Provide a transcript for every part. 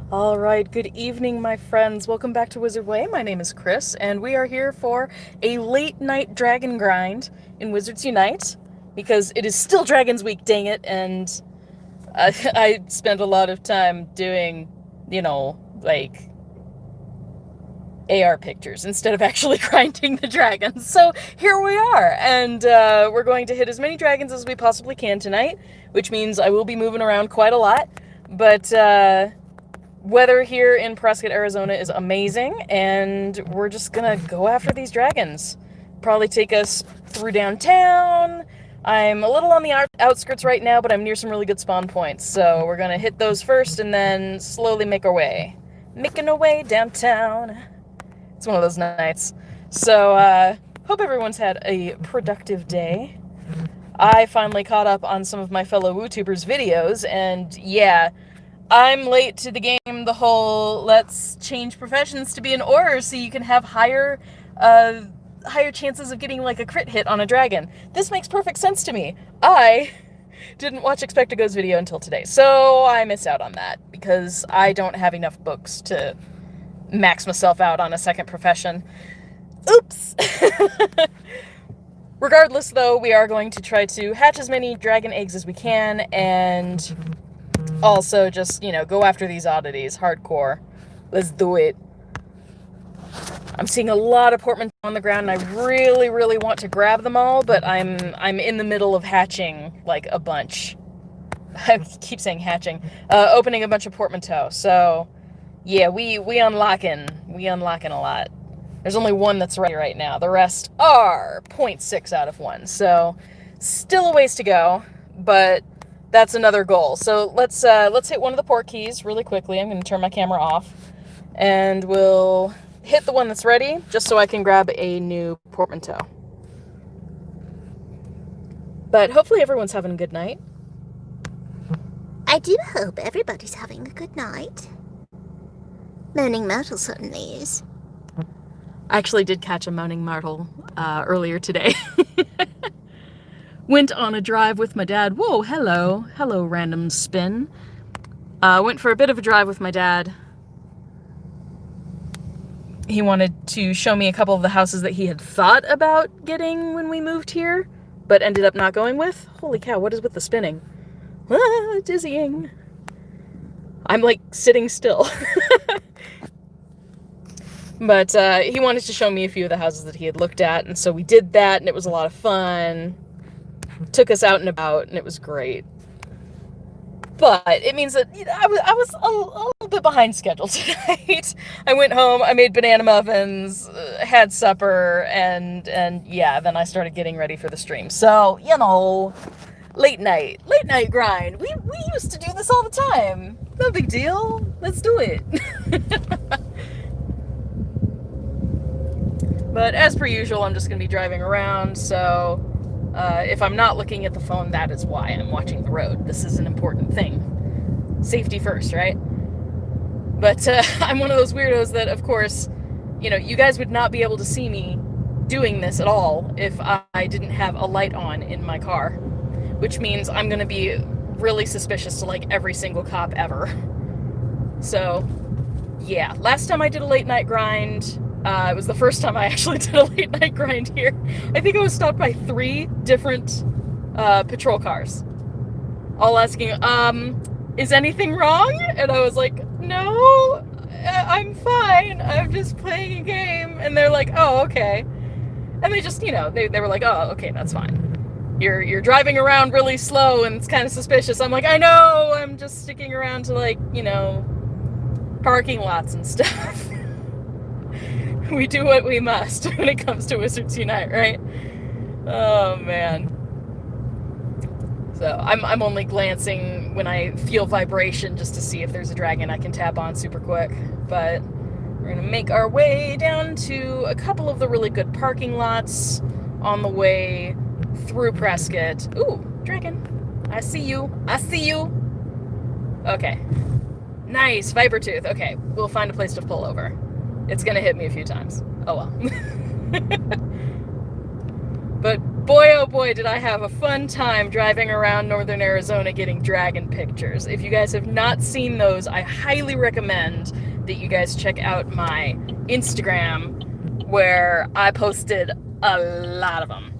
All right, good evening, my friends. Welcome back to Wizard Way. My name is Chris, and we are here for a late night dragon grind in Wizards Unite because it is still Dragon's Week, dang it, and I spent a lot of time doing, like AR pictures instead of actually grinding the dragons. So here we are, and we're going to hit as many dragons as we possibly can tonight, which means I will be moving around quite a lot, but weather here in Prescott, Arizona is amazing, and we're just gonna go after these dragons. Probably take us through downtown. I'm a little on the outskirts right now, but I'm near some really good spawn points, so we're gonna hit those first and then slowly make our way. Making our way downtown. It's one of those nights. So, hope everyone's had a productive day. I finally caught up on some of my fellow WooTubers' videos, and yeah, I'm late to the game. The whole let's change professions to be an Auror so you can have higher chances of getting like a crit hit on a dragon. This makes perfect sense to me. I didn't watch Expectago's video until today, so I miss out on that because I don't have enough books to max myself out on a second profession. Oops! Regardless, though, we are going to try to hatch as many dragon eggs as we can, and also just, go after these oddities hardcore. Let's do it. I'm seeing a lot of portmanteau on the ground, and I really, really want to grab them all, but I'm in the middle of hatching, like, a bunch. I keep saying hatching. Opening a bunch of portmanteau, so yeah, we unlocking a lot. There's only one that's ready right now. The rest are 0.6 out of 1, so still a ways to go, but that's another goal. So let's hit one of the port keys really quickly. I'm going to turn my camera off, and we'll hit the one that's ready, just so I can grab a new portmanteau. But hopefully everyone's having a good night. I do hope everybody's having a good night. Moaning Myrtle certainly is. I actually did catch a Moaning Myrtle earlier today. Went on a drive with my dad. Whoa, hello. Hello, random spin. Went for a bit of a drive with my dad. He wanted to show me a couple of the houses that he had thought about getting when we moved here, but ended up not going with. Holy cow, what is with the spinning? Ah, dizzying. I'm like sitting still. But he wanted to show me a few of the houses that he had looked at, and so we did that, and it was a lot of fun. Took us out and about, and it was great. But it means that I was a little bit behind schedule tonight. I went home, I made banana muffins, had supper, and yeah, then I started getting ready for the stream. So, late night grind. We used to do this all the time. No big deal. Let's do it. But as per usual, I'm just going to be driving around, so if I'm not looking at the phone, that is why I'm watching the road. This is an important thing. Safety first, right? But I'm one of those weirdos that, of course, you guys would not be able to see me doing this at all if I didn't have a light on in my car, which means I'm going to be really suspicious to, like, every single cop ever. So, yeah. Last time I did a late night grind, it was the first time I actually did a late night grind here. I think I was stopped by 3 different patrol cars, all asking, is anything wrong? And I was like, no, I'm fine. I'm just playing a game. And they're like, oh, okay. And they just, they were like, oh, okay, that's fine. You're driving around really slow and it's kind of suspicious. I'm like, I know, I'm just sticking around to, like, parking lots and stuff. We do what we must when it comes to Wizards Unite, right? Oh, man. So I'm only glancing when I feel vibration just to see if there's a dragon I can tap on super quick. But we're going to make our way down to a couple of the really good parking lots on the way through Prescott. Ooh, dragon. I see you. Okay. Nice, Vipertooth. Okay, we'll find a place to pull over. It's gonna hit me a few times. Oh well. But boy, oh boy, did I have a fun time driving around northern Arizona getting dragon pictures. If you guys have not seen those, I highly recommend that you guys check out my Instagram, where I posted a lot of them.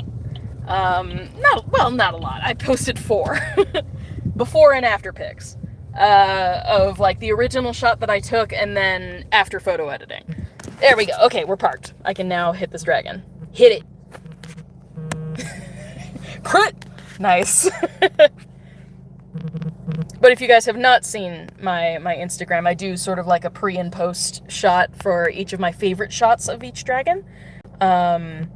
Not a lot. I posted 4 before and after pics of like the original shot that I took and then after photo editing. There we go. Okay, we're parked. I can now hit this dragon. Hit it. Crit! Nice. But if you guys have not seen my Instagram, I do sort of like a pre and post shot for each of my favorite shots of each dragon. I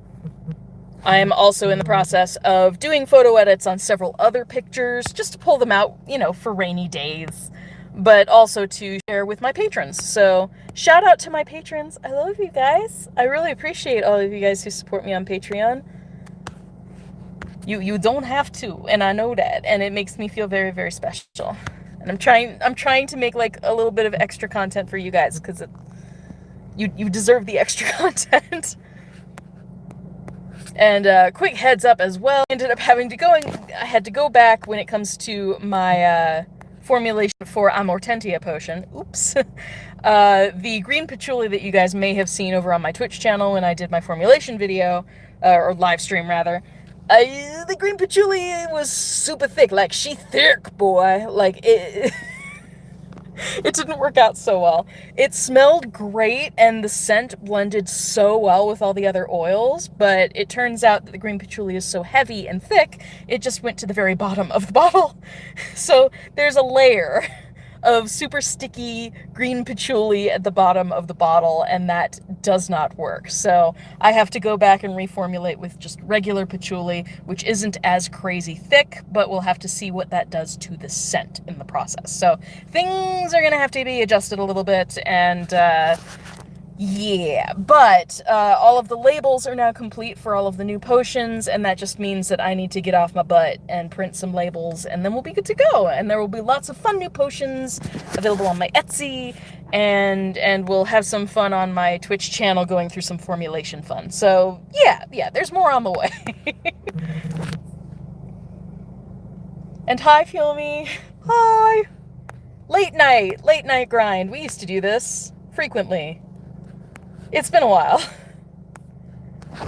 am also in the process of doing photo edits on several other pictures, just to pull them out, you know, for rainy days, but also to share with my patrons. So shout out to my patrons. I love you guys. I really appreciate all of you guys who support me on Patreon. You don't have to, and I know that, and it makes me feel very, very special. And I'm trying to make like a little bit of extra content for you guys, because you deserve the extra content. And quick heads up as well, I had to go back when it comes to my formulation for Amortentia potion. Oops. The green patchouli that you guys may have seen over on my Twitch channel when I did my formulation video, or live stream rather, the green patchouli was super thick. Like, she thick, boy. Like, it it didn't work out so well. It smelled great, and the scent blended so well with all the other oils, but it turns out that the green patchouli is so heavy and thick, it just went to the very bottom of the bottle. So there's a layer of super sticky green patchouli at the bottom of the bottle, and that does not work. So I have to go back and reformulate with just regular patchouli, which isn't as crazy thick, but we'll have to see what that does to the scent in the process. So things are gonna have to be adjusted a little bit, and yeah, but all of the labels are now complete for all of the new potions, and that just means that I need to get off my butt and print some labels, and then we'll be good to go. And there will be lots of fun new potions available on my Etsy, and we'll have some fun on my Twitch channel going through some formulation fun. So yeah, there's more on the way. And hi, Filmy. Hi. Late night grind. We used to do this frequently. It's been a while,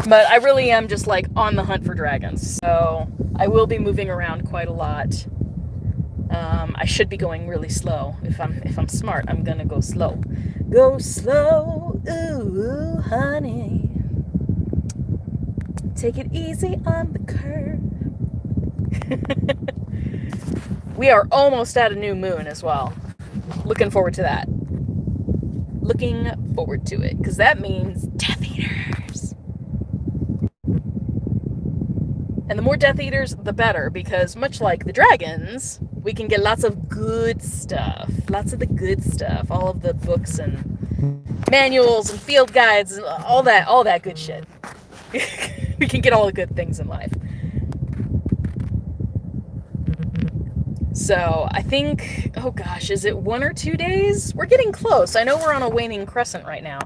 but I really am just like on the hunt for dragons, so I will be moving around quite a lot. I should be going really slow. If I'm smart, I'm gonna go slow. Go slow, ooh, honey. Take it easy on the curve. We are almost at a new moon as well. Looking forward to that. Looking forward to it, because that means Death Eaters. And the more Death Eaters, the better, because much like the dragons, we can get lots of good stuff. Lots of the good stuff. All of the books and manuals and field guides and all that good shit. We can get all the good things in life. So I think, oh gosh, is it 1 or 2 days? We're getting close. I know we're on a waning crescent right now.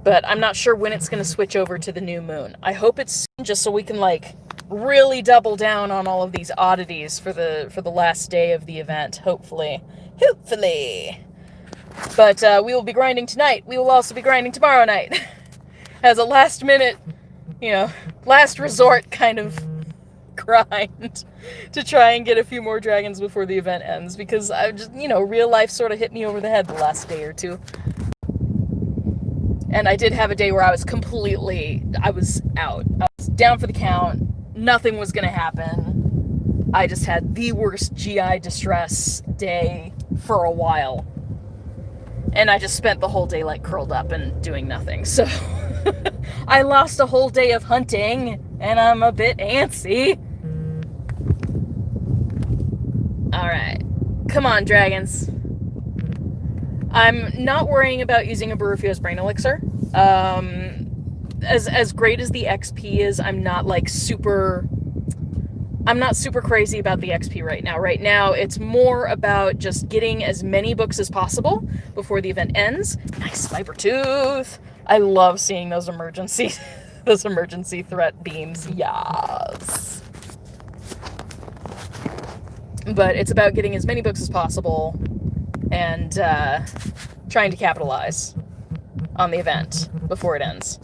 But I'm not sure when it's going to switch over to the new moon. I hope it's soon, just so we can like really double down on all of these oddities for the last day of the event, hopefully. But we will be grinding tonight. We will also be grinding tomorrow night. As a last minute, last resort kind of grind to try and get a few more dragons before the event ends, because I just, real life sort of hit me over the head the last day or two. And I did have a day where I was out. I was down for the count. Nothing was gonna happen. I just had the worst GI distress day for a while. And I just spent the whole day like curled up and doing nothing. So I lost a whole day of hunting, and I'm a bit antsy. Alright. Come on, dragons. I'm not worrying about using a Barufio's Brain Elixir. As great as the XP is, I'm not super crazy about the XP right now. Right now, it's more about just getting as many books as possible before the event ends. Nice Viper Tooth. I love seeing those emergency Those emergency threat beams, yes. But it's about getting as many books as possible and trying to capitalize on the event before it ends.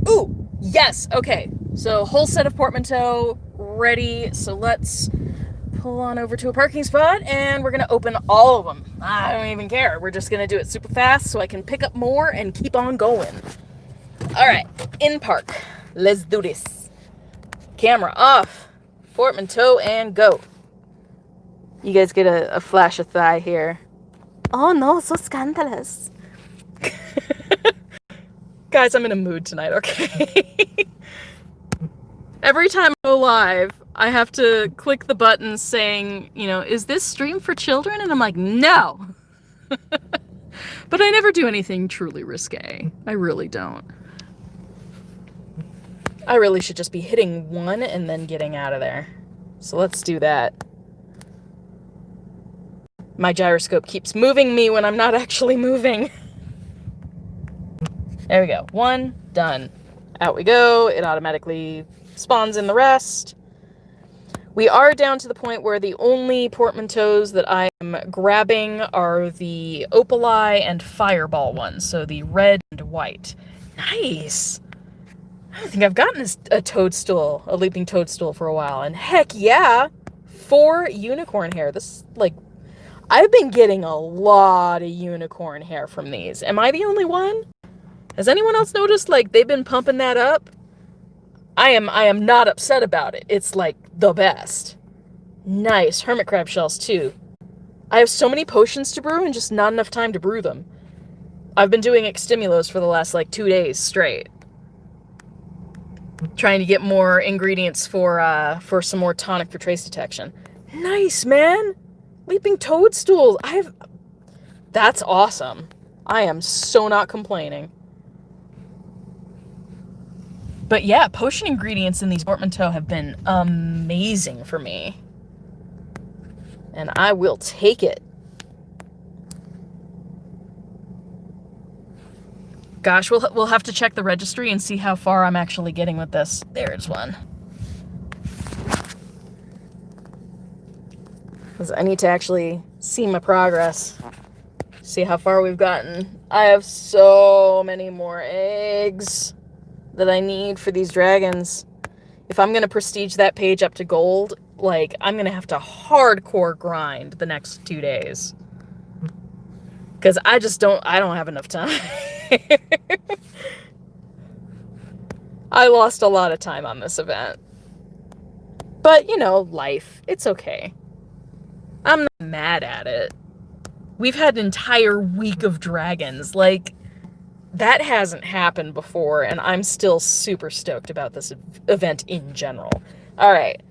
Ooh, yes, okay. So whole set of portmanteau ready. So let's pull on over to a parking spot and we're gonna open all of them. I don't even care. We're just gonna do it super fast so I can pick up more and keep on going. All right, in park. Let's do this. Camera off, portmanteau, and go. You guys get a flash of thigh here. Oh no, so scandalous. Guys, I'm in a mood tonight, okay? Every time I go live, I have to click the button saying, you know, is this stream for children? And I'm like, no. But I never do anything truly risque. I really don't. I really should just be hitting one and then getting out of there. So let's do that. My gyroscope keeps moving me when I'm not actually moving. There we go. One, done. Out we go. It automatically spawns in the rest. We are down to the point where the only portmanteaus that I am grabbing are the Opaleye and Fireball ones. So the red and white. Nice. I don't think I've gotten a toadstool, a leaping toadstool for a while. And heck yeah, 4 unicorn hair. This, like, I've been getting a lot of unicorn hair from these. Am I the only one? Has anyone else noticed, like, they've been pumping that up? I am not upset about it. It's, like, the best. Nice. Hermit crab shells, too. I have so many potions to brew and just not enough time to brew them. I've been doing Extimulos for the last, like, 2 days straight. Trying to get more ingredients for some more tonic for trace detection. Nice, man! Leaping toadstools! That's awesome. I am so not complaining. But yeah, potion ingredients in these portmanteau have been amazing for me. And I will take it. Gosh, we'll have to check the registry and see how far I'm actually getting with this. There's one. Because I need to actually see my progress. See how far we've gotten. I have so many more eggs that I need for these dragons. If I'm going to prestige that page up to gold, like, I'm going to have to hardcore grind the next 2 days. Because I don't have enough time. I lost a lot of time on this event. But, you know, life. It's okay. I'm not mad at it. We've had an entire week of dragons. Like, that hasn't happened before, and I'm still super stoked about this event in general. Alright.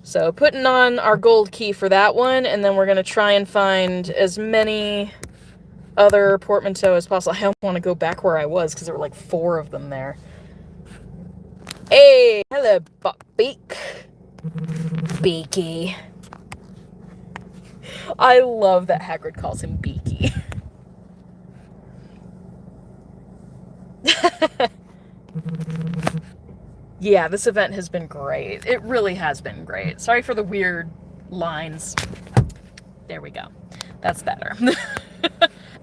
So, putting on our gold key for that one, and then we're going to try and find as many other portmanteau as possible. I don't want to go back where I was, because there were like 4 of them there. Hey! Hello, Beak. Beaky. I love that Hagrid calls him Beaky. Yeah, this event has been great. It really has been great. Sorry for the weird lines. There we go. That's better.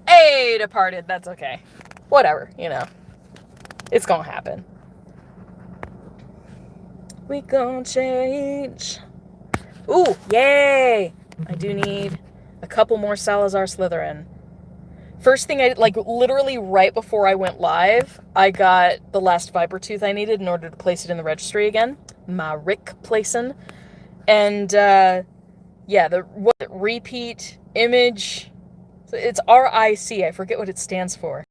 Hey, departed. That's okay. Whatever, you know. It's gonna happen. We gonna change. Ooh, yay! I do need a couple more Salazar Slytherin. First thing I did, like, literally right before I went live, I got the last Viper Tooth I needed in order to place it in the registry again. My Rick placing. And, yeah, repeat image. It's RIC. I forget what it stands for.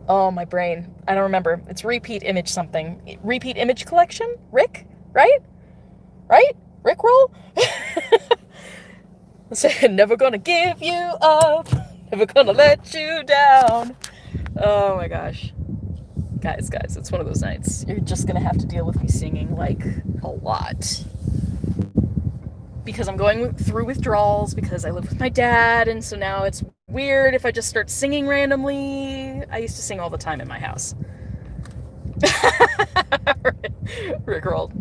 Oh, my brain. I don't remember. It's repeat image something. Repeat image collection? Rick? Right? Right? Rickroll? Say, never gonna give you up. Never gonna let you down. Oh my gosh. Guys, it's one of those nights. You're just gonna have to deal with me singing, like, a lot. Because I'm going through withdrawals, because I live with my dad, and so now it's weird if I just start singing randomly. I used to sing all the time in my house. Rickrolled.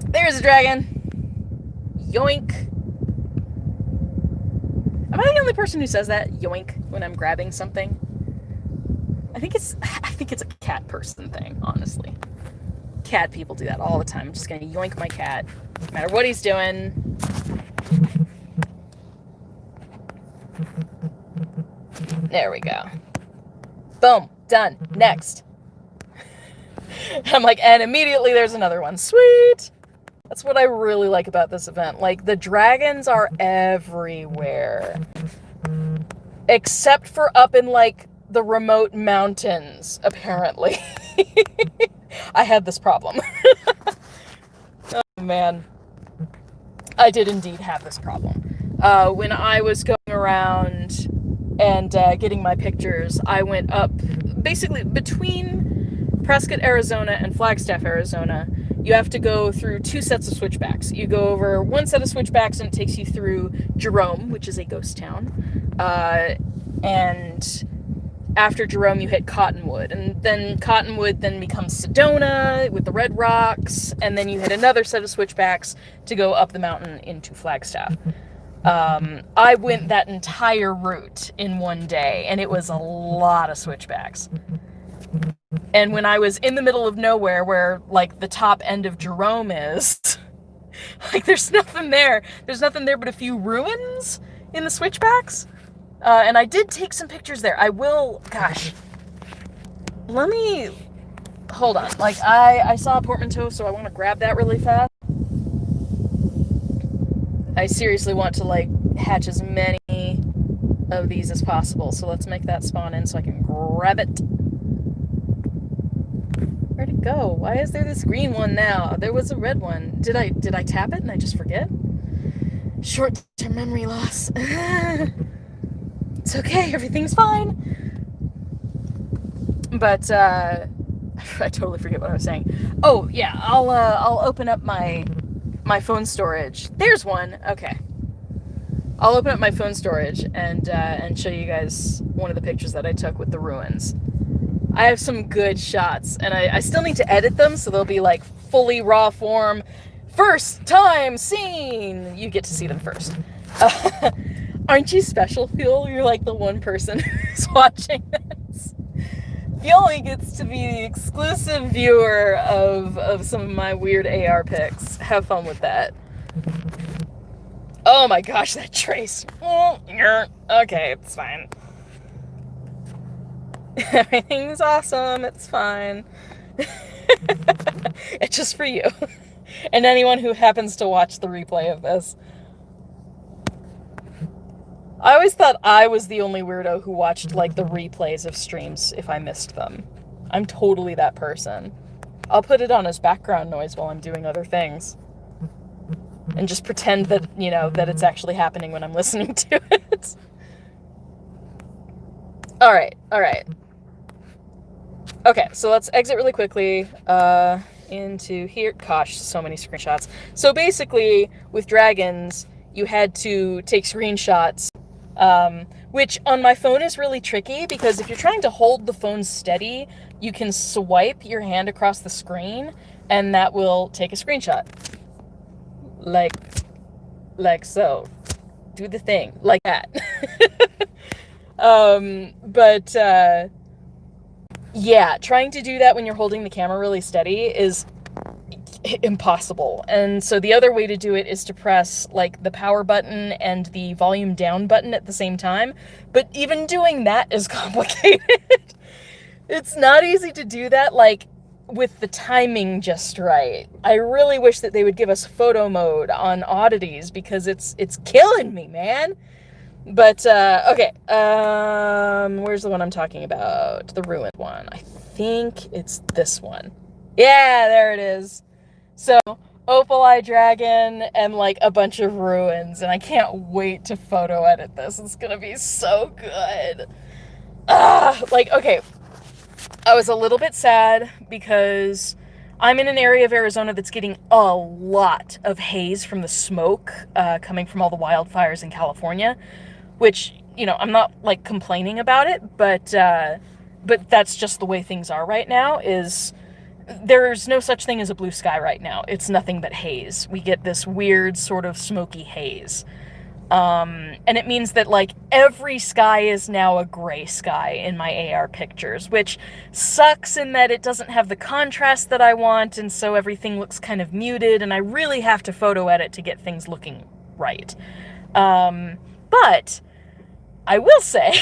There's a dragon. Yoink. Am I the only person who says that? Yoink when I'm grabbing something? I think it's a cat person thing, honestly. Cat people do that all the time. I'm just gonna yoink my cat, no matter what he's doing. There we go. Boom. Done. Next. I'm like, and immediately there's another one. Sweet! That's what I really like about this event. Like, the dragons are everywhere. Except for up in, like, the remote mountains, apparently. I had this problem. Oh, man. I did indeed have this problem. When I was going around and getting my pictures, I went up, basically, between Prescott, Arizona and Flagstaff, Arizona, you have to go through 2 sets of switchbacks. You go over 1 set of switchbacks and it takes you through Jerome, which is a ghost town. And after Jerome, you hit Cottonwood. And then Cottonwood then becomes Sedona with the Red Rocks. And then you hit another set of switchbacks to go up the mountain into Flagstaff. I went that entire route in one day, and it was a lot of switchbacks. And when I was in the middle of nowhere, where, like, the top end of Jerome is, like, there's nothing there. There's nothing there but a few ruins in the switchbacks. And I did take some pictures there. I will, gosh, let me, hold on. Like, I saw a portmanteau, so I want to grab that really fast. I seriously want to, like, hatch as many of these as possible. So let's make that spawn in so I can grab it. Where'd it go? Why is there this green one now? There was a red one. Did I tap it and I just forget? Short-term memory loss. It's okay, everything's fine. But I totally forget what I was saying. Oh yeah, I'll open up my phone storage. There's one. Okay. I'll open up my phone storage and show you guys one of the pictures that I took with the ruins. I have some good shots, and I still need to edit them, so they'll be like fully raw form. First time seen! You get to see them first. Aren't you special, Fuel? You're like the one person who's watching this. Fuel only gets to be the exclusive viewer of some of my weird AR pics. Have fun with that. Oh my gosh, that trace. Okay, it's fine. Everything's awesome, it's fine. It's just for you. And anyone who happens to watch the replay of this. I always thought I was the only weirdo who watched, like, the replays of streams if I missed them. I'm totally that person. I'll put it on as background noise while I'm doing other things. And just pretend that, you know, that it's actually happening when I'm listening to it. Alright. Okay, so let's exit really quickly into here. Gosh, so many screenshots. So basically, with dragons, you had to take screenshots, which on my phone is really tricky, because if you're trying to hold the phone steady, you can swipe your hand across the screen, and that will take a screenshot. Like so. Do the thing. Like that. Yeah, trying to do that when you're holding the camera really steady is impossible. And so the other way to do it is to press, like, the power button and the volume down button at the same time. But even doing that is complicated. It's not easy to do that, like, with the timing just right. I really wish that they would give us photo mode on oddities, because it's killing me, man. But, okay, where's the one I'm talking about? The ruined one. I think it's this one. Yeah, there it is. So, Opal Eye Dragon and, like, a bunch of ruins, and I can't wait to photo edit this. It's gonna be so good. Like, okay, I was a little bit sad because I'm in an area of Arizona that's getting a lot of haze from the smoke coming from all the wildfires in California, which, you know, I'm not like complaining about it, but that's just the way things are right now. Is there's no such thing as a blue sky right now. It's nothing but haze. We get this weird sort of smoky haze. And it means that like every sky is now a gray sky in my AR pictures, which sucks in that it doesn't have the contrast that I want, and so everything looks kind of muted, and I really have to photo edit to get things looking right. But I will say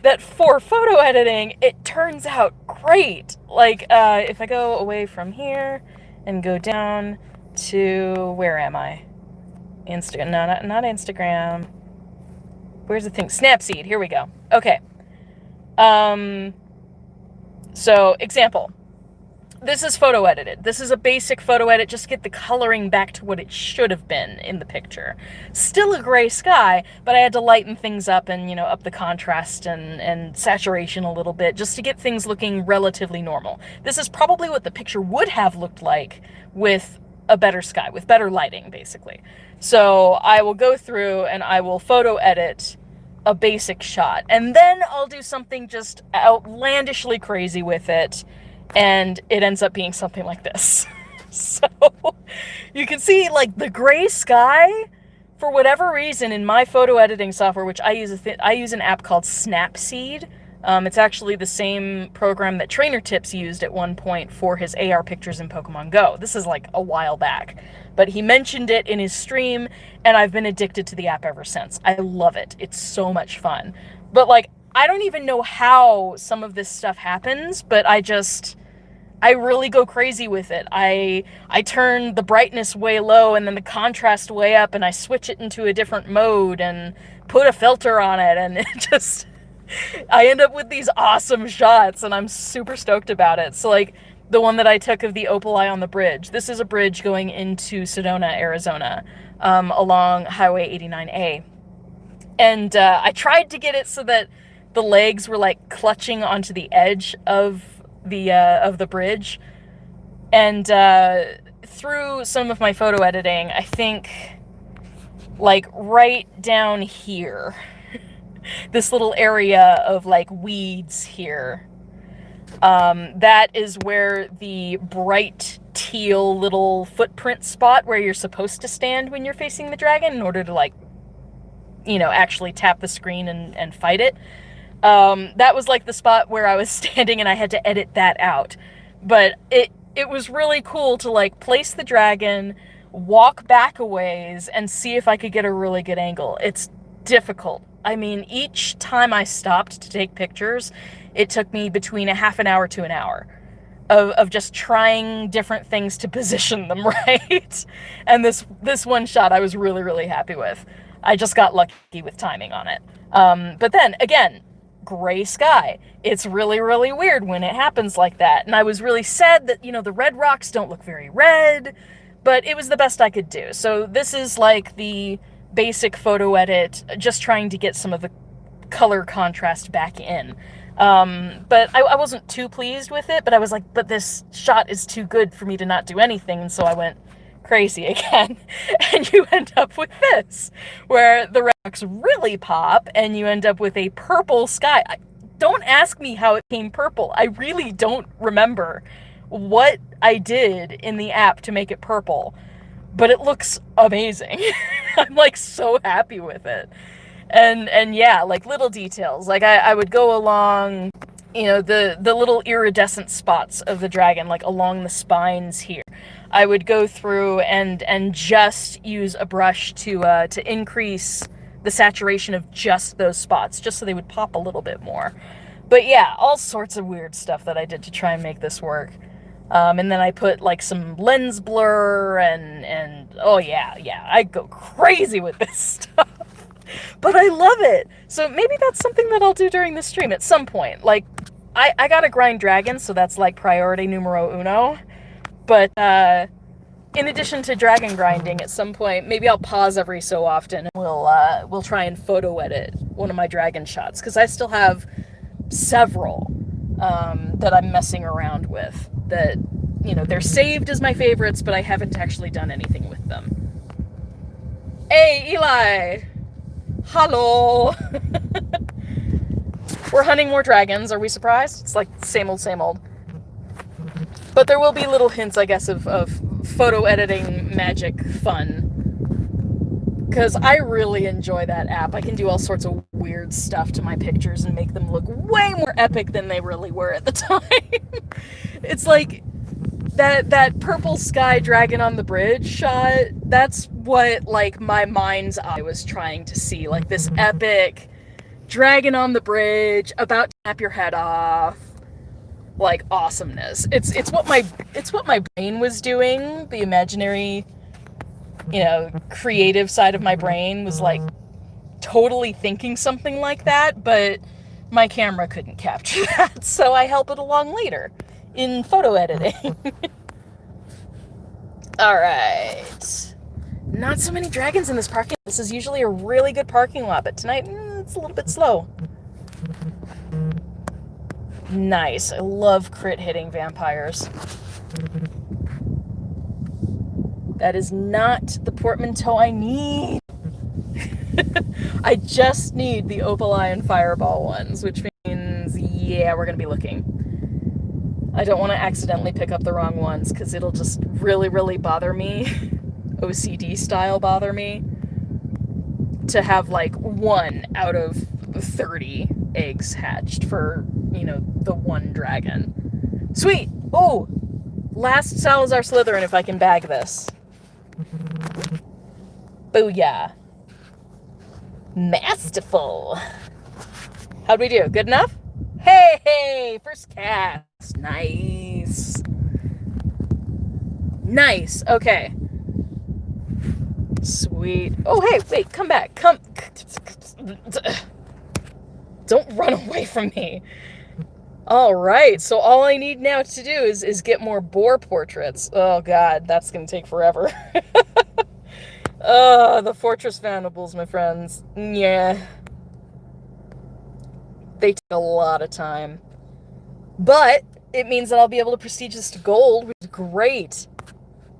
that for photo editing, it turns out great. Like, if I go away from here and go down to, where am I? Instagram, no, not Instagram. Where's the thing? Snapseed, here we go. Okay. So, example. This is photo edited. This is a basic photo edit, just to get the coloring back to what it should have been in the picture. Still a gray sky, but I had to lighten things up and, you know, up the contrast and saturation a little bit, just to get things looking relatively normal. This is probably what the picture would have looked like with a better sky, with better lighting, basically. So I will go through and I will photo edit a basic shot, and then I'll do something just outlandishly crazy with it, and it ends up being something like this. So you can see like the gray sky, for whatever reason, in my photo editing software, which I use an app called Snapseed. It's actually the same program that Trainer Tips used at one point for his AR pictures in Pokemon Go. This is like a while back, but he mentioned it in his stream, and I've been addicted to the app ever since. I love it. It's so much fun. But like, I don't even know how some of this stuff happens, but I really go crazy with it. I turn the brightness way low and then the contrast way up, and I switch it into a different mode and put a filter on it, and it just... I end up with these awesome shots, and I'm super stoked about it. So like the one that I took of the opal eye on the bridge. This is a bridge going into Sedona, Arizona, along Highway 89A. And I tried to get it so that the legs were like clutching onto the edge of the bridge. And through some of my photo editing, I think like right down here, this little area of like weeds here, that is where the bright teal little footprint spot where you're supposed to stand when you're facing the dragon in order to like, you know, actually tap the screen and fight it. That was like the spot where I was standing, and I had to edit that out. But it was really cool to like place the dragon, walk back a ways, and see if I could get a really good angle. It's difficult. I mean, each time I stopped to take pictures, it took me between a half an hour to an hour of just trying different things to position them right. And this one shot I was really, really happy with. I just got lucky with timing on it. But then, again, gray sky. It's really, really weird when it happens like that. And I was really sad that, you know, the red rocks don't look very red, but it was the best I could do. So this is like the basic photo edit, just trying to get some of the color contrast back in. But I wasn't too pleased with it, but I was like, but this shot is too good for me to not do anything, and so I went crazy again. And you end up with this, where the rocks really pop, and you end up with a purple sky. Don't ask me how it became purple. I really don't remember what I did in the app to make it purple, but it looks amazing. I'm like so happy with it. And yeah, like little details. Like I would go along, you know, the little iridescent spots of the dragon, like along the spines here. I would go through and just use a brush to increase the saturation of just those spots, just so they would pop a little bit more. But yeah, all sorts of weird stuff that I did to try and make this work. And then I put like some lens blur and oh yeah, I go crazy with this stuff. But I love it. So maybe that's something that I'll do during the stream at some point. Like, I gotta grind dragons, so that's like priority numero uno. But in addition to dragon grinding, at some point, maybe I'll pause every so often and we'll try and photo edit one of my dragon shots, because I still have several that I'm messing around with that you know, they're saved as my favorites, but I haven't actually done anything with them. Hey, Eli! Hello! We're hunting more dragons. Are we surprised? It's like same old, same old. But there will be little hints, I guess, of photo editing magic fun. Because I really enjoy that app. I can do all sorts of weird stuff to my pictures and make them look way more epic than they really were at the time. It's like that purple sky dragon on the bridge shot. That's what, like, my mind's eye was trying to see. Like this epic dragon on the bridge about to snap your head off. Like awesomeness. It's what my brain was doing. The imaginary, you know, creative side of my brain was like totally thinking something like that, but my camera couldn't capture that, so I help it along later in photo editing. Alright. Not so many dragons in this parking lot. This is usually a really good parking lot, but tonight it's a little bit slow. Nice. I love crit hitting vampires. That is not the portmanteau I need. I just need the Opal-Eye and Fireball ones, which means, yeah, we're going to be looking. I don't want to accidentally pick up the wrong ones, because it'll just really, really bother me, OCD style bother me, to have like 1 out of 30 eggs hatched for, you know, the one dragon. Sweet! Oh! Last Salazar Slytherin if I can bag this. Booyah. Masterful. How'd we do? Good enough? Hey! First cast. Nice. Nice. Okay. Sweet. Oh, hey, wait, come back. Come. Don't run away from me. Alright, so all I need now to do is get more boar portraits. Oh god, that's gonna take forever. The Fortress Vandables, my friends. Yeah. They take a lot of time. But it means that I'll be able to prestige this to gold, which is great.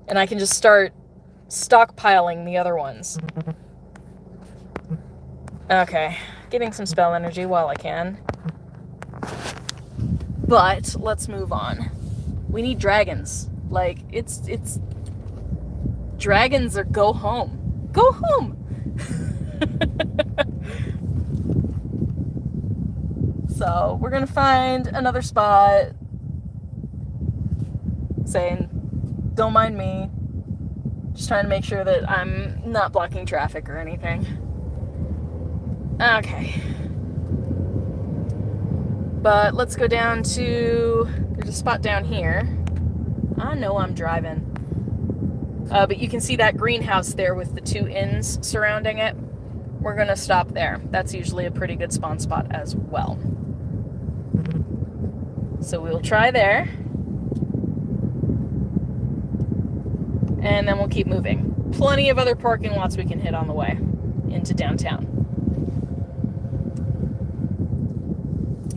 And I can just start stockpiling the other ones. Okay, getting some spell energy while I can. But let's move on. We need dragons. Like, it's dragons or go home. Go home! So, we're gonna find another spot. Saying, don't mind me. Just trying to make sure that I'm not blocking traffic or anything. Okay. But let's go down to... There's a spot down here. I know I'm driving. But you can see that greenhouse there with the 2 inns surrounding it. We're gonna stop there. That's usually a pretty good spawn spot as well. So we'll try there. And then we'll keep moving. Plenty of other parking lots we can hit on the way into downtown.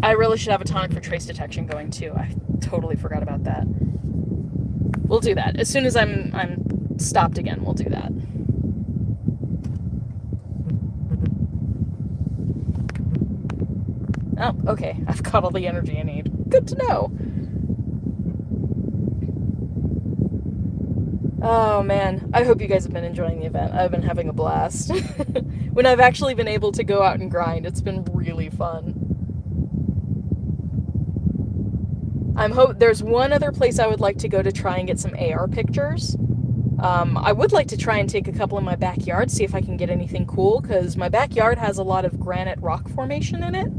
I really should have a tonic for trace detection going too. I totally forgot about that. We'll do that. As soon as I'm stopped again, we'll do that. Oh, okay. I've got all the energy I need. Good to know. Oh man, I hope you guys have been enjoying the event. I've been having a blast. When I've actually been able to go out and grind, it's been really fun. There's one other place I would like to go to try and get some AR pictures. I would like to try and take a couple in my backyard, see if I can get anything cool, because my backyard has a lot of granite rock formation in it.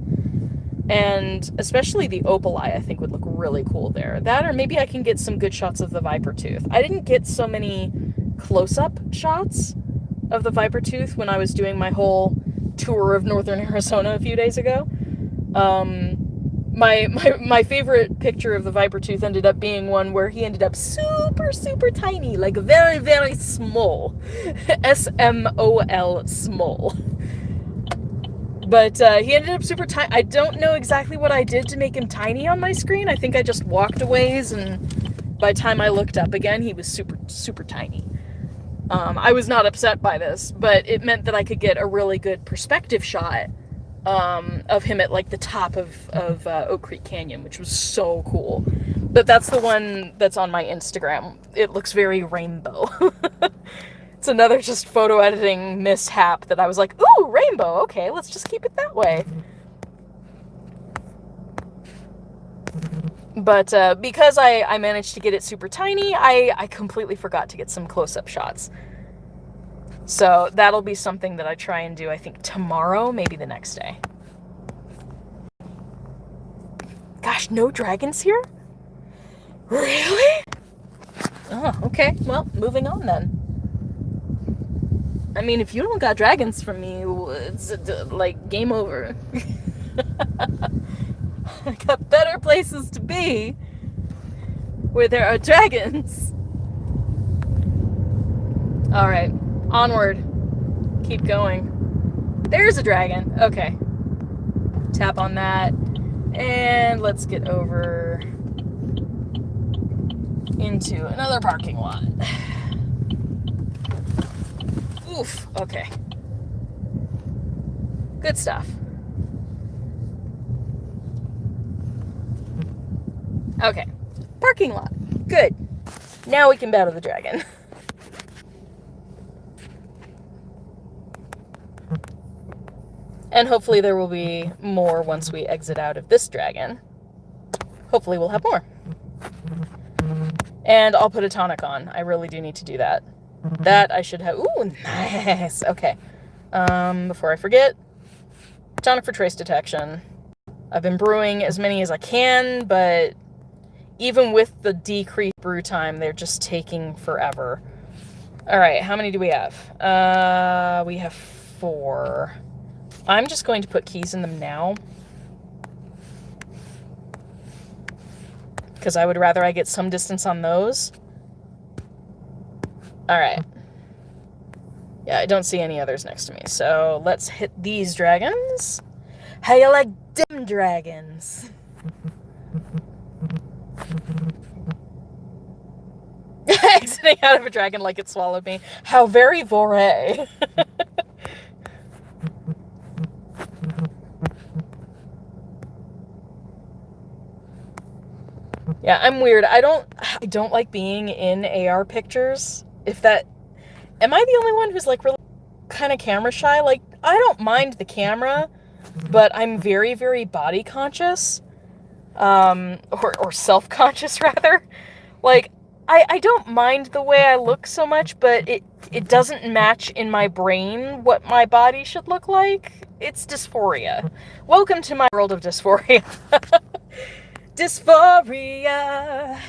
And especially the Opal-Eye, I think, would look really cool there. That, or maybe I can get some good shots of the Viper Tooth. I didn't get so many close-up shots of the Viper Tooth when I was doing my whole tour of northern Arizona a few days ago. My favorite picture of the Viper Tooth ended up being one where he ended up super, super tiny, like very, very small. S-M-O-L, small. But he ended up super tiny. I don't know exactly what I did to make him tiny on my screen. I think I just walked a ways and by the time I looked up again, he was super, super tiny. I was not upset by this, but it meant that I could get a really good perspective shot of him at like the top of Oak Creek Canyon, which was so cool. But that's the one that's on my Instagram. It looks very rainbow. It's another just photo editing mishap that I was like, ooh, rainbow, okay, let's just keep it that way. But because I managed to get it super tiny, I completely forgot to get some close-up shots. So that'll be something that I try and do, I think, tomorrow, maybe the next day. Gosh, no dragons here? Really? Oh, okay. Well, moving on then. I mean, if you don't got dragons from me, it's like game over. I got better places to be where there are dragons. Alright, onward. Keep going. There's a dragon. Okay. Tap on that. And let's get over into another parking lot. Oof, okay. Good stuff. Okay, parking lot. Good. Now we can battle the dragon. And hopefully there will be more once we exit out of this dragon. Hopefully we'll have more. And I'll put a tonic on. I really do need to do that. That I should have. Ooh, nice. Okay. Before I forget, tonic for trace detection. I've been brewing as many as I can, but even with the decreased brew time, they're just taking forever. All right, how many do we have? We have 4. I'm just going to put keys in them now, because I would rather I get some distance on those. All right. Yeah, I don't see any others next to me, so let's hit these dragons. How you like them dragons? Exiting out of a dragon like it swallowed me. How very voray. Yeah, I'm weird. I don't like being in AR pictures. If that... Am I the only one who's like really kind of camera shy? Like, I don't mind the camera, but I'm very, very body conscious. Or self-conscious, rather. Like, I don't mind the way I look so much, but it doesn't match in my brain what my body should look like. It's dysphoria. Welcome to my world of dysphoria. Dysphoria.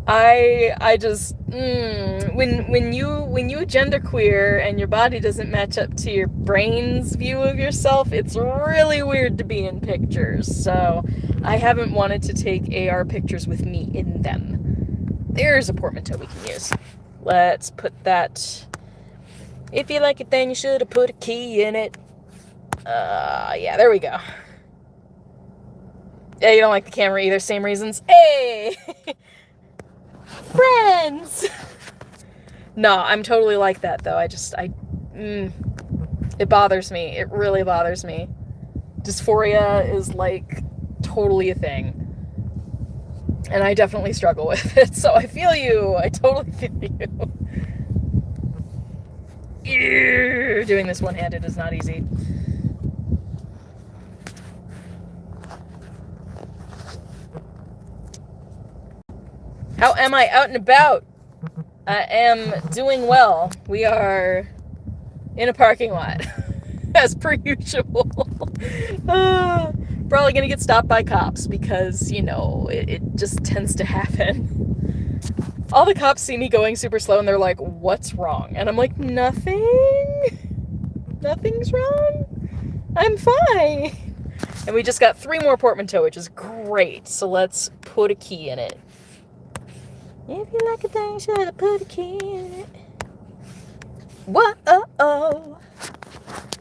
I just when you genderqueer and your body doesn't match up to your brain's view of yourself, it's really weird to be in pictures. So I haven't wanted to take AR pictures with me in them. There's a portmanteau we can use. Let's put that. If you like it, then you should have put a key in it. Yeah, there we go. Yeah, you don't like the camera either. Same reasons. Hey! Friends! No, I'm totally like that, though. It bothers me. It really bothers me. Dysphoria is, like, totally a thing. And I definitely struggle with it, so I feel you. I totally feel you. Ew, doing this one-handed is not easy. How am I out and about? I am doing well. We are in a parking lot, as per usual. Probably gonna get stopped by cops because, you know, it just tends to happen. All the cops see me going super slow and they're like, what's wrong? And I'm like, nothing. Nothing's wrong. I'm fine. And we just got 3 more portmanteau, which is great. So let's put a key in it. If you like a thing, should have put a key in it. Whoa.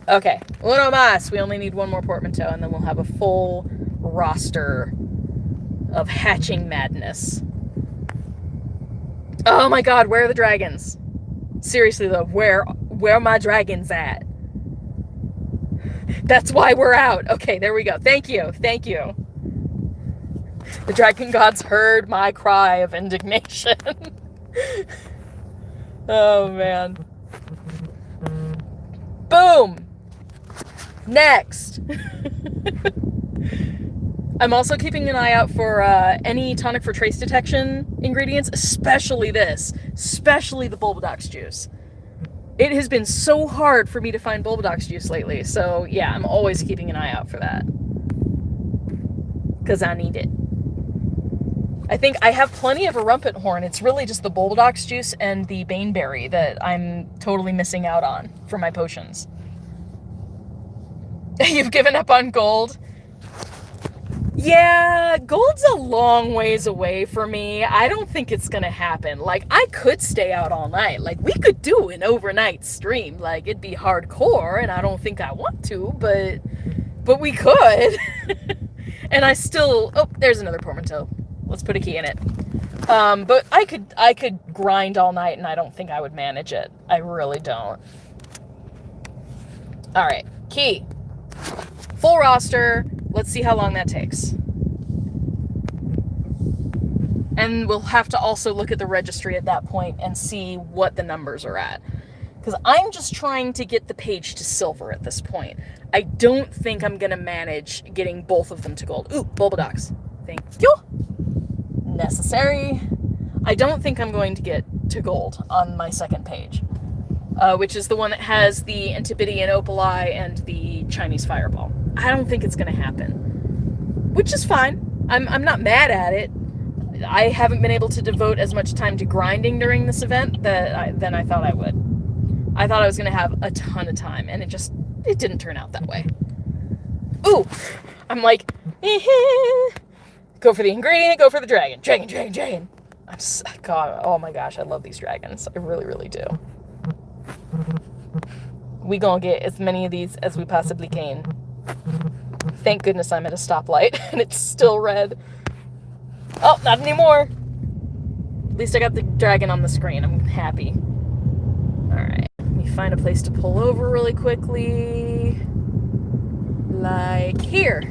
Okay, uno más. We only need 1 more portmanteau, and then we'll have a full roster of hatching madness. Oh my god, where are the dragons? Seriously though, where are my dragons at? That's why we're out. Okay, there we go. Thank you. The dragon gods heard my cry of indignation. Oh man. Boom! Next! I'm also keeping an eye out for any tonic for trace detection ingredients, especially the Bulbadox juice. It has been so hard for me to find Bulbadox juice lately, so yeah, I'm always keeping an eye out for that. Because I need it. I think I have plenty of a Rumpet Horn. It's really just the Bulbadox juice and the Baneberry that I'm totally missing out on for my potions. You've given up on gold? Yeah, gold's a long ways away for me. I don't think it's gonna happen. Like, I could stay out all night. Like, we could do an overnight stream. Like, it'd be hardcore, and I don't think I want to, but we could. And I still... Oh, there's another portmanteau. Let's put a key in it. But I could grind all night, and I don't think I would manage it. I really don't. Alright, key. Full roster. Let's see how long that takes. And we'll have to also look at the registry at that point and see what the numbers are at. Because I'm just trying to get the page to silver at this point. I don't think I'm going to manage getting both of them to gold. Ooh, Bulbadox. Thank you. Necessary. I don't think I'm going to get to gold on my second page. Which is the one that has the Antipidi and Opaleye and the Chinese Fireball. I don't think it's going to happen. Which is fine. I'm not mad at it. I haven't been able to devote as much time to grinding during this event than I thought I would. I thought I was going to have a ton of time, and it didn't turn out that way. Ooh! I'm like, go for the ingredient, go for the dragon. Dragon. God, oh my gosh, I love these dragons. I really, really do. We gonna get as many of these as we possibly can. Thank goodness I'm at a stoplight and it's still red. Oh, not anymore. At least I got the dragon on the screen. I'm happy. Alright, let me find a place to pull over really quickly. Like here.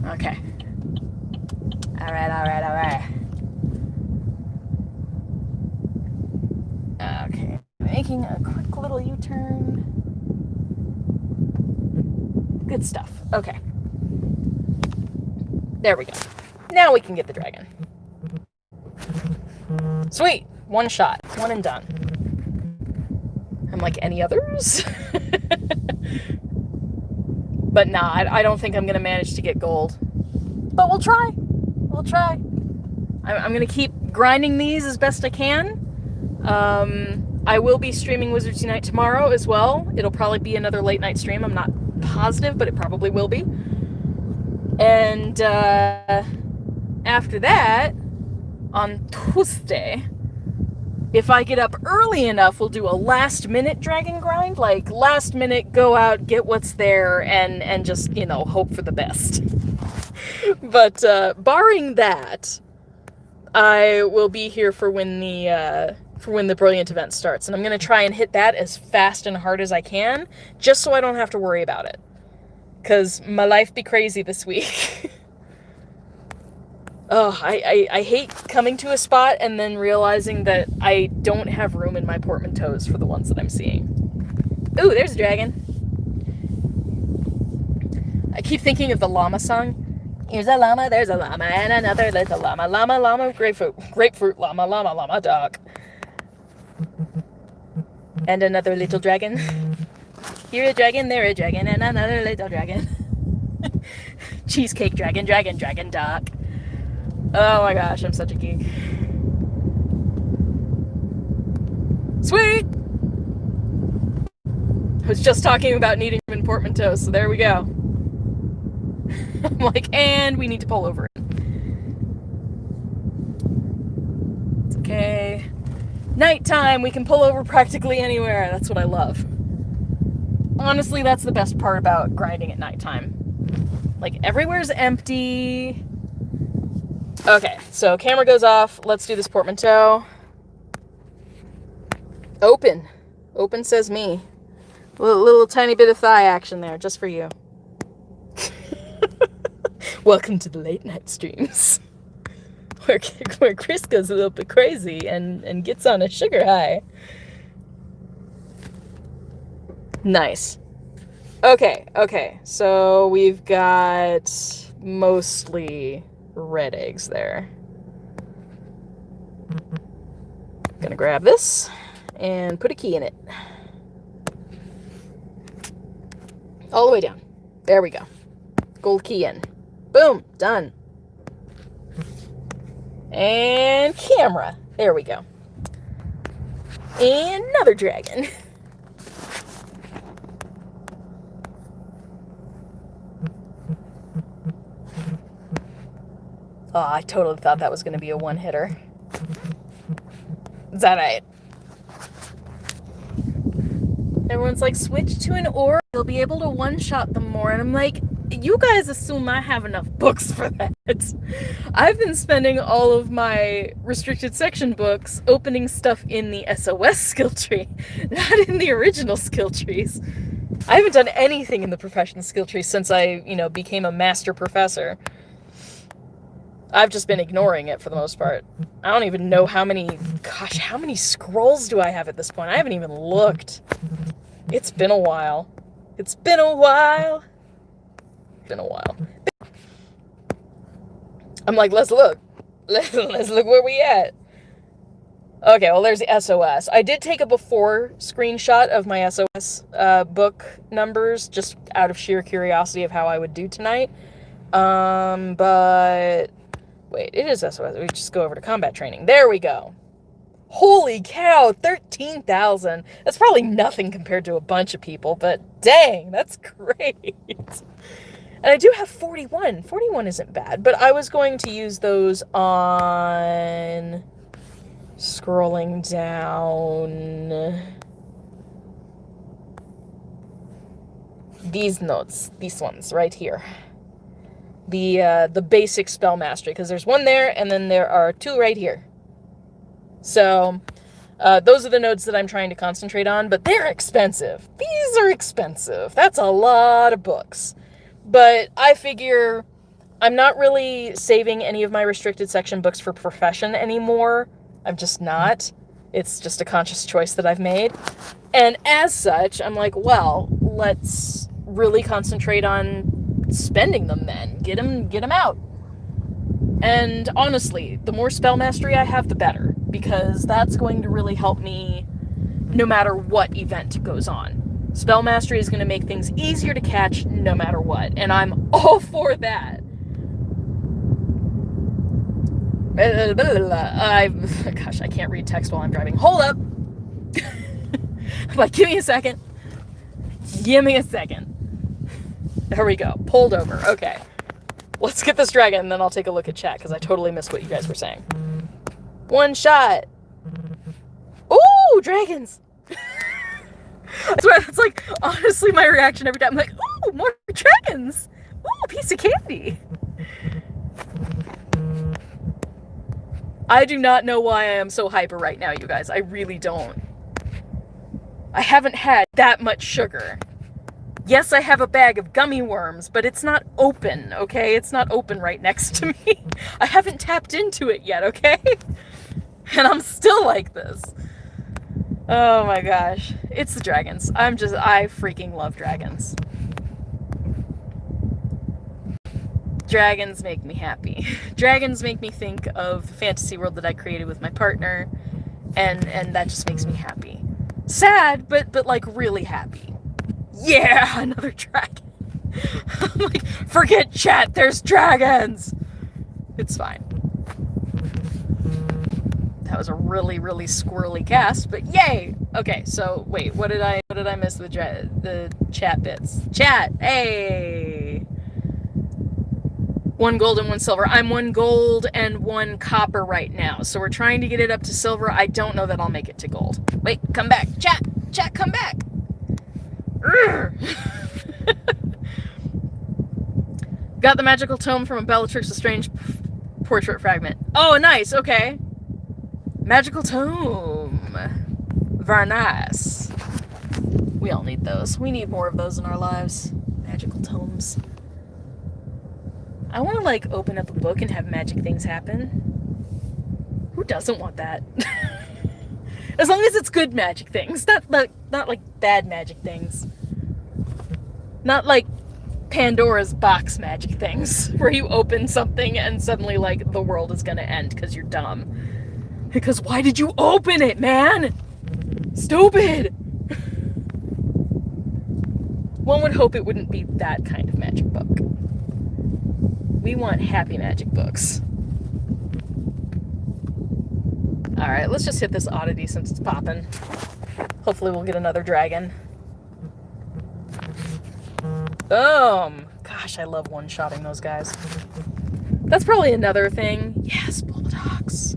Okay. Alright. Okay, making a quick little U-turn. Good stuff. Okay. There we go. Now we can get the dragon. Sweet! One shot. One and done. I'm like, any others? But nah, I don't think I'm going to manage to get gold. But we'll try. I'm going to keep grinding these as best I can. I will be streaming Wizards Unite tomorrow as well. It'll probably be another late night stream. I'm not positive, but it probably will be. And after that, on Tuesday, if I get up early enough, we'll do a last minute dragon grind. Like, last minute, go out, get what's there, and just, hope for the best. But barring that, I will be here for when the Brilliant event starts. And I'm going to try and hit that as fast and hard as I can, just so I don't have to worry about it. Because my life be crazy this week. Oh, I hate coming to a spot and then realizing that I don't have room in my portmanteaus for the ones that I'm seeing. Ooh, there's a dragon. I keep thinking of the llama song. Here's a llama, there's a llama, and another little llama. Llama, llama, grapefruit, llama, llama, llama, dog. And another little dragon. Here a dragon, there a dragon, and another little dragon. Cheesecake dragon, dog. Oh my gosh, I'm such a geek. Sweet! I was just talking about needing them in portmanteaus, so there we go. I'm like, and we need to pull over. It's okay. Nighttime, we can pull over practically anywhere. That's what I love. Honestly, that's the best part about grinding at nighttime. Like, everywhere's empty. Okay, so camera goes off. Let's do this portmanteau. Open. Open says me. Little tiny bit of thigh action there, just for you. Welcome to the late night streams. Where Chris goes a little bit crazy and gets on a sugar high. Nice. Okay, so we've got mostly red eggs there. Gonna grab this and put a key in it. All the way down. There we go. Gold key in. Boom, done. And camera. There we go. And another dragon. Oh, I totally thought that was going to be a one-hitter. Is that right? Everyone's like, switch to an orb. You'll be able to one-shot them more. And I'm like, you guys assume I have enough books for that. I've been spending all of my restricted section books opening stuff in the SOS skill tree, not in the original skill trees. I haven't done anything in the profession skill tree since I, became a master professor. I've just been ignoring it for the most part. I don't even know how many scrolls do I have at this point? I haven't even looked. It's been a while. It's been a while. I'm like, let's look. Let's look where we at. Okay, well, there's the SOS. I did take a before screenshot of my SOS book numbers, just out of sheer curiosity of how I would do tonight. But wait, it is SOS. We just go over to combat training. There we go. Holy cow, 13,000. That's probably nothing compared to a bunch of people, but dang, that's great. And I do have 41. 41 isn't bad, but I was going to use those on... Scrolling down... These notes. These ones, right here. The basic spell mastery, because there's one there, and then there are two right here. So, those are the nodes that I'm trying to concentrate on, but they're expensive. These are expensive. That's a lot of books. But I figure I'm not really saving any of my restricted section books for profession anymore. I'm just not. It's just a conscious choice that I've made. And as such, I'm like, well, let's really concentrate on spending them then. Get them out. And honestly, the more spell mastery I have, the better. Because that's going to really help me no matter what event goes on. Spell mastery is going to make things easier to catch no matter what. And I'm all for that. Gosh, I can't read text while I'm driving. Hold up! I'm like, give me a second. Give me a second. There we go. Pulled over. Okay. Let's get this dragon, and then I'll take a look at chat, because I totally missed what you guys were saying. One shot. Ooh, dragons! I swear, that's like, honestly, my reaction every time. I'm like, ooh, more dragons! Ooh, piece of candy! I do not know why I am so hyper right now, you guys. I really don't. I haven't had that much sugar. Yes, I have a bag of gummy worms, but it's not open, okay? It's not open right next to me. I haven't tapped into it yet, okay? And I'm still like this. Oh my gosh. It's the dragons. I freaking love dragons. Dragons make me happy. Dragons make me think of the fantasy world that I created with my partner, and that just makes me happy. Sad, but like really happy. Yeah, another dragon. I'm like, forget chat, there's dragons! It's fine. That was a really, really squirrely cast, but yay! Okay, so wait, what did I miss the chat bits? Chat, hey! 1 gold and 1 silver. I'm 1 gold and 1 copper right now, so we're trying to get it up to silver. I don't know that I'll make it to gold. Wait, come back. Chat, come back! Got the magical tome from a Bellatrix Lestrange portrait fragment. Oh, nice. Okay. Magical tome. Very nice. We all need those. We need more of those in our lives. Magical tomes. I want to, like, open up a book and have magic things happen. Who doesn't want that? As long as it's good magic things. Not like bad magic things. Not like Pandora's box magic things, where you open something and suddenly, like, the world is gonna end because you're dumb. Because why did you open it, man? Stupid! One would hope it wouldn't be that kind of magic book. We want happy magic books. Alright, let's just hit this oddity since it's popping. Hopefully we'll get another dragon. Boom! Gosh, I love one-shotting those guys. That's probably another thing. Yes, bulldogs.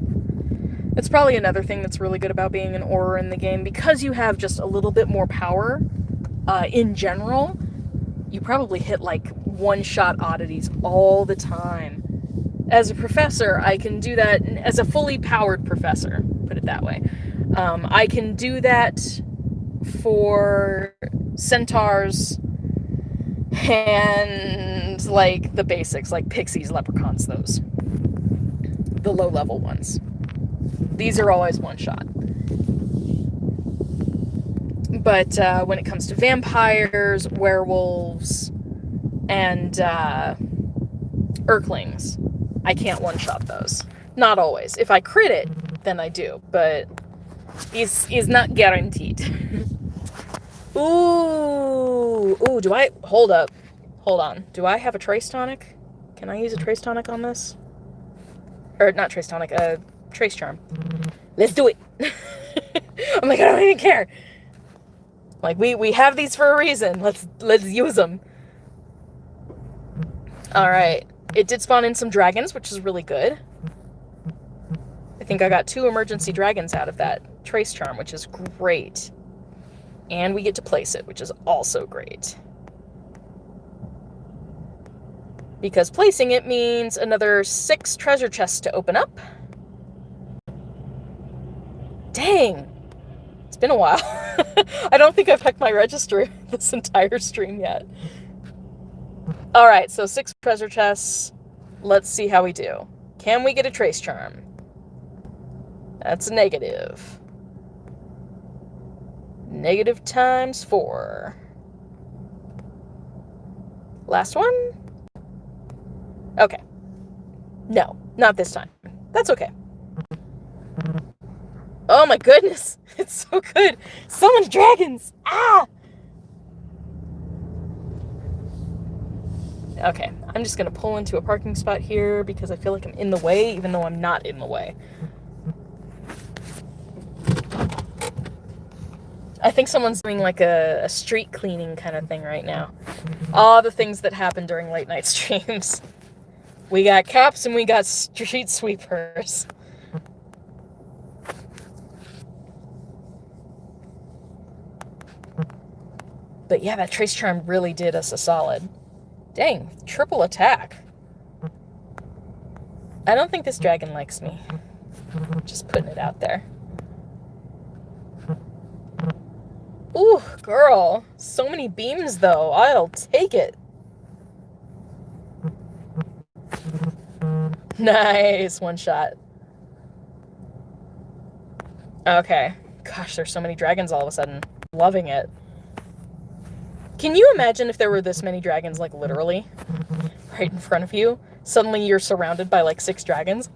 It's probably another thing that's really good about being an Auror in the game. Because you have just a little bit more power, in general, you probably hit, like, one-shot oddities all the time. As a professor, I can do that. As a fully powered professor, put it that way. I can do that for centaurs and, like, the basics, like pixies, leprechauns, those. The low-level ones. These are always one-shot. But when it comes to vampires, werewolves, and Urklings, I can't one-shot those. Not always. If I crit it, then I do, but is not guaranteed. Ooh, do I... Hold up. Hold on. Do I have a Trace Tonic? Can I use a Trace Tonic on this? Or, not Trace Tonic, Trace Charm. Let's do it! I'm like, I don't even care. Like, we have these for a reason. Let's use them. Alright. It did spawn in some dragons, which is really good. I think I got 2 emergency dragons out of that Trace Charm, which is great. And we get to place it, which is also great. Because placing it means another 6 treasure chests to open up. Dang! It's been a while. I don't think I've hacked my register this entire stream yet. Alright, so 6 treasure chests. Let's see how we do. Can we get a Trace Charm? That's a negative. Negative times 4. Last one? Okay. No, not this time. That's okay. Oh my goodness! It's so good! So many dragons! Ah! Okay, I'm just gonna pull into a parking spot here because I feel like I'm in the way, even though I'm not in the way. I think someone's doing like a street cleaning kind of thing right now. All the things that happen during late night streams. We got cops and we got street sweepers. But yeah, that Trace Charm really did us a solid. Dang, triple attack. I don't think this dragon likes me. Just putting it out there. Ooh, girl. So many beams, though. I'll take it. Nice. One shot. Okay. Gosh, there's so many dragons all of a sudden. Loving it. Can you imagine if there were this many dragons, like, literally? Right in front of you? Suddenly you're surrounded by, like, 6 dragons?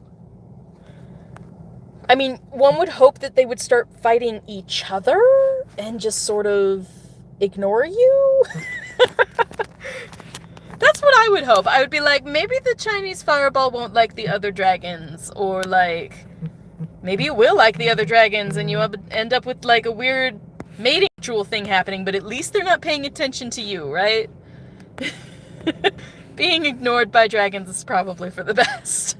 I mean, one would hope that they would start fighting each other and just sort of ignore you? That's what I would hope. I would be like, maybe the Chinese fireball won't like the other dragons, or, like, maybe it will like the other dragons and you end up with, like, a weird mating ritual thing happening, but at least they're not paying attention to you, right? Being ignored by dragons is probably for the best.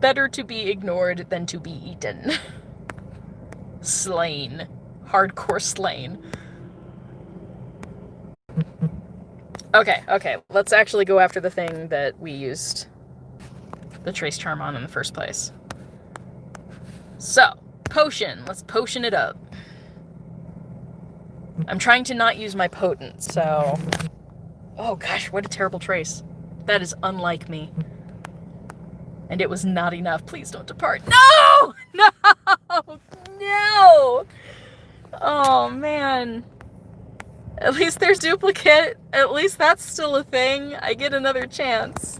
Better to be ignored than to be eaten. Slain. Hardcore slain. Okay, let's actually go after the thing that we used the trace charm on in the first place. So, potion. Let's potion it up. I'm trying to not use my potent, so... Oh gosh, what a terrible trace. That is unlike me. And it was not enough. Please don't depart. No! No! No! Oh, man. At least there's duplicate. At least that's still a thing. I get another chance.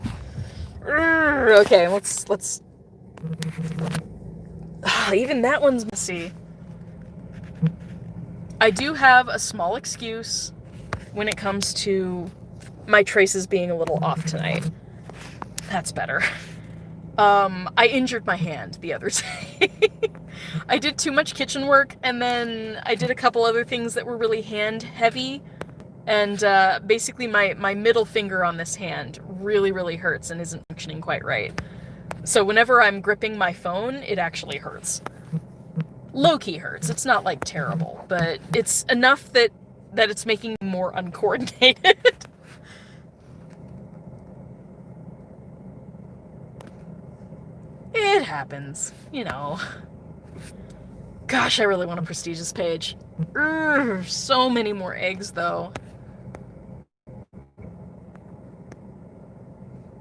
Okay, let's... Even that one's messy. I do have a small excuse when it comes to my traces being a little off tonight. That's better. I injured my hand the other day. I did too much kitchen work, and then I did a couple other things that were really hand heavy, and basically my middle finger on this hand really hurts and isn't functioning quite right. So whenever I'm gripping my phone, it actually hurts. Low-key hurts. It's not like terrible, but it's enough that it's making me more uncoordinated. It happens, you know. Gosh, I really want a prestigious page. So many more eggs, though.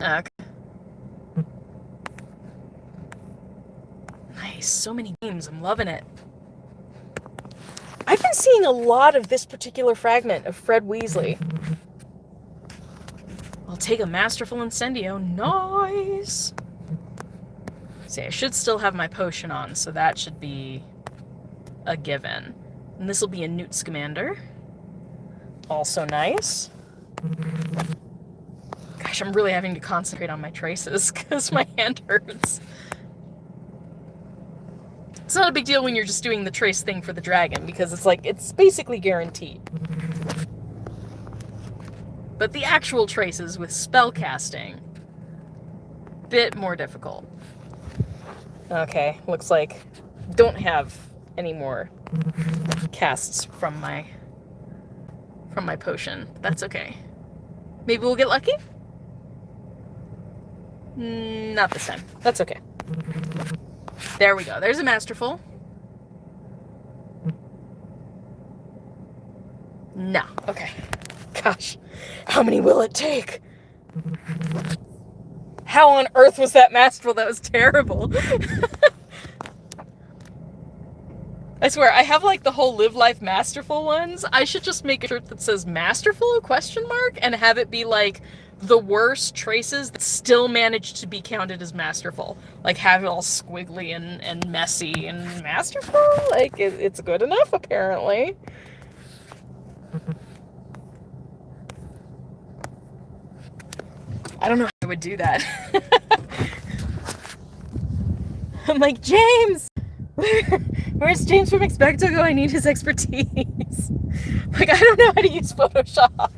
Okay. Nice, so many games. I'm loving it. I've been seeing a lot of this particular fragment of Fred Weasley. I'll take a Masterful Incendio. Nice! See, I should still have my potion on, so that should be a given. And this will be a Newt Scamander. Also nice. Gosh, I'm really having to concentrate on my traces because my hand hurts. It's not a big deal when you're just doing the trace thing for the dragon, because it's like, it's basically guaranteed. But the actual traces with spell casting, bit more difficult. Okay, looks like don't have any more casts from my potion. That's okay. Maybe we'll get lucky? Not this time. That's okay. There we go. There's a Masterful. No. Okay. Gosh. How many will it take? How on earth was that Masterful? That was terrible. I swear, I have like the whole Live Life Masterful ones. I should just make a shirt that says Masterful ? And have it be like the worst traces that still manage to be counted as Masterful. Like have it all squiggly and messy and Masterful? Like it's good enough apparently. I don't know how I would do that. I'm like, James! Where's James from Expecto Go? I need his expertise. Like, I don't know how to use Photoshop.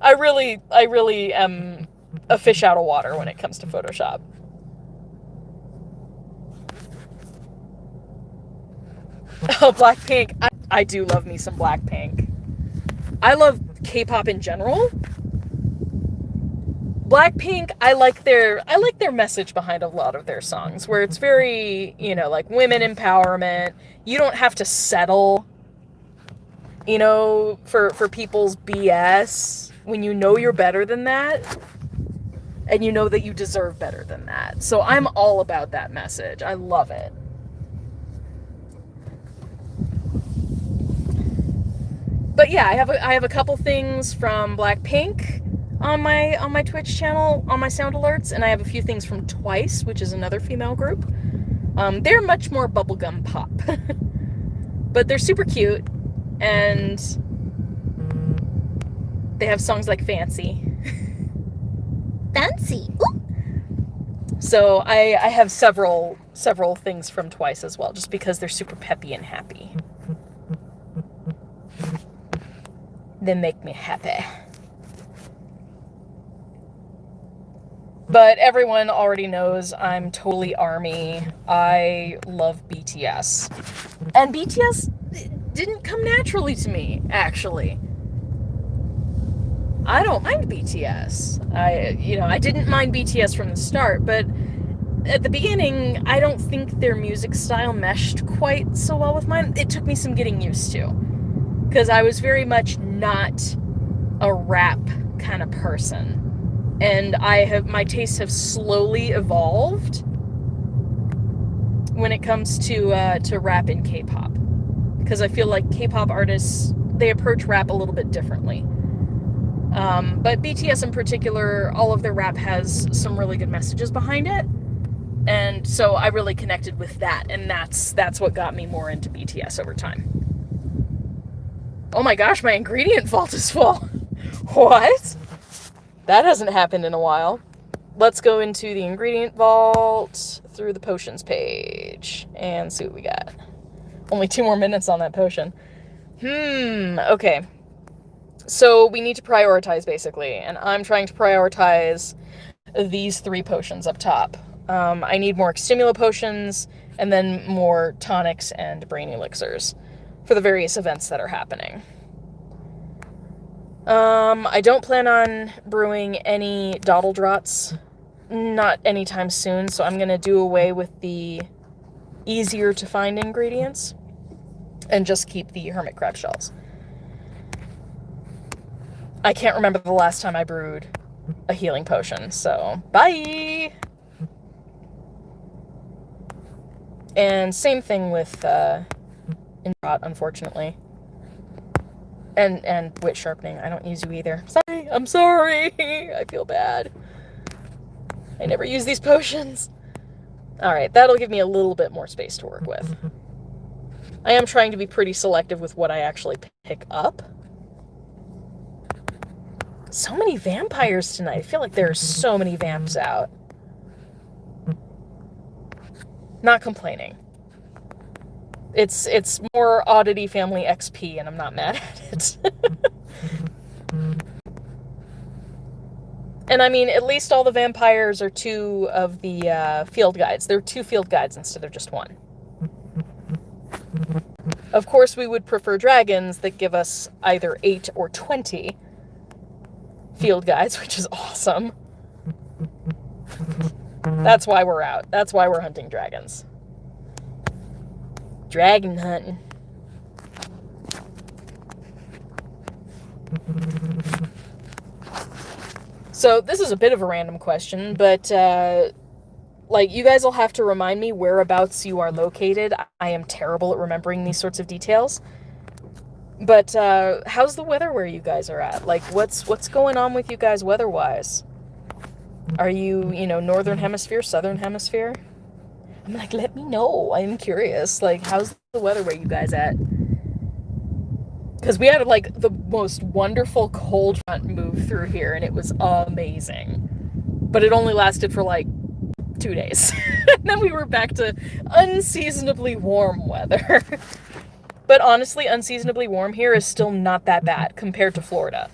I really am a fish out of water when it comes to Photoshop. Oh, Blackpink. I do love me some Blackpink. I love K-pop in general. Blackpink, I like their message behind a lot of their songs, where it's very, you know, like women empowerment. You don't have to settle, you know, for people's BS when you know you're better than that, and you know that you deserve better than that. So I'm all about that message. I love it. But yeah, I have a couple things from Blackpink on my Twitch channel, on my sound alerts, and I have a few things from Twice, which is another female group. They're much more bubblegum pop. But they're super cute, and they have songs like Fancy. Fancy. Ooh. So I have several things from Twice as well, just because they're super peppy and happy. They make me happy. But everyone already knows I'm totally ARMY. I love BTS. And BTS didn't come naturally to me, actually. I don't mind BTS. I didn't mind BTS from the start, but at the beginning, I don't think their music style meshed quite so well with mine. It took me some getting used to, because I was very much not a rap kind of person. And my tastes have slowly evolved when it comes to rap and K-pop, because I feel like K-pop artists, they approach rap a little bit differently. But BTS in particular, all of their rap has some really good messages behind it, and so I really connected with that, and that's what got me more into BTS over time. Oh my gosh, my ingredient vault is full. What? That hasn't happened in a while. Let's go into the ingredient vault through the potions page and see what we got. Only 2 more minutes on that potion. Okay. So we need to prioritize, basically, and I'm trying to prioritize these 3 potions up top. I need more Stimula potions, and then more tonics and brain elixirs for the various events that are happening. I don't plan on brewing any Dottle Drots, not anytime soon, so I'm going to do away with the easier to find ingredients and just keep the hermit crab shells. I can't remember the last time I brewed a healing potion, so bye! And same thing with Inrot, unfortunately. And wit sharpening. I don't use you either. Sorry, I'm sorry. I feel bad. I never use these potions. Alright, that'll give me a little bit more space to work with. I am trying to be pretty selective with what I actually pick up. So many vampires tonight. I feel like there are so many vamps out. Not complaining. It's more Oddity Family XP, and I'm not mad at it. And I mean, at least all the vampires are 2 of the field guides. They're 2 field guides instead of just 1. Of course, we would prefer dragons that give us either 8 or 20 field guides, which is awesome. That's why we're out. That's why we're hunting dragons. Dragon hunting. So this is a bit of a random question, but like, you guys will have to remind me whereabouts you are located. I am terrible at remembering these sorts of details. But how's the weather where you guys are at? Like, what's going on with you guys weather-wise? Are you, northern hemisphere, southern hemisphere? I'm like, let me know. I'm curious. Like, how's the weather where you guys at? Because we had, like, the most wonderful cold front move through here, and it was amazing. But it only lasted for, like, 2 days. And then we were back to unseasonably warm weather. But honestly, unseasonably warm here is still not that bad compared to Florida.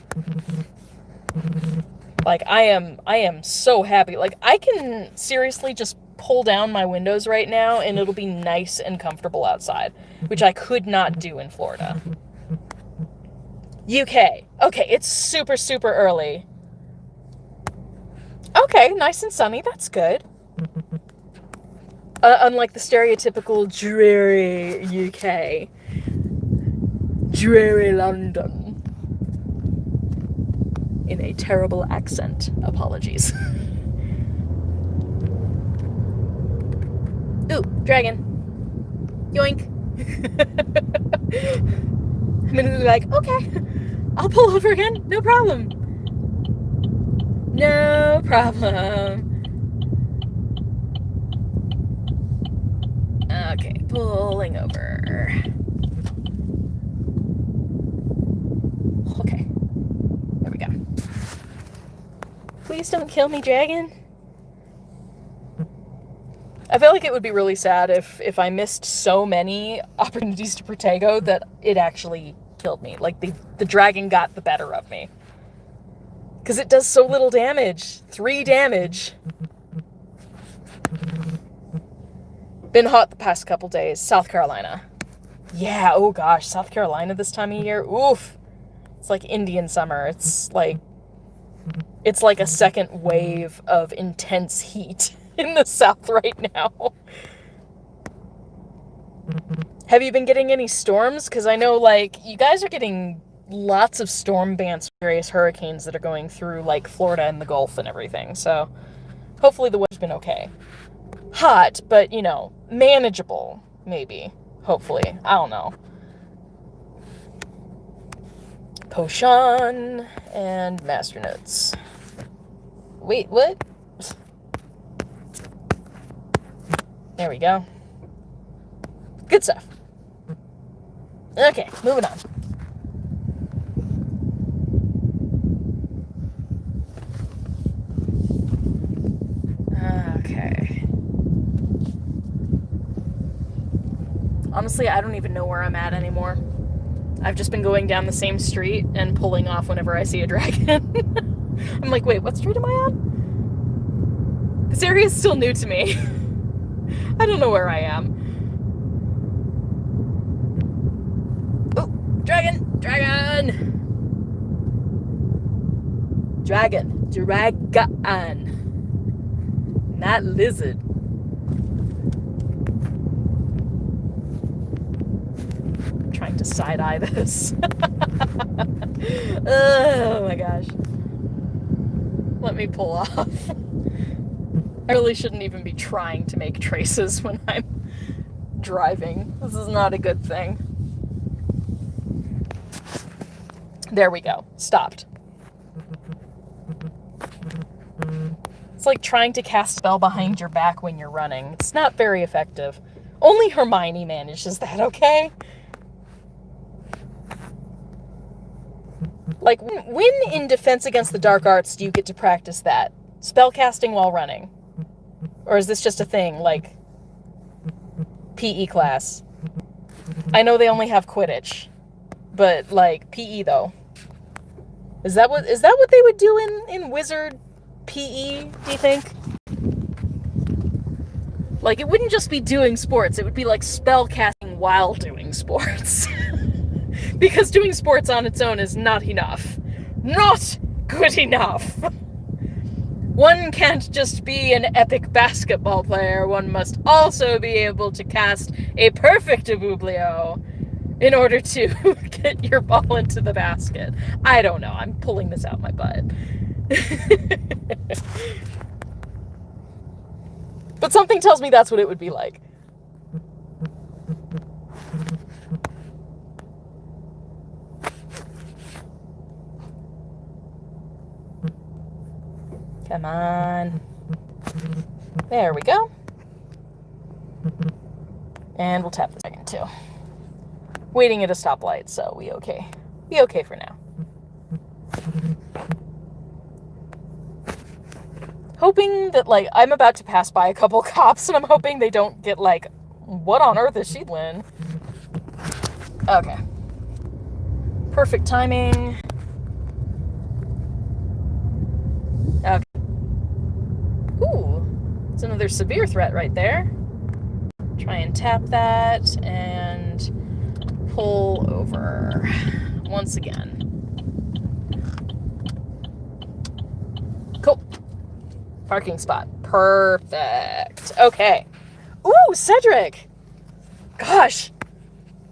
Like, I am so happy. Like, I can seriously just pull down my windows right now and it'll be nice and comfortable outside, which I could not do in Florida. UK. Okay, it's super, super early. Okay, nice and sunny. That's good. Unlike the stereotypical dreary UK. Dreary London. In a terrible accent. Apologies. Ooh, dragon. Yoink. I'm gonna be like, okay, I'll pull over again. No problem. No problem. Okay, pulling over. Okay. There we go. Please don't kill me, dragon. I feel like it would be really sad if I missed so many opportunities to Protego that it actually killed me. Like, the dragon got the better of me. Because it does so little damage. 3 damage. Been hot the past couple days. South Carolina. Yeah, oh gosh, South Carolina this time of year. Oof. It's like Indian summer. It's like It's like a second wave of intense heat in the south right now. Have you been getting any storms? Because I know, like, you guys are getting lots of storm bands, various hurricanes that are going through, like, Florida and the Gulf and everything. So hopefully the weather's been okay. Hot, but, you know, manageable, maybe. Hopefully. I don't know. Potion and master notes. Wait, what? There we go. Good stuff. Okay, moving on. Okay. Honestly, I don't even know where I'm at anymore. I've just been going down the same street and pulling off whenever I see a dragon. I'm like, wait, what street am I on? This area is still new to me. I don't know where I am. Oh, dragon! Dragon! Dragon. Not lizard. I'm trying to side-eye this. Oh my gosh. Let me pull off. I really shouldn't even be trying to make traces when I'm driving. This is not a good thing. There we go. Stopped. It's like trying to cast a spell behind your back when you're running. It's not very effective. Only Hermione manages that, okay? Like, when in Defense Against the Dark Arts do you get to practice that? Spellcasting while running? Or is this just a thing, like PE class? I know they only have Quidditch, but like PE though. Is that what they would do in Wizard PE, do you think? Like, it wouldn't just be doing sports, it would be like spellcasting while doing sports. Because doing sports on its own is not enough. Not good enough! One can't just be an epic basketball player, one must also be able to cast a perfect Bublio in order to get your ball into the basket. I don't know, I'm pulling this out my butt. But something tells me that's what it would be like. Come on. There we go. And we'll tap the second too. Waiting at a stoplight, so we okay. Be okay for now. Hoping that, like, I'm about to pass by a couple cops and I'm hoping they don't get like, what on earth is she doing? Okay. Perfect timing. Okay. Ooh, it's another severe threat right there. Try and tap that and pull over once again. Cool. Parking spot. Perfect. Okay. Ooh, Cedric! Gosh,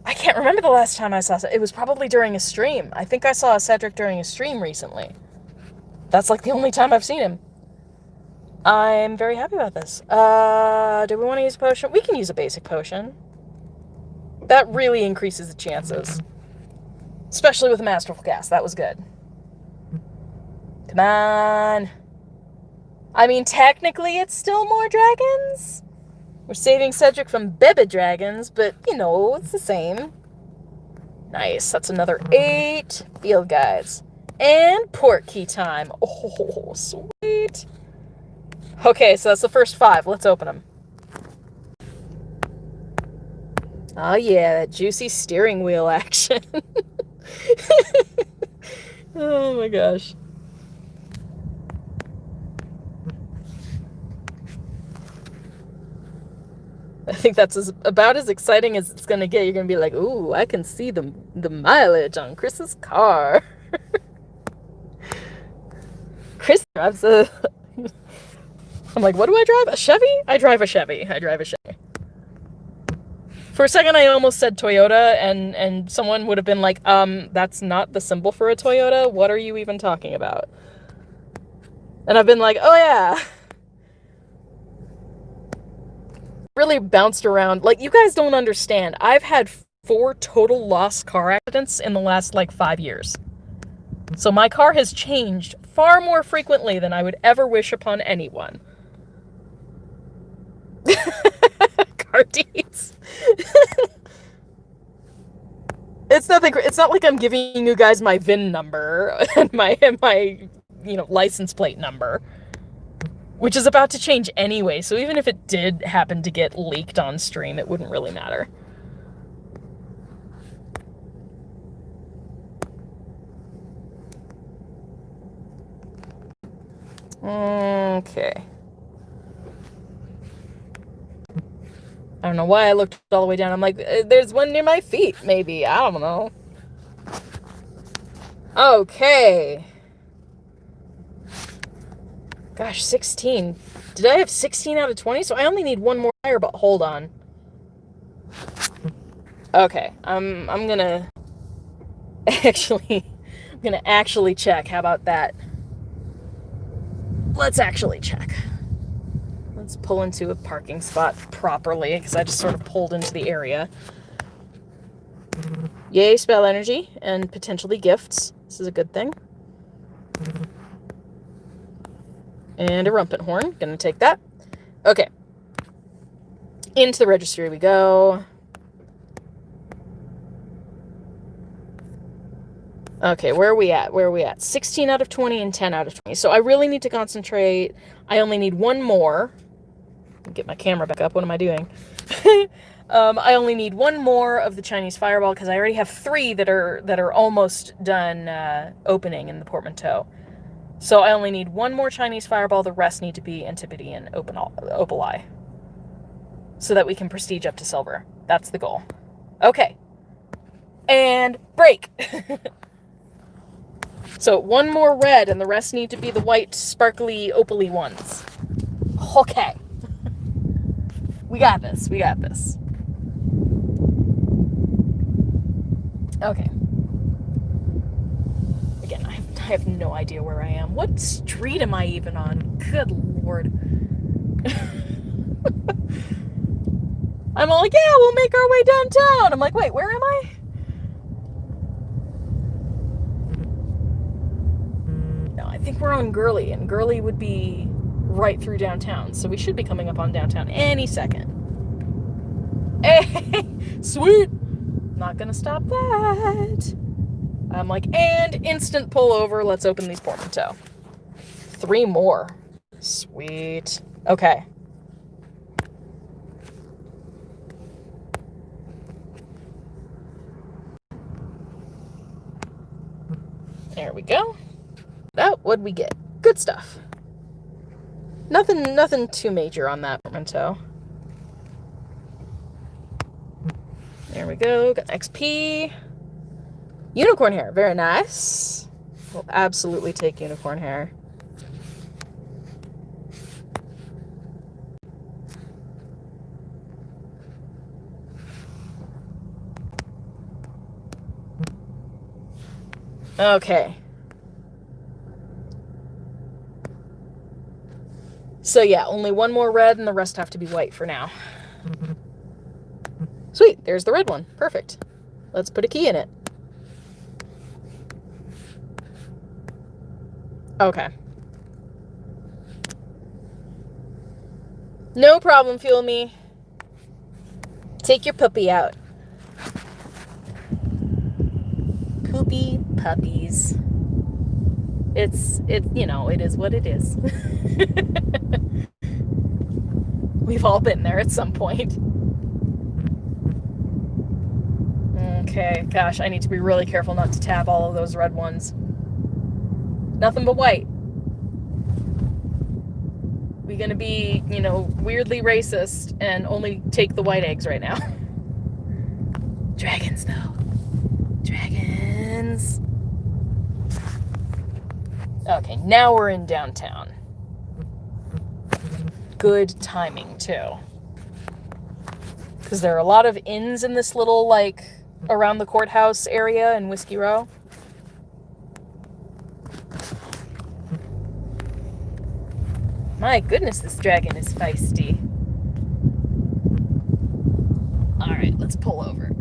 I can't remember the last time I saw Cedric. It was probably during a stream. I think I saw a Cedric during a stream recently. That's like the only time I've seen him. I'm very happy about this. Do we want to use a potion? We can use a basic potion. That really increases the chances. Especially with a masterful cast. That was good. Come on. I mean, technically it's still more dragons. We're saving Cedric from Bebe dragons, but, you know, it's the same. Nice. That's another 8 field guides. And port key time. Oh, sweet. Okay, so that's the first 5. Let's open them. Oh yeah, that juicy steering wheel action. Oh my gosh. I think that's about as exciting as it's gonna get. You're gonna be like, ooh, I can see the mileage on Chris's car. Chris drives a... I'm like, what do I drive? A Chevy? I drive a Chevy. For a second, I almost said Toyota, and someone would have been like, that's not the symbol for a Toyota. What are you even talking about? And I've been like, oh yeah. Really bounced around. Like, you guys don't understand. I've had 4 total lost car accidents in the last, 5 years. So my car has changed far more frequently than I would ever wish upon anyone. Car deeds. It's not like I'm giving you guys my VIN number and my license plate number, which is about to change anyway. So even if it did happen to get leaked on stream, it wouldn't really matter. Okay. I don't know why I looked all the way down. I'm like, there's one near my feet, maybe. I don't know. Okay. Gosh, 16. Did I have 16 out of 20? So I only need one more fireball. Hold on. Okay, I'm gonna actually check. How about that? Let's actually check. Let's pull into a parking spot properly, because I just sort of pulled into the area. Yay, spell energy and potentially gifts. This is a good thing. And a rumpet horn. Gonna take that. Okay. Into the registry we go. Okay, where are we at? 16 out of 20 and 10 out of 20. So I really need to concentrate. I only need one more. Get my camera back up. What am I doing? I only need one more of the Chinese fireball, because I already have 3 that are almost done opening in the portmanteau. So I only need one more Chinese fireball. The rest need to be Antipode and Opaleye, so that we can prestige up to silver. That's the goal. Okay. And break. So one more red, and the rest need to be the white, sparkly, opaly ones. Okay. We got this. Okay. Again, I have no idea where I am. What street am I even on? Good Lord. I'm all like, yeah, we'll make our way downtown. I'm like, wait, where am I? No, I think we're on Gurley, and Gurley would be right through downtown. So we should be coming up on downtown any second. Hey, sweet. Not gonna stop that. I'm like, and instant pull over. Let's open these portmanteau. 3 more. Sweet. Okay. There we go. Oh, what'd we get? Good stuff. Nothing too major on that portmanteau. There we go. Got XP. Unicorn hair. Very nice. We'll absolutely take unicorn hair. Okay. So yeah, only one more red, and the rest have to be white for now. Sweet, there's the red one. Perfect. Let's put a key in it. Okay. No problem, Fuel Me. Take your puppy out. Poopy puppies. It is what it is. We've all been there at some point. Okay, gosh, I need to be really careful not to tab all of those red ones. Nothing but white. We gonna be, weirdly racist and only take the white eggs right now. Dragons, though. Dragons. Okay, now we're in downtown. Good timing, too. Because there are a lot of inns in this little, like, around the courthouse area in Whiskey Row. My goodness, this dragon is feisty. Alright, let's pull over.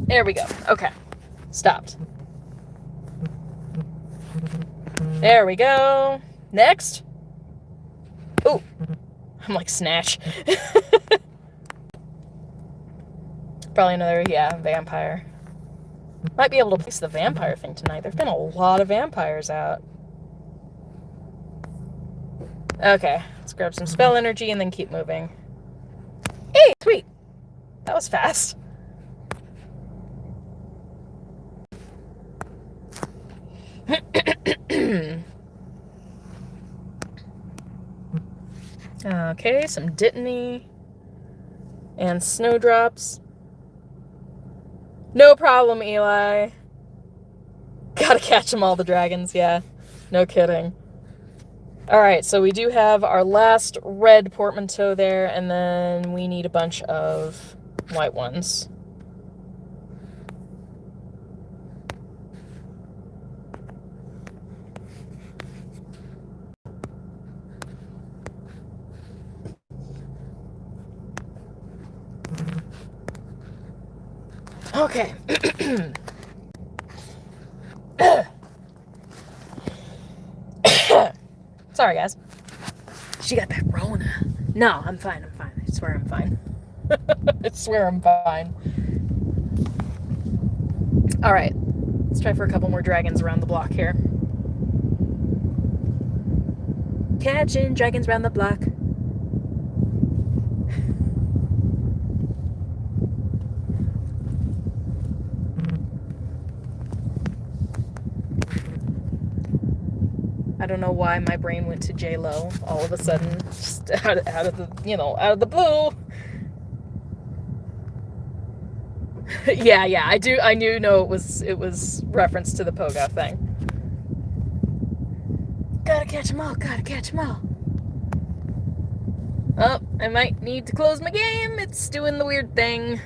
There we go. Okay. Stopped. There we go. Next. Oh. I'm like Snatch. Probably another, vampire. Might be able to place the vampire thing tonight. There've been a lot of vampires out. Okay, let's grab some spell energy and then keep moving. Hey, sweet. That was fast. Okay, some Dittany and snowdrops. No problem, Eli. Gotta catch them all, the dragons, yeah. No kidding. Alright, so we do have our last red portmanteau there, and then we need a bunch of white ones. Okay. Sorry, guys. She got that Rona. No, I'm fine. I swear I'm fine. I swear I'm fine. Alright. Let's try for a couple more dragons around the block here. Catching dragons around the block. I don't know why my brain went to J-Lo all of a sudden, just out of the blue. yeah, I knew it was reference to the Poga thing. Gotta catch them all. Oh, I might need to close my game. It's doing the weird thing.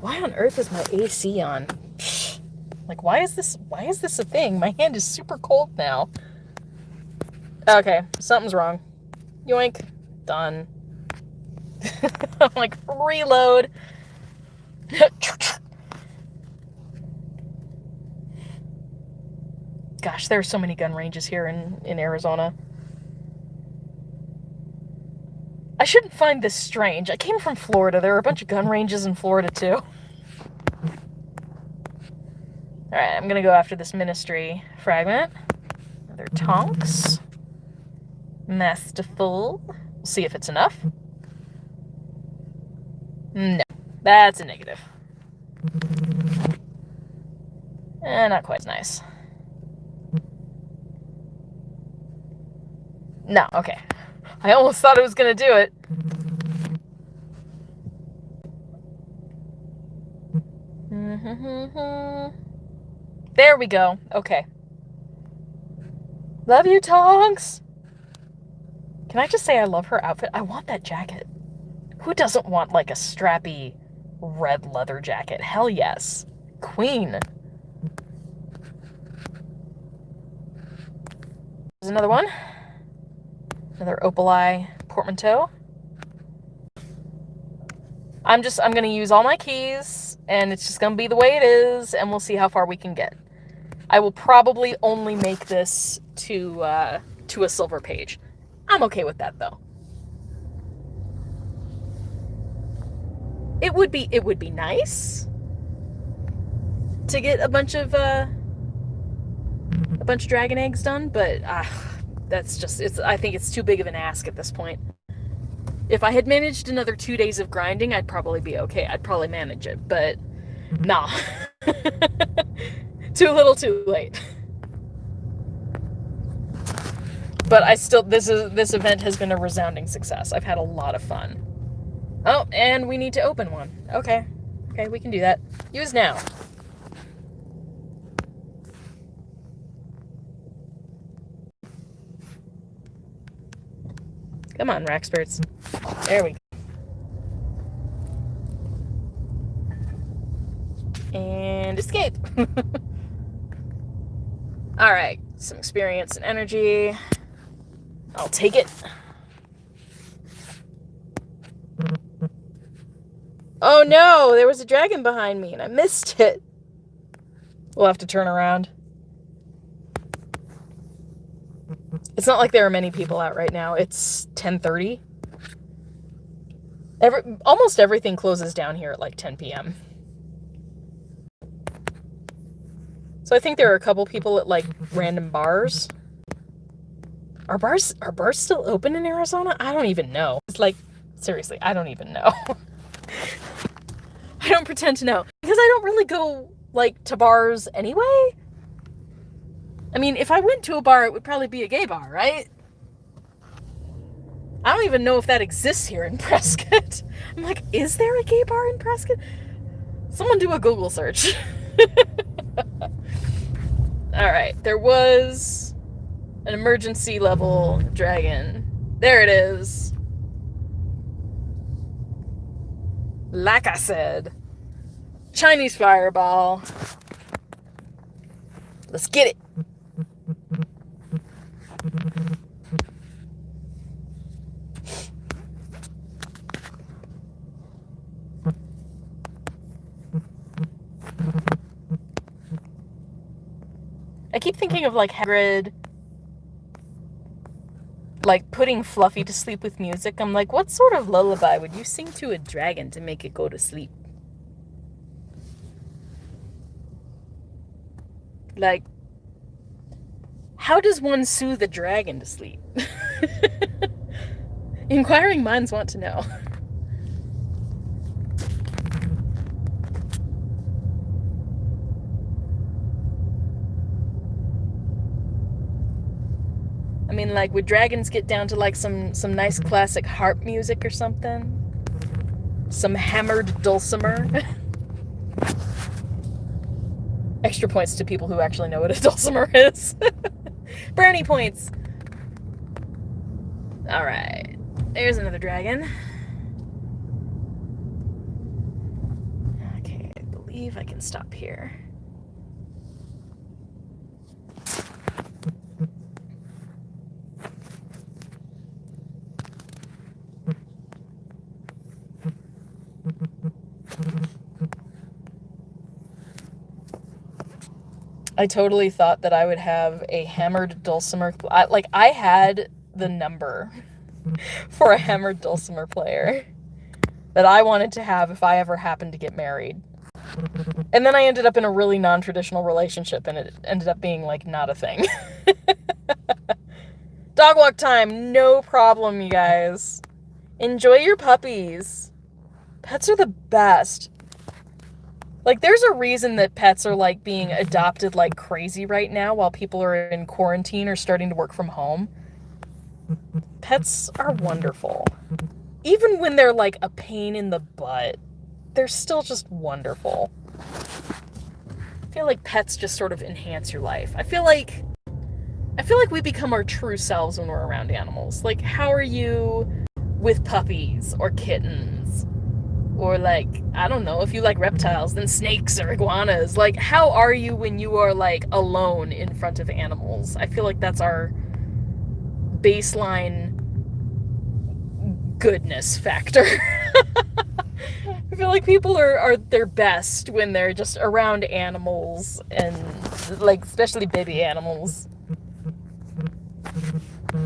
Why on earth is my AC on? Like, why is this a thing? My hand is super cold now. Okay, something's wrong. Yoink. Done. I'm like, reload. Gosh, there are so many gun ranges here in Arizona. I shouldn't find this strange. I came from Florida. There are a bunch of gun ranges in Florida, too. Alright, I'm gonna go after this ministry fragment. Another Tonks. Masterful. We'll see if it's enough. No, that's a negative. Not quite as nice. No, okay. I almost thought it was gonna do it. There we go. Okay. Love you, Tonks! Can I just say I love her outfit? I want that jacket. Who doesn't want, like, a strappy red leather jacket? Hell yes. Queen. There's another one. Another Opaleye portmanteau. I'm gonna use all my keys, and it's just gonna be the way it is, and we'll see how far we can get. I will probably only make this to a silver page. I'm okay with that, though. It would be nice to get a bunch of dragon eggs done, but that's just, I think it's too big of an ask at this point. If I had managed another 2 days of grinding, I'd probably be okay. I'd probably manage it, but nah. Too little, too late. But this event has been a resounding success. I've had a lot of fun. Oh, and we need to open one. Okay. Okay, we can do that. Use now. Come on, Raxperts. There we go. And escape. Alright, some experience and energy. I'll take it. Oh no, there was a dragon behind me and I missed it. We'll have to turn around. It's not like there are many people out right now. It's 10:30. Almost everything closes down here at like 10 p.m. So I think there are a couple people at like random bars. Are bars still open in Arizona? I don't even know. It's like, seriously, I don't even know. I don't pretend to know. Because I don't really go, like, to bars anyway. I mean, if I went to a bar, it would probably be a gay bar, right? I don't even know if that exists here in Prescott. I'm like, is there a gay bar in Prescott? Someone do a Google search. Alright, there was an emergency level dragon. There it is. Like I said, Chinese fireball. Let's get it. I keep thinking of like Hagrid, like putting Fluffy to sleep with music. I'm like, what sort of lullaby would you sing to a dragon to make it go to sleep? Like, how does one soothe a dragon to sleep? Inquiring minds want to know. I mean, like, would dragons get down to, like, some nice classic harp music or something? Some hammered dulcimer? Extra points to people who actually know what a dulcimer is. Brownie points! Alright. There's another dragon. Okay, I believe I can stop here. I totally thought that I would have a hammered dulcimer. I had the number for a hammered dulcimer player that I wanted to have if I ever happened to get married. And then I ended up in a really non-traditional relationship, and it ended up being, like, not a thing. Dog walk time, no problem, you guys. Enjoy your puppies. Pets are the best. Like, there's a reason that pets are, like, being adopted like crazy right now while people are in quarantine or starting to work from home. Pets are wonderful. Even when they're, like, a pain in the butt, they're still just wonderful. I feel like pets just sort of enhance your life. I feel like we become our true selves when we're around animals. Like, how are you with puppies or kittens? Or, like, I don't know, if you like reptiles, then snakes or iguanas. Like, how are you when you are, like, alone in front of animals? I feel like that's our baseline goodness factor. I feel like people are their best when they're just around animals, and, like, especially baby animals.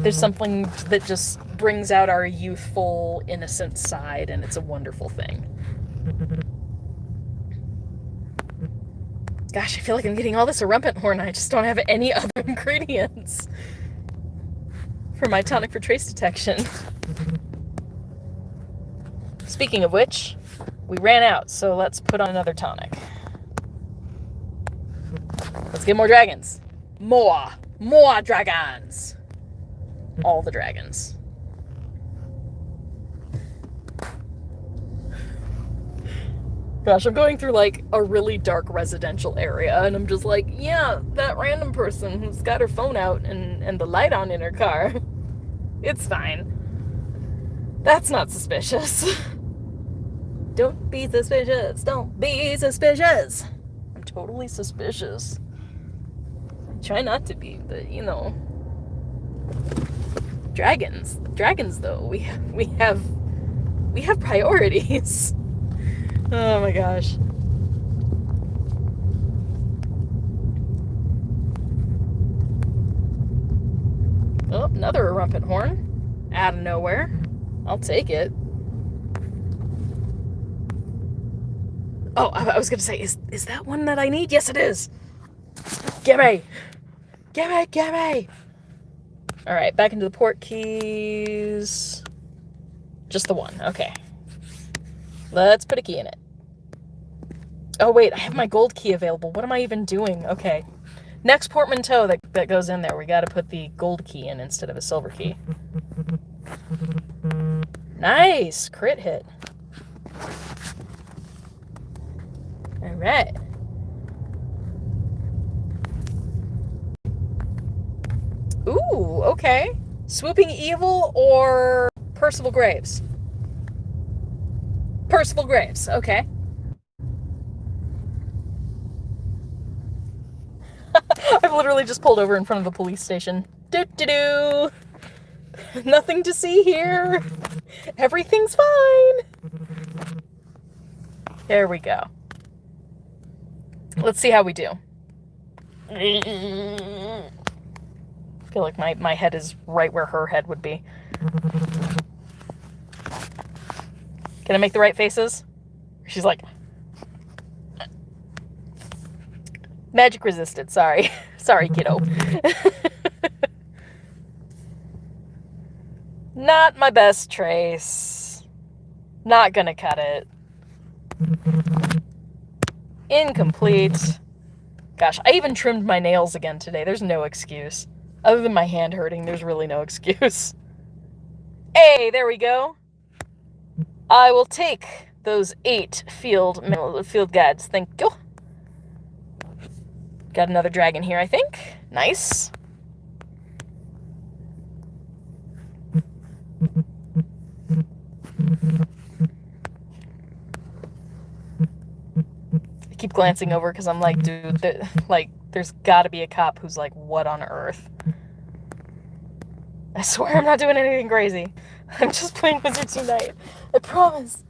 There's something that just brings out our youthful, innocent side, and it's a wonderful thing. Gosh, I feel like I'm getting all this Rumpet-Horn. I just don't have any other ingredients for my tonic for trace detection. Speaking of which, we ran out, so let's put on another tonic. Let's get more dragons. More dragons. All the dragons. Gosh, I'm going through like a really dark residential area, and I'm just like, yeah, that random person who's got her phone out and the light on in her car. It's fine. That's not suspicious. Don't be suspicious. Don't be suspicious. I'm totally suspicious. I try not to be, but you know. Dragons. Dragons though. We have priorities. Oh my gosh. Oh, another rumpet horn. Out of nowhere. I'll take it. Oh, I was gonna say, is that one that I need? Yes, it is. Gimme! Gimme, gimme! Alright, back into the port keys. Just the one, okay. Let's put a key in it. Oh wait, I have my gold key available. What am I even doing? Okay. Next portmanteau that goes in there, we gotta put the gold key in instead of a silver key. Nice! Crit hit. Alright. Ooh, okay. Swooping Evil or Percival Graves? Percival Graves, okay. I've literally just pulled over in front of a police station. Doo-doo-doo! Nothing to see here. Everything's fine. There we go. Let's see how we do. I feel like my head is right where her head would be. Can I make the right faces? She's like... Magic resisted, sorry. Sorry, kiddo. Not my best trace. Not gonna cut it. Incomplete. Gosh, I even trimmed my nails again today. There's no excuse. Other than my hand hurting, there's really no excuse. Hey, there we go. I will take those 8 field guides. Thank you. Got another dragon here, I think. Nice. I keep glancing over because I'm like, dude, there's gotta be a cop who's like, what on earth? I swear I'm not doing anything crazy. I'm just playing Wizards Unite. I promise.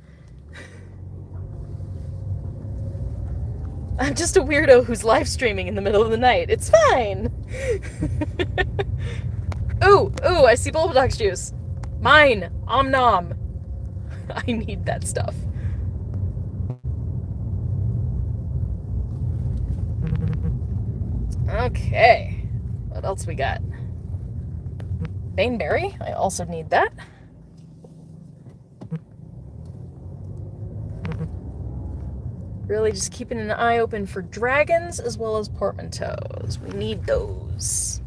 I'm just a weirdo who's live streaming in the middle of the night. It's fine. Ooh, I see Bulbadox juice. Mine. Om nom. I need that stuff. Okay. What else we got? Baneberry. I also need that. Really just keeping an eye open for dragons as well as portmanteaus. We need those.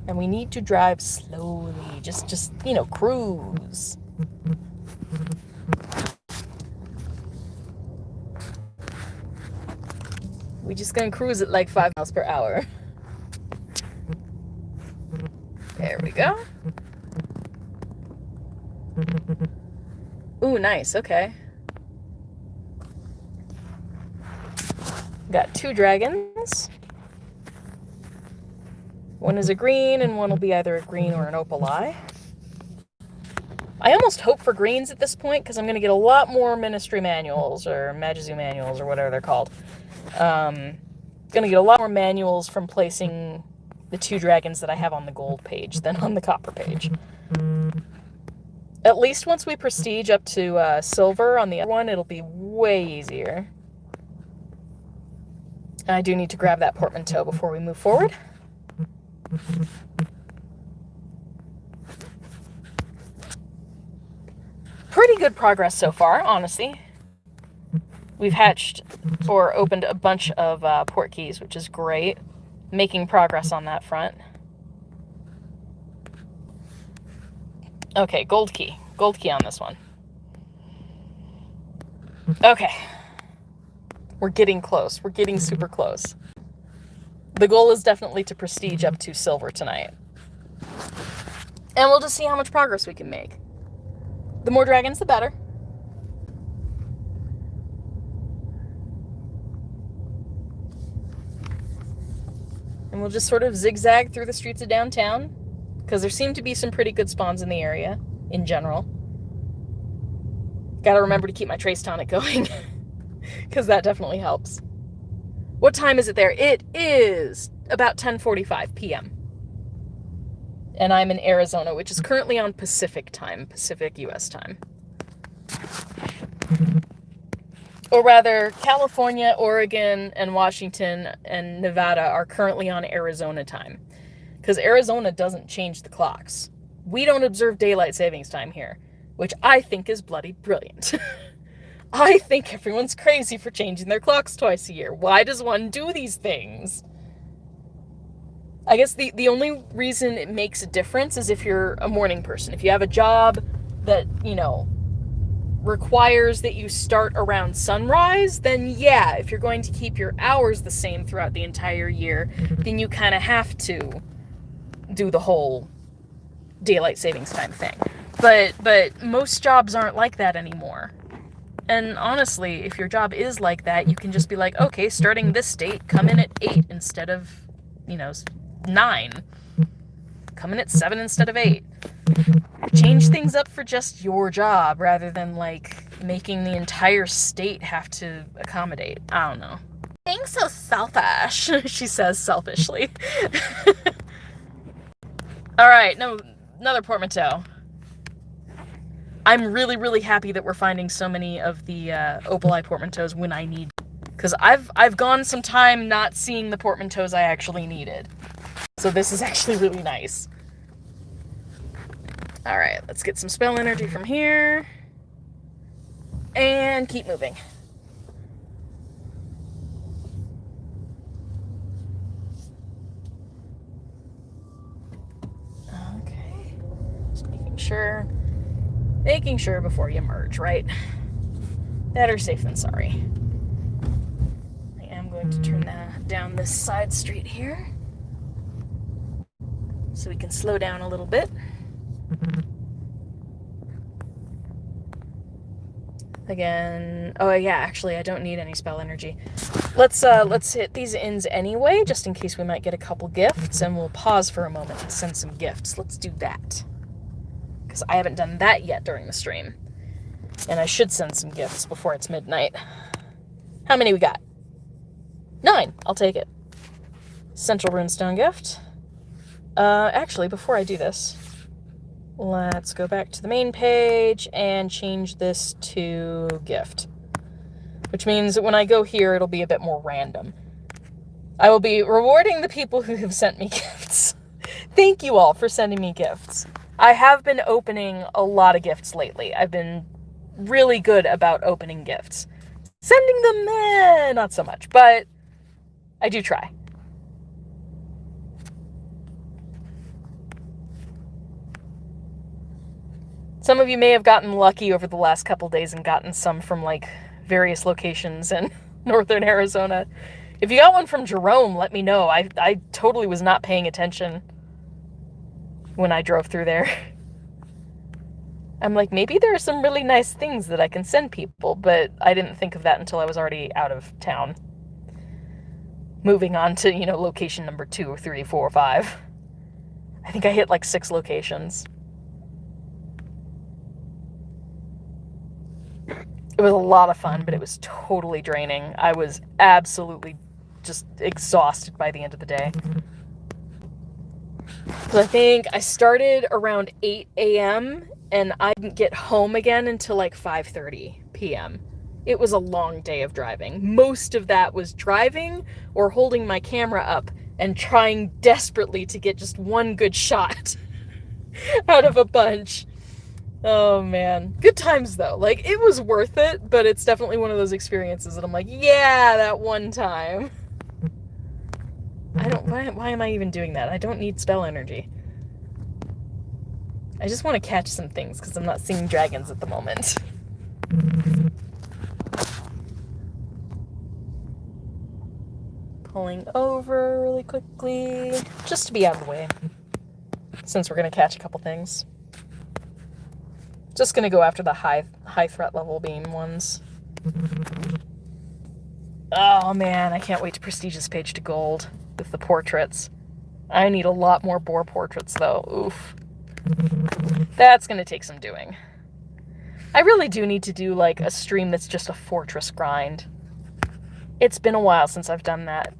And we need to drive slowly. Just you know, cruise. We just gonna cruise at like 5 miles per hour. There we go. Ooh, nice, okay. Got 2 dragons. One is a green, and one will be either a green or an opaleye. I almost hope for greens at this point, because I'm going to get a lot more Ministry manuals, or Magizu manuals, or whatever they're called. Going to get a lot more manuals from placing the 2 dragons that I have on the gold page than on the copper page. At least once we prestige up to silver on the other one, it'll be way easier. I do need to grab that portmanteau before we move forward. Pretty good progress so far, honestly. We've hatched or opened a bunch of port keys, which is great. Making progress on that front. Okay, gold key. Gold key on this one. Okay. We're getting close. We're getting super close. The goal is definitely to prestige up to silver tonight. And we'll just see how much progress we can make. The more dragons, the better. And we'll just sort of zigzag through the streets of downtown, because there seem to be some pretty good spawns in the area, in general. Gotta remember to keep my trace tonic going, because that definitely helps. What time is it there? It is about 10:45 p.m. And I'm in Arizona, which is currently on Pacific time, Pacific U.S. time. Or rather, California, Oregon, and Washington, and Nevada are currently on Arizona time. Because Arizona doesn't change the clocks. We don't observe daylight savings time here, which I think is bloody brilliant. I think everyone's crazy for changing their clocks twice a year. Why does one do these things? I guess the only reason it makes a difference is if you're a morning person. If you have a job that, requires that you start around sunrise, then yeah, if you're going to keep your hours the same throughout the entire year, then you kind of have to do the whole daylight savings time thing. But most jobs aren't like that anymore. And honestly, if your job is like that, you can just be like, okay, starting this date, come in at 8 instead of, 9. Come in at 7 instead of 8. Change things up for just your job rather than, making the entire state have to accommodate. I don't know. Being so selfish, she says selfishly. Alright, another portmanteau. I'm really, really happy that we're finding so many of the opaleye portmanteaus when I need. Because I've gone some time not seeing the portmanteaus I actually needed. So this is actually really nice. Alright, let's get some spell energy from here. And keep moving. Okay. Just making sure before you merge, right? Better safe than sorry. I am going to turn down this side street here, so we can slow down a little bit. Again, oh yeah, actually I don't need any spell energy. Let's hit these inns anyway, just in case we might get a couple gifts, and we'll pause for a moment to send some gifts. Let's do that. Because I haven't done that yet during the stream. And I should send some gifts before it's midnight. How many we got? 9. I'll take it. Central Runestone gift. Actually, before I do this, let's go back to the main page and change this to gift. Which means that when I go here, it'll be a bit more random. I will be rewarding the people who have sent me gifts. Thank you all for sending me gifts. I have been opening a lot of gifts lately. I've been really good about opening gifts. Sending them, not so much, but I do try. Some of you may have gotten lucky over the last couple days and gotten some from, various locations in northern Arizona. If you got one from Jerome, let me know. I totally was not paying attention when I drove through there. I'm like, maybe there are some really nice things that I can send people, but I didn't think of that until I was already out of town. Moving on to, location number 2 or 3, 4, or 5. I think I hit 6 locations. It was a lot of fun, but it was totally draining. I was absolutely just exhausted by the end of the day. So I think I started around 8 a.m. and I didn't get home again until 5:30 p.m. It was a long day of driving. Most of that was driving or holding my camera up and trying desperately to get just one good shot out of a bunch. Oh man. Good times though. It was worth it, but it's definitely one of those experiences that I'm like, yeah, that one time. Why am I even doing that? I don't need spell energy. I just want to catch some things because I'm not seeing dragons at the moment. pulling over really quickly, just to be out of the way, since we're going to catch a couple things. Just going to go after the high threat level beam ones. Oh man, I can't wait to prestige this page to gold with the portraits. I need a lot more boar portraits though. Oof. That's going to take some doing. I really do need to do like a stream that's just a fortress grind. It's been a while since I've done that.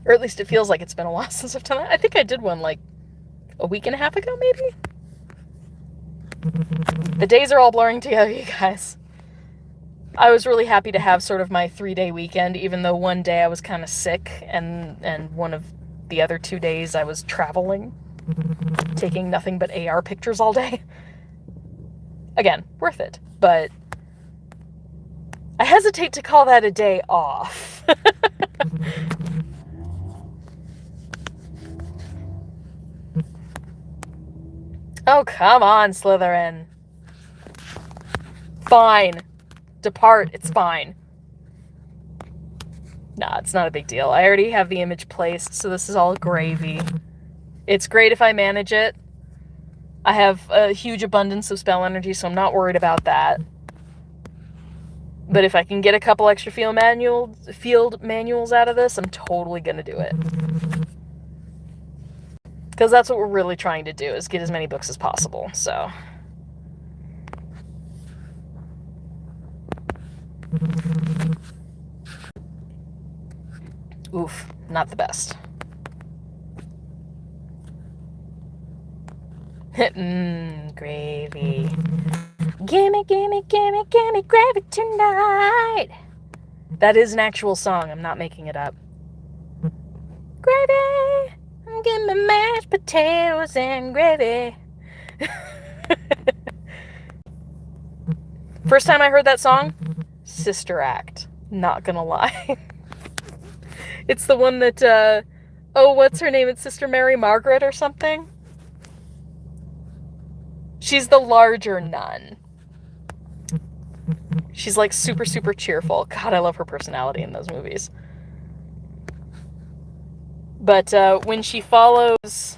Or at least it feels like it's been a while since I've done that. I think I did one like a week and a half ago, maybe? The days are all blurring together, you guys. I was really happy to have sort of my 3-day weekend, even though one day I was kind of sick, and one of the other 2 days I was traveling, taking nothing but AR pictures all day. Again, worth it, but I hesitate to call that a day off. Oh, come on, Slytherin. Fine. Depart, it's fine. Nah, it's not a big deal. I already have the image placed, so this is all gravy. It's great if I manage it. I have a huge abundance of spell energy, so I'm not worried about that. But if I can get a couple extra field manuals out of this, I'm totally gonna do it. Because that's what we're really trying to do, is get as many books as possible, so. Oof, not the best. Gravy. Gimme, gimme, gimme, gimme gravy tonight. That is an actual song, I'm not making it up. Gravy! Give me mashed potatoes and gravy. First time I heard that song, Sister Act. Not gonna lie. It's the one that, oh, what's her name? It's Sister Mary Margaret or something? She's the larger nun. She's like super, super cheerful. God, I love her personality in those movies. But when she follows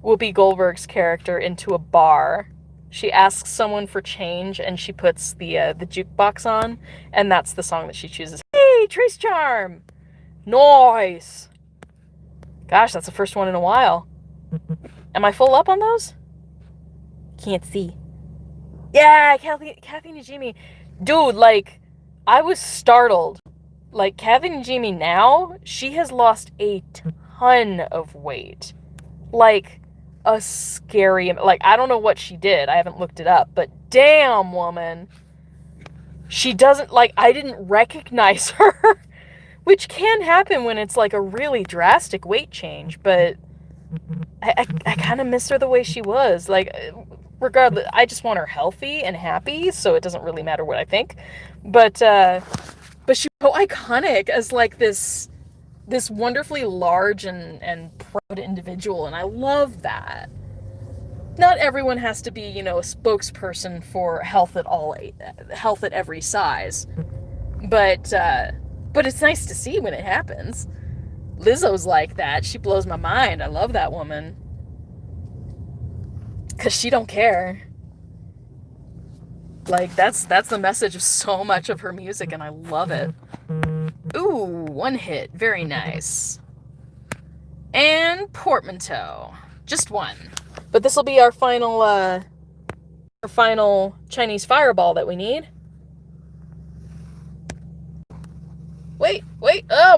Whoopi Goldberg's character into a bar, she asks someone for change, and she puts the jukebox on, and that's the song that she chooses. Hey, Trace Charm! Nice! Gosh, that's the first one in a while. Am I full up on those? Can't see. Yeah, Kathy Najimy. Dude, like, I was startled. Like, Kathy Najimy now, she has lost a ton of weight. Like, a scary... Like, I don't know what she did. I haven't looked it up. But damn, woman. She doesn't... Like, I didn't recognize her. Which can happen when it's, like, a really drastic weight change. But I kind of miss her the way she was. Like, regardless, I just want her healthy and happy. So it doesn't really matter what I think. But she's so iconic as, like, this wonderfully large and proud individual, and I love that. Not everyone has to be, you know, a spokesperson for health at every size. But it's nice to see when it happens. Lizzo's like that. She blows my mind. I love that woman. 'Cause she don't care. Like, that's the message of so much of her music, and I love it. Ooh, one hit. Very nice. And portmanteau. Just one. But this will be our final Chinese fireball that we need. Wait.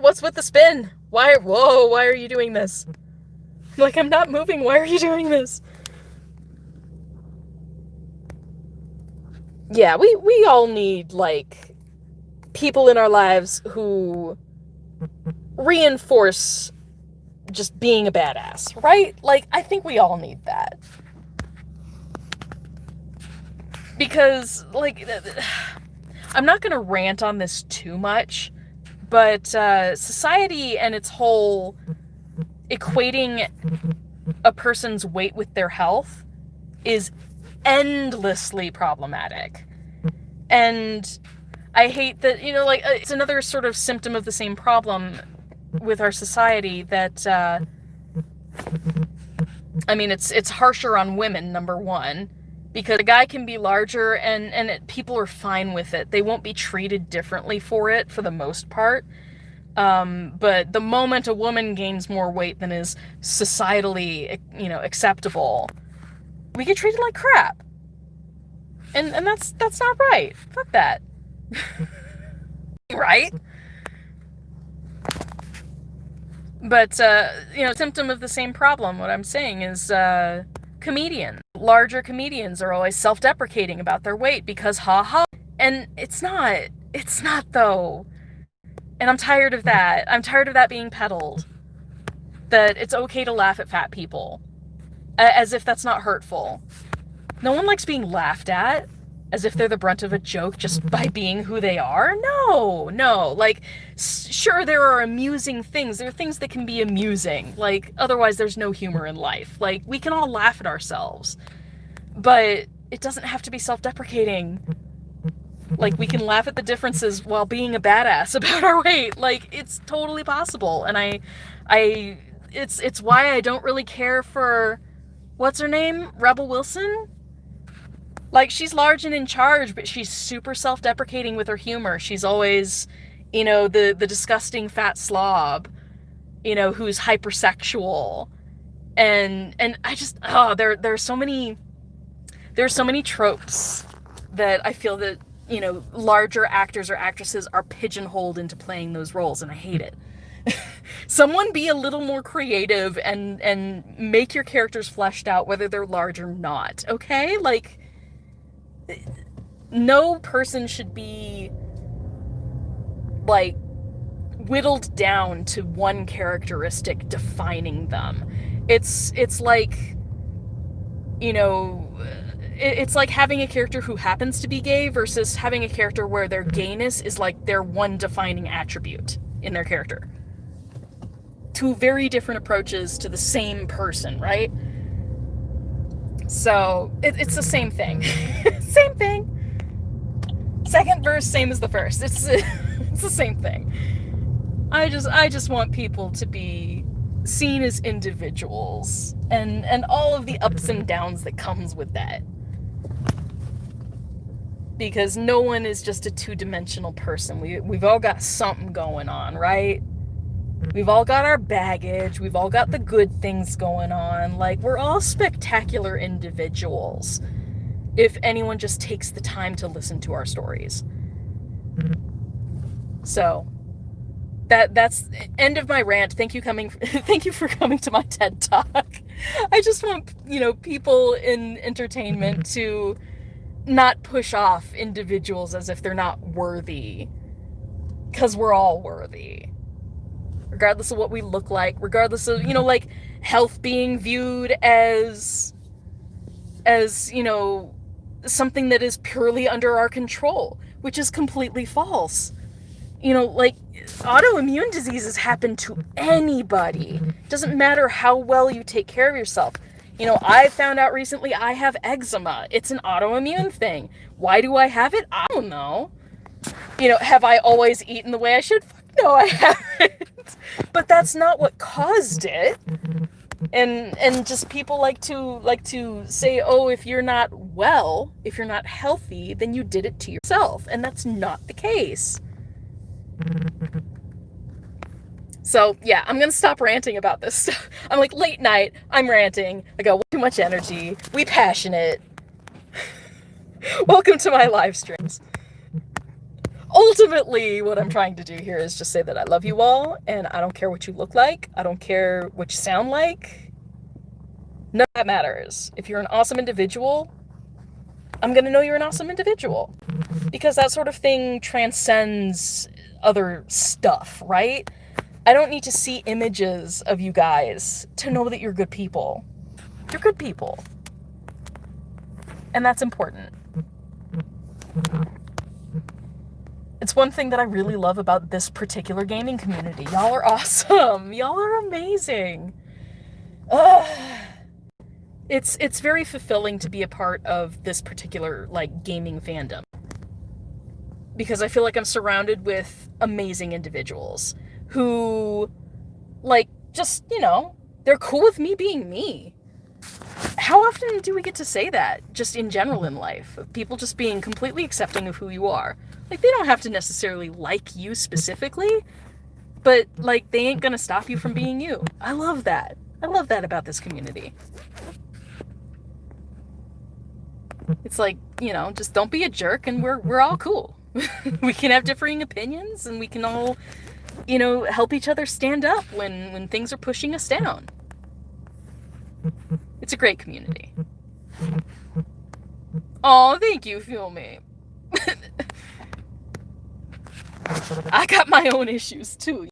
What's with the spin? Why are you doing this? Like, I'm not moving. Why are you doing this? Yeah, we all need, like, people in our lives who reinforce just being a badass, right? Like, I think we all need that. Because, like, I'm not going to rant on this too much, but society and its whole equating a person's weight with their health is endlessly problematic. And I hate that, like, it's another sort of symptom of the same problem with our society that, I mean, it's harsher on women, number one, because a guy can be larger and people are fine with it. They won't be treated differently for it for the most part. But the moment a woman gains more weight than is societally, acceptable, we get treated like crap. And that's not right. Fuck that. Right? But, symptom of the same problem, what I'm saying is, comedians. Larger comedians are always self-deprecating about their weight because ha. And it's not though. And I'm tired of that. I'm tired of that being peddled. That it's okay to laugh at fat people. As if that's not hurtful. No one likes being laughed at. As if they're the brunt of a joke just by being who they are? No. Like, sure, there are amusing things. There are things that can be amusing. Like, otherwise there's no humor in life. Like, we can all laugh at ourselves. But it doesn't have to be self-deprecating. Like, we can laugh at the differences while being a badass about our weight. Like, it's totally possible. And it's why I don't really care for, what's her name? Rebel Wilson? Like, she's large and in charge, but she's super self-deprecating with her humor. She's always, the disgusting fat slob, who's hypersexual. And I just, there's so many tropes that I feel that, larger actors or actresses are pigeonholed into playing those roles, and I hate it. Someone be a little more creative and make your characters fleshed out, whether they're large or not, okay? Like, no person should be, like, whittled down to one characteristic defining them. It's like, it's like having a character who happens to be gay versus having a character where their gayness is like their one defining attribute in their character. Two very different approaches to the same person, right? So, it's the same thing. Same thing. Second verse, same as the first. It's the same thing. I just want people to be seen as individuals and all of the ups and downs that comes with that. Because no one is just a two-dimensional person. We've all got something going on, right? We've all got our baggage. We've all got the good things going on. Like, we're all spectacular individuals if anyone just takes the time to listen to our stories. So, that's end of my rant. Thank you for coming to my TED Talk. I just want, people in entertainment to not push off individuals as if they're not worthy. 'Cause we're all worthy. Regardless of what we look like, regardless of, like, health being viewed as, something that is purely under our control, which is completely false. Like, autoimmune diseases happen to anybody. Doesn't matter how well you take care of yourself. I found out recently I have eczema. It's an autoimmune thing. Why do I have it? I don't know. Have I always eaten the way I should? No, I haven't. But that's not what caused it. And just people like to say, oh, if you're not well, if you're not healthy, then you did it to yourself. And that's not the case. So, yeah, I'm gonna stop ranting about this stuff. I'm like, late night, I'm ranting. I got way too much energy. We passionate. Welcome to my live streams. Ultimately, what I'm trying to do here is just say that I love you all, and I don't care what you look like. I don't care what you sound like. None of that matters. If you're an awesome individual, I'm gonna know you're an awesome individual. Because that sort of thing transcends other stuff, right? I don't need to see images of you guys to know that you're good people. You're good people. And that's important. It's one thing that I really love about this particular gaming community. Y'all are awesome. Y'all are amazing. It's very fulfilling to be a part of this particular, like, gaming fandom. because I feel like I'm surrounded with amazing individuals who, like, just, they're cool with me being me. How often do we get to say that, just in general in life? Of people just being completely accepting of who you are. Like, they don't have to necessarily like you specifically, but, like, they ain't gonna stop you from being you. I love that. I love that about this community. It's like, just don't be a jerk and we're all cool. We can have differing opinions and we can all, help each other stand up when things are pushing us down. It's a great community. Oh, thank you, Feel Me. I got my own issues too,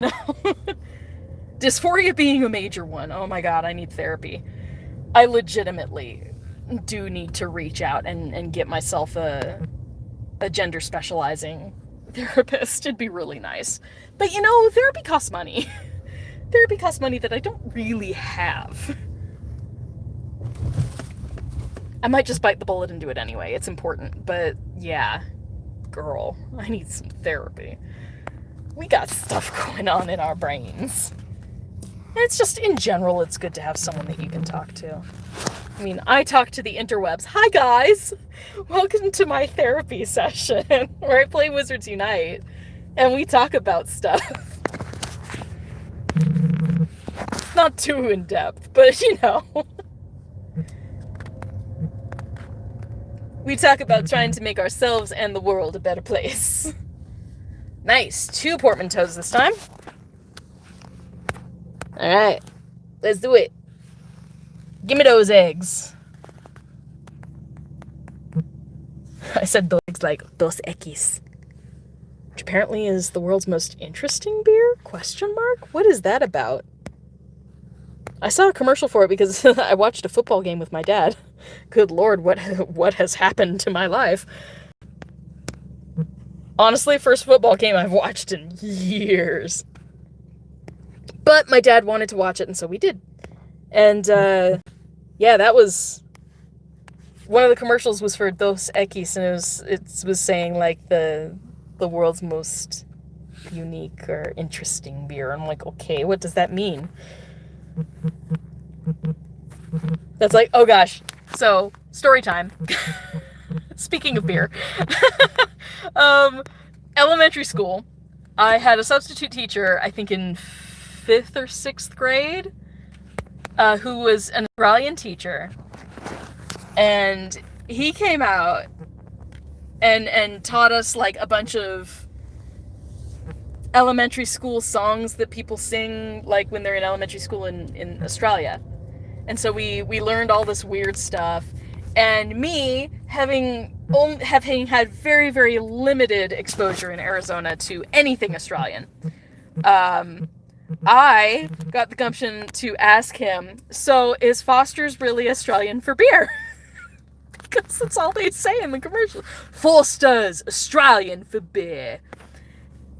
Dysphoria being a major one. Oh my god, I need therapy. I legitimately do need to reach out and get myself a gender specializing therapist. It'd be really nice. But therapy costs money. Therapy costs money that I don't really have. I might just bite the bullet and do it anyway. It's important. But yeah, girl, I need some therapy. We got stuff going on in our brains. And it's just, in general, it's good to have someone that you can talk to. I mean, I talk to the interwebs. Hi, guys! Welcome to my therapy session, where I play Wizards Unite, and we talk about stuff. Not too in-depth, but, we talk about trying to make ourselves and the world a better place. Nice. 2 portmanteaus this time. Alright. Let's do it. Give me those eggs. I said those eggs like Dos Equis. Which apparently is the world's most interesting beer? ? What is that about? I saw a commercial for it because I watched a football game with my dad. Good lord, what has happened to my life? Honestly, first football game I've watched in years. But my dad wanted to watch it, and so we did. And, yeah, that was... One of the commercials was for Dos Equis, and it was saying, like, the world's most unique or interesting beer. I'm like, okay, what does that mean? That's like, oh gosh. So, story time. Speaking of beer. Elementary school, I had a substitute teacher, I think in 5th or 6th grade, who was an Australian teacher. And he came out and taught us, like, a bunch of elementary school songs that people sing, like, when they're in elementary school in Australia. And so we learned all this weird stuff. And me, having had very, very limited exposure in Arizona to anything Australian, I got the gumption to ask him, so is Foster's really Australian for beer? Because that's all they say in the commercial. Foster's Australian for beer.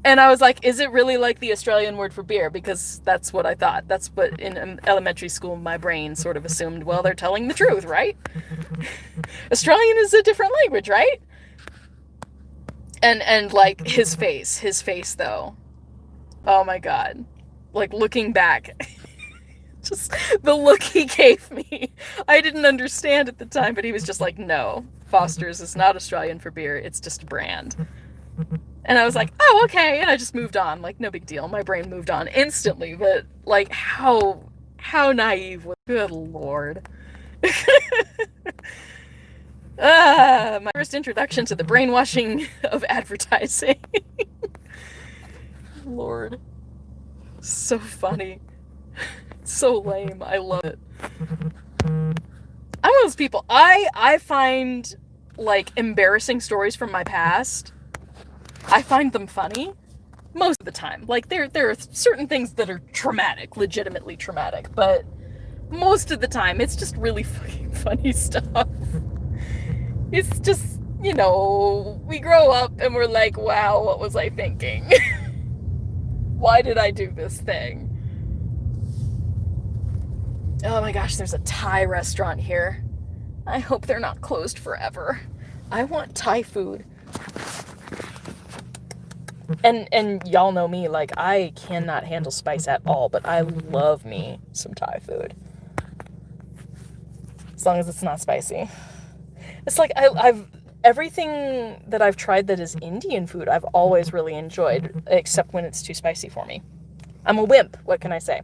And I was like, is it really like the Australian word for beer? Because that's what I thought. That's what in elementary school my brain sort of assumed, well, they're telling the truth, right? Australian is a different language, right? And like, his face though. Oh my god. Like, looking back, just the look he gave me. I didn't understand at the time, but he was just like, no, Foster's is not Australian for beer, it's just a brand. And I was like, oh, okay, and I just moved on, like, no big deal. My brain moved on instantly, but, like, how naive was, good lord. My first introduction to the brainwashing of advertising. Lord. So funny. So lame. I love it. I'm one of those people. I find, like, embarrassing stories from my past, I find them funny most of the time. Like, there are certain things that are traumatic, legitimately traumatic, but most of the time it's just really fucking funny stuff. It's just, we grow up and we're like, wow, what was I thinking? Why did I do this thing? Oh my gosh, there's a Thai restaurant here. I hope they're not closed forever. I want Thai food. And y'all know me, like, I cannot handle spice at all, but I love me some Thai food. As long as it's not spicy. It's like I've everything that I've tried that is Indian food, I've always really enjoyed, except when it's too spicy for me. I'm a wimp, what can I say?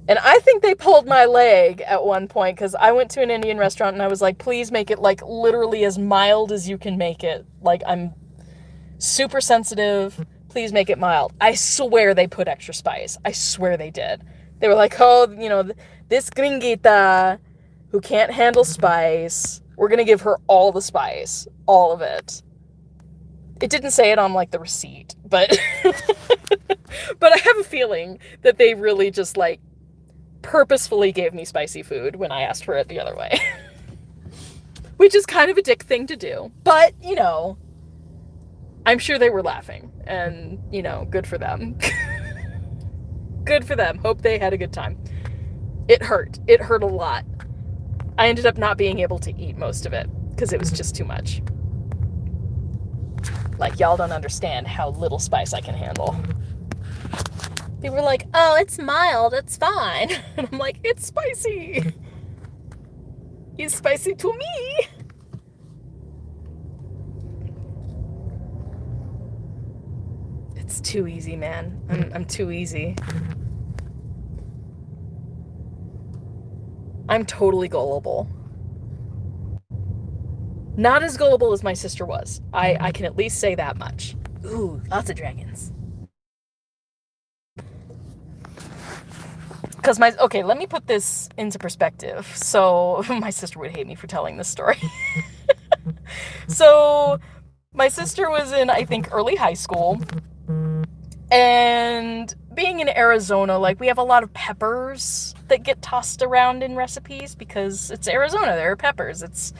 And I think they pulled my leg at one point because I went to an Indian restaurant and I was like, please make it like literally as mild as you can make it. Like, I'm super sensitive. Please make it mild. I swear they put extra spice. I swear they did. They were like, oh, you know, this gringita who can't handle spice, we're going to give her all the spice. All of it. It didn't say it on like the receipt, but but I have a feeling that they really just like purposefully gave me spicy food when I asked for it the other way. Which is kind of a dick thing to do. But, you know, I'm sure they were laughing. And, you know, good for them. Good for them. Hope they had a good time. It hurt. It hurt a lot. I ended up not being able to eat most of it because it was just too much. Like, y'all don't understand how little spice I can handle. They were like, oh, it's mild, it's fine. And I'm like, it's spicy. It's spicy to me. It's too easy, man. I'm too easy. I'm totally gullible. Not as gullible as my sister was. I can at least say that much. Ooh, lots of dragons. Because okay, let me put this into perspective. So, my sister would hate me for telling this story. So, my sister was in, I think, early high school. And being in Arizona, like, we have a lot of peppers that get tossed around in recipes because it's Arizona. There are peppers. It's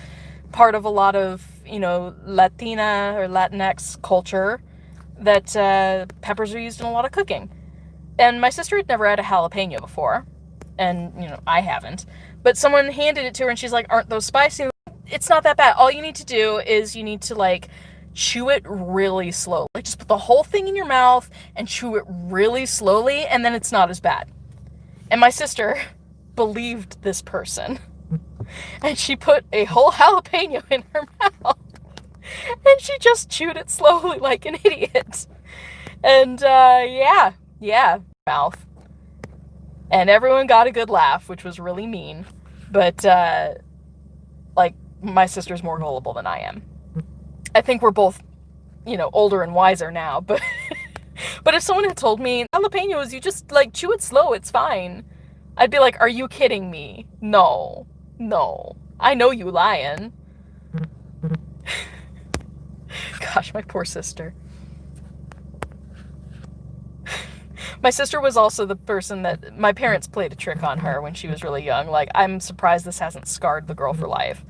part of a lot of, you know, Latina or Latinx culture that peppers are used in a lot of cooking. And my sister had never had a jalapeno before. And, you know, I haven't. But someone handed it to her and she's like, aren't those spicy? It's not that bad. All you need to do is you need to, like, chew it really slowly. Like, just put the whole thing in your mouth and chew it really slowly, and then it's not as bad. And my sister believed this person. And she put a whole jalapeno in her mouth. And she just chewed it slowly like an idiot. And, yeah, mouth. And everyone got a good laugh, which was really mean. But, like, my sister's more gullible than I am. I think we're both, you know, older and wiser now, but but if someone had told me, jalapenos, you just, like, chew it slow, it's fine, I'd be like, are you kidding me? No. I know you lying. Gosh, my poor sister. My sister was also the person that my parents played a trick on her when she was really young. Like, I'm surprised this hasn't scarred the girl for life.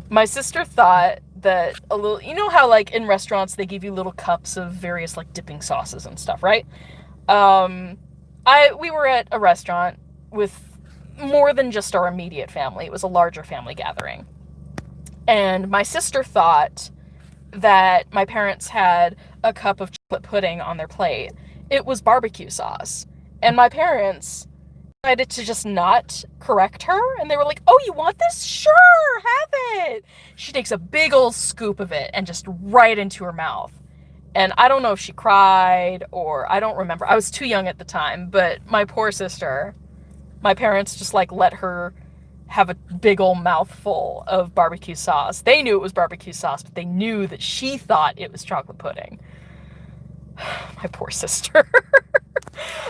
My sister thought that a little, you know how, like, in restaurants they give you little cups of various, like, dipping sauces and stuff, right? We were at a restaurant with more than just our immediate family. It was a larger family gathering. And my sister thought that my parents had a cup of chocolate pudding on their plate. It was barbecue sauce. And my parents decided to just not correct her, and they were like, oh, you want this? Sure, have it. She takes a big old scoop of it and just right into her mouth. And I don't know if she cried or I don't remember. I was too young at the time, but my poor sister, my parents just, like, let her have a big old mouthful of barbecue sauce. They knew it was barbecue sauce, but they knew that she thought it was chocolate pudding. My poor sister.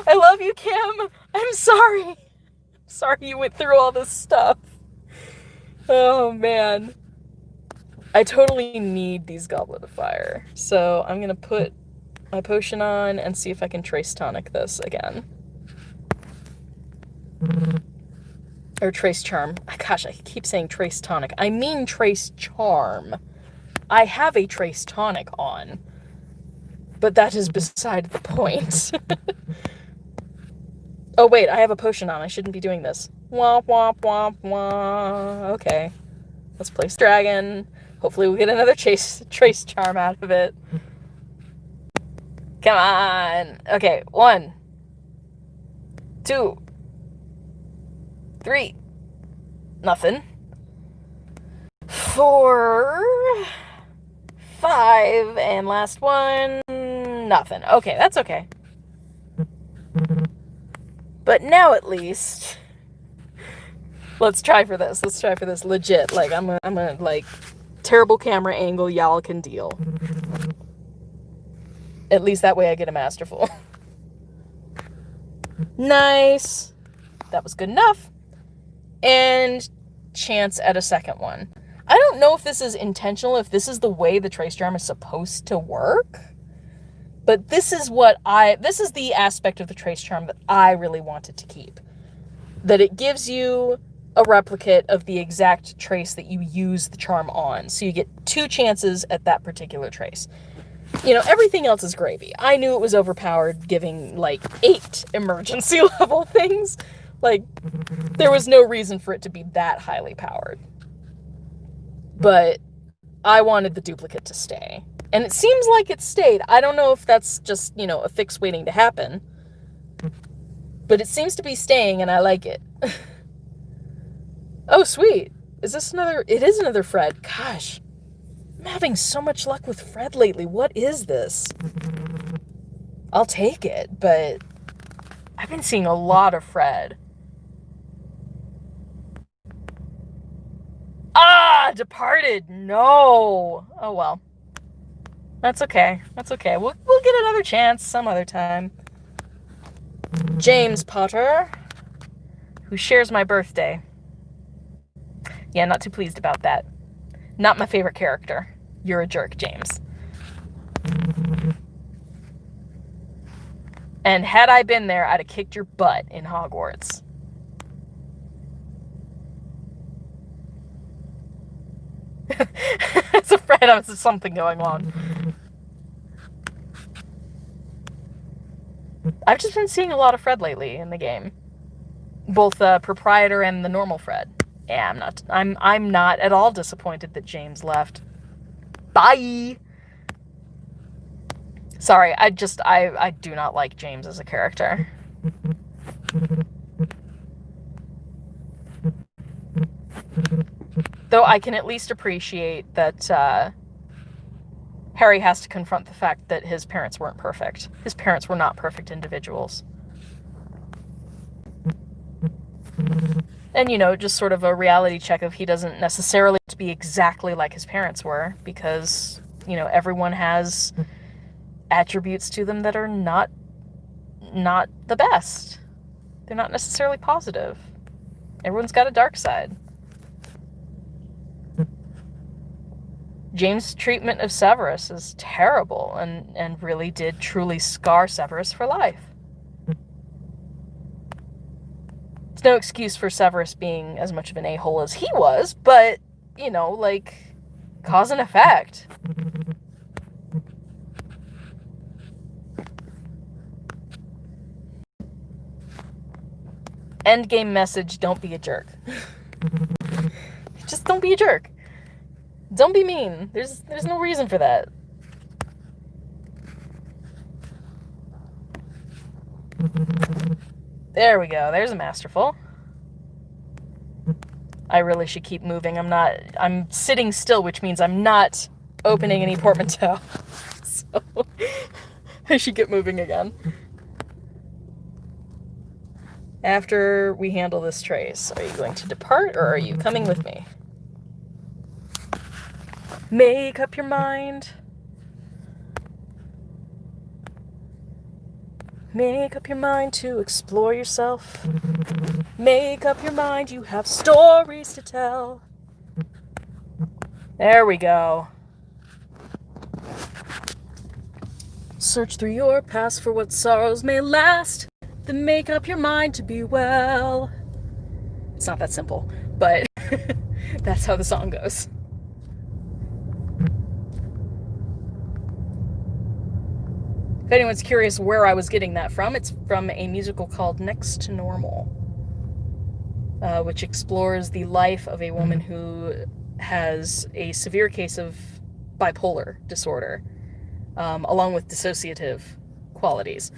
I love you, Kim. I'm sorry. Sorry you went through all this stuff. Oh, man. I totally need these Goblet of Fire. So I'm going to put my potion on and see if I can trace tonic this again. Or trace charm. Gosh, I keep saying trace tonic. I mean trace charm. I have a trace tonic on. But that is beside the point. Oh, wait, I have a potion on. I shouldn't be doing this. Womp, womp, womp, womp. Okay. Let's place dragon. Hopefully we'll get another trace charm out of it. Come on. Okay, 1, 2, 3. Nothing. 4, 5, and last one. Nothing. Okay, that's okay. But now at least, let's try for this. Let's try for this legit. Like, I'm a like, terrible camera angle y'all can deal. At least that way I get a masterful. Nice. That was good enough. And chance at a second one. I don't know if this is intentional, if this is the way the trace charm is supposed to work. But this is the aspect of the trace charm that I really wanted to keep. That it gives you a replicate of the exact trace that you use the charm on. So you get 2 chances at that particular trace. You know, everything else is gravy. I knew it was overpowered, giving, like, 8 emergency level things. Like, there was no reason for it to be that highly powered. But I wanted the duplicate to stay. And it seems like it stayed. I don't know if that's just, you know, a fix waiting to happen. But it seems to be staying, and I like it. Oh, sweet. Is this another... It is another Fred. Gosh. I'm having so much luck with Fred lately. What is this? I'll take it, but I've been seeing a lot of Fred. Ah! Departed! No! Oh, well. That's okay. That's okay. We'll get another chance some other time. James Potter, who shares my birthday. Yeah, not too pleased about that. Not my favorite character. You're a jerk, James. And had I been there, I'd have kicked your butt in Hogwarts. It's a Fred. There's something going on. I've just been seeing a lot of Fred lately in the game. Both the proprietor and the normal Fred. Yeah, I'm not at all disappointed that James left. Bye! Sorry, I do not like James as a character. Though I can at least appreciate that Harry has to confront the fact that his parents weren't perfect. His parents were not perfect individuals. And, you know, just sort of a reality check of he doesn't necessarily have to be exactly like his parents were, because, you know, everyone has attributes to them that are not the best. They're not necessarily positive. Everyone's got a dark side. James' treatment of Severus is terrible and really did truly scar Severus for life. It's no excuse for Severus being as much of an a-hole as he was, but, you know, like, cause and effect. Endgame message, don't be a jerk. Just don't be a jerk. Don't be mean. There's no reason for that. There we go. There's a masterful. I really should keep moving. I'm sitting still, which means I'm not opening any portmanteau. So I should get moving again. After we handle this trace, are you going to depart or are you coming with me? Make up your mind. Make up your mind to explore yourself. Make up your mind, you have stories to tell. There we go. Search through your past for what sorrows may last. Then make up your mind to be well. It's not that simple, but that's how the song goes. If anyone's curious where I was getting that from, it's from a musical called Next to Normal, which explores the life of a woman who has a severe case of bipolar disorder, along with dissociative qualities.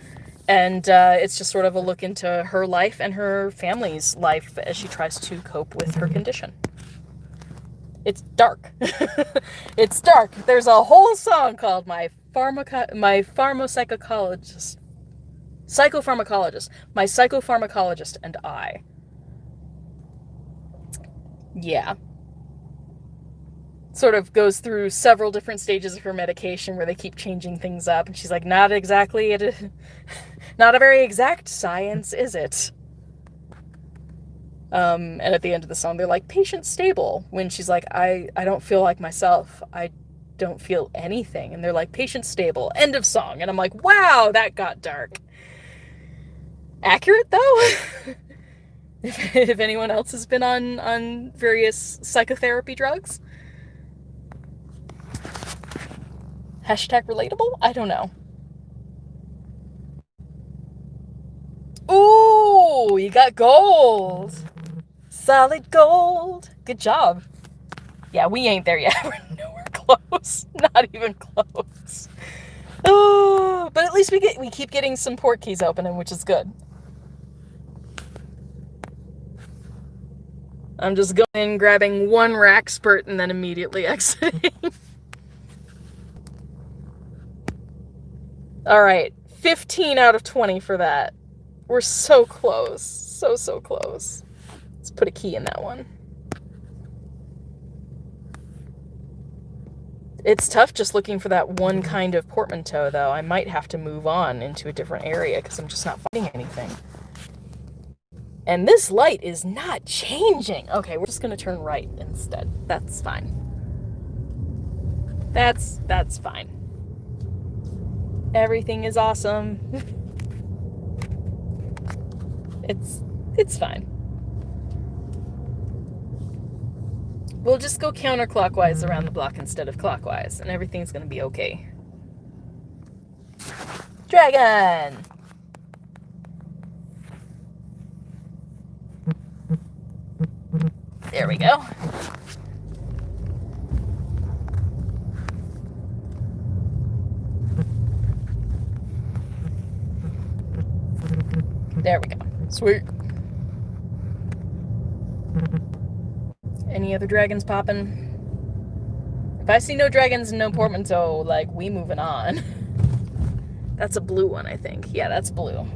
And it's just sort of a look into her life and her family's life as she tries to cope with her condition. It's dark. It's dark. There's a whole song called My Psychopharmacologist, My Psychopharmacologist and I. Yeah. Sort of goes through several different stages of her medication where they keep changing things up. And she's like, not a very exact science, is it? And at the end of the song, they're like, patient stable. When she's like, I don't feel like myself. I don't feel anything. And they're like, patient stable. End of song. And I'm like, wow, that got dark. Accurate, though? If anyone else has been on various psychotherapy drugs. Hashtag relatable? I don't know. Ooh, you got gold. Solid gold. Good job. Yeah, we ain't there yet. We're nowhere close. Not even close. Oh, but at least we keep getting some port keys opening, which is good. I'm just going in, grabbing one rack spurt, and then immediately exiting. Alright, 15 out of 20 for that. We're so close. So close. Let's put a key in that one. It's tough just looking for that one kind of portmanteau, though. I might have to move on into a different area because I'm just not finding anything. And this light is not changing. Okay, we're just going to turn right instead. That's fine. That's fine. Everything is awesome. It's fine. We'll just go counterclockwise around the block instead of clockwise, and everything's gonna be okay. Dragon! There we go. There we go. Sweet. Any other dragons popping? If I see no dragons and no portmanteau, like, we moving on. That's a blue one, I think. Yeah, that's blue.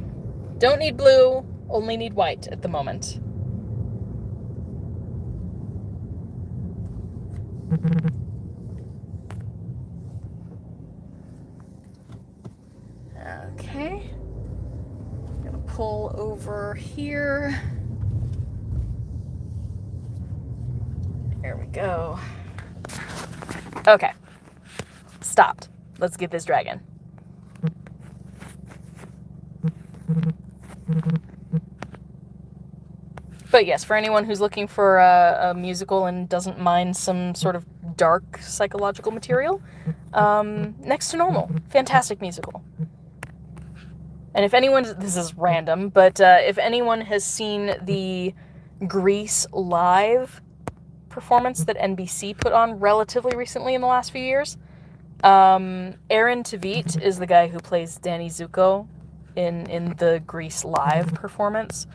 Don't need blue, only need white at the moment. Okay. I'm gonna pull over here. There we go. Okay. Stopped. Let's get this dragon. But yes, for anyone who's looking for a musical and doesn't mind some sort of dark psychological material, Next to Normal. Fantastic musical. And if anyone, this is random, but if anyone has seen the Grease live performance that NBC put on relatively recently in the last few years, Aaron Tveit is the guy who plays Danny Zuko in the Grease live performance.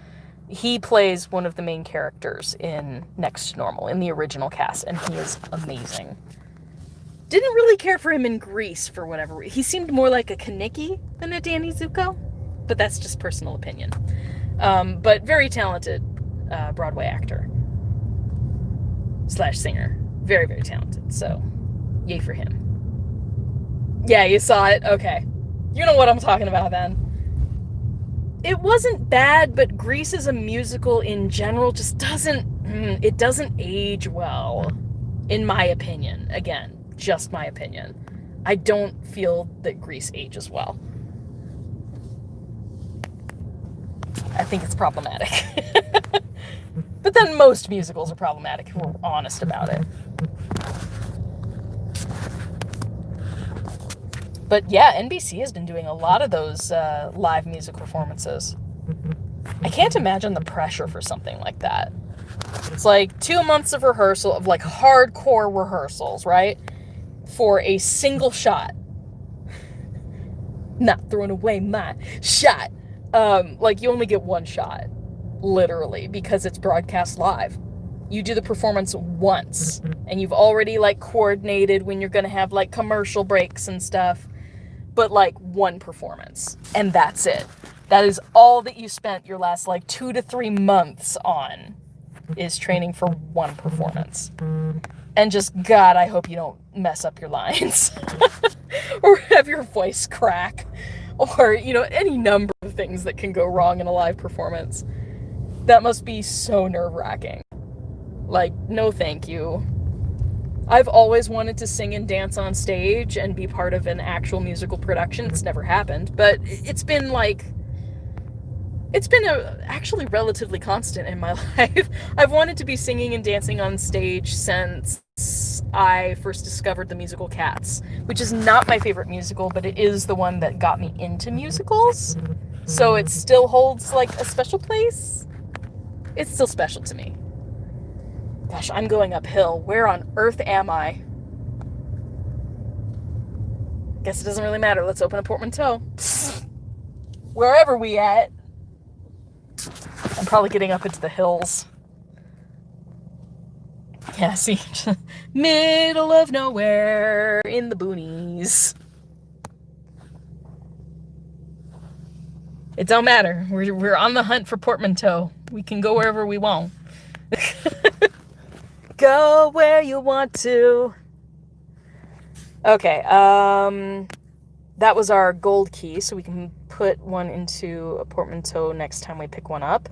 He plays one of the main characters in Next to Normal, in the original cast, and he is amazing. Didn't really care for him in Grease for whatever reason. He seemed more like a Kaneki than a Danny Zuko, but that's just personal opinion. But very talented Broadway actor / singer. Very, very talented. So, yay for him. Yeah, you saw it? Okay. You know what I'm talking about then. It wasn't bad, but Grease as a musical in general just doesn't age well, in my opinion. Again, just my opinion. I don't feel that Grease ages well. I think it's problematic. But then most musicals are problematic if we're honest about it. But yeah, NBC has been doing a lot of those live music performances. I can't imagine the pressure for something like that. It's like 2 months of rehearsal, of like hardcore rehearsals, right? For a single shot. Not throwing away my shot. Like, you only get one shot, literally, because it's broadcast live. You do the performance once, and you've already, like, coordinated when you're gonna have, like, commercial breaks and stuff, but, like, one performance, and that's it. That is all that you spent your last, like, 2 to 3 months on, is training for one performance. And just, God, I hope you don't mess up your lines. Or have your voice crack. Or, you know, any number of things that can go wrong in a live performance. That must be so nerve-wracking. Like, no thank you. I've always wanted to sing and dance on stage and be part of an actual musical production. It's never happened. But it's been, like... It's been actually relatively constant in my life. I've wanted to be singing and dancing on stage since I first discovered the musical Cats, which is not my favorite musical, but it is the one that got me into musicals. So it still holds, like, a special place. It's still special to me. Gosh, I'm going uphill. Where on earth am I? Guess it doesn't really matter. Let's open a portmanteau. Wherever we at. I'm probably getting up into the hills. Yeah, see? Middle of nowhere in the boonies. It don't matter. We're on the hunt for portmanteau. We can go wherever we want. Go where you want to. Okay, that was our gold key, so we can put one into a portmanteau next time we pick one up.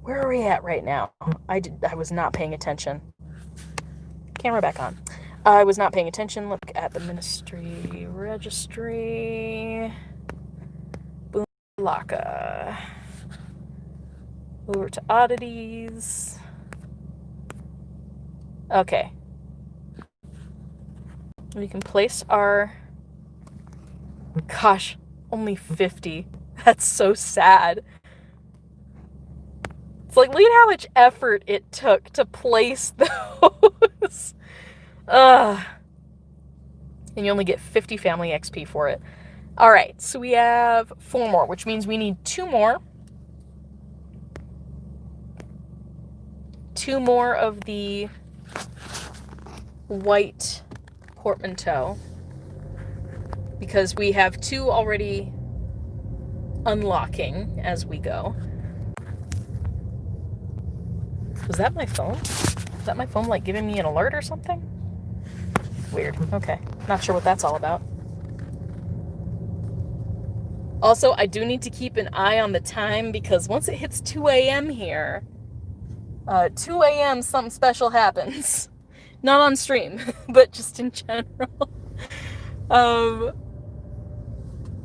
Where are we at right now? I was not paying attention. Camera back on. I was not paying attention. Look at the ministry registry. Boom, Laka. Over to oddities. Okay. We can place our... Gosh, only 50. That's so sad. It's like, look at how much effort it took to place those. And you only get 50 family XP for it. Alright, so we have 4 more, which means we need 2 more. 2 more of the white portmanteau. Because we have 2 already unlocking as we go. Was that my phone? Is that my phone, like, giving me an alert or something? Weird. Okay. Not sure what that's all about. Also, I do need to keep an eye on the time, because once it hits 2 a.m. here, 2 a.m. something special happens. Not on stream, but just in general.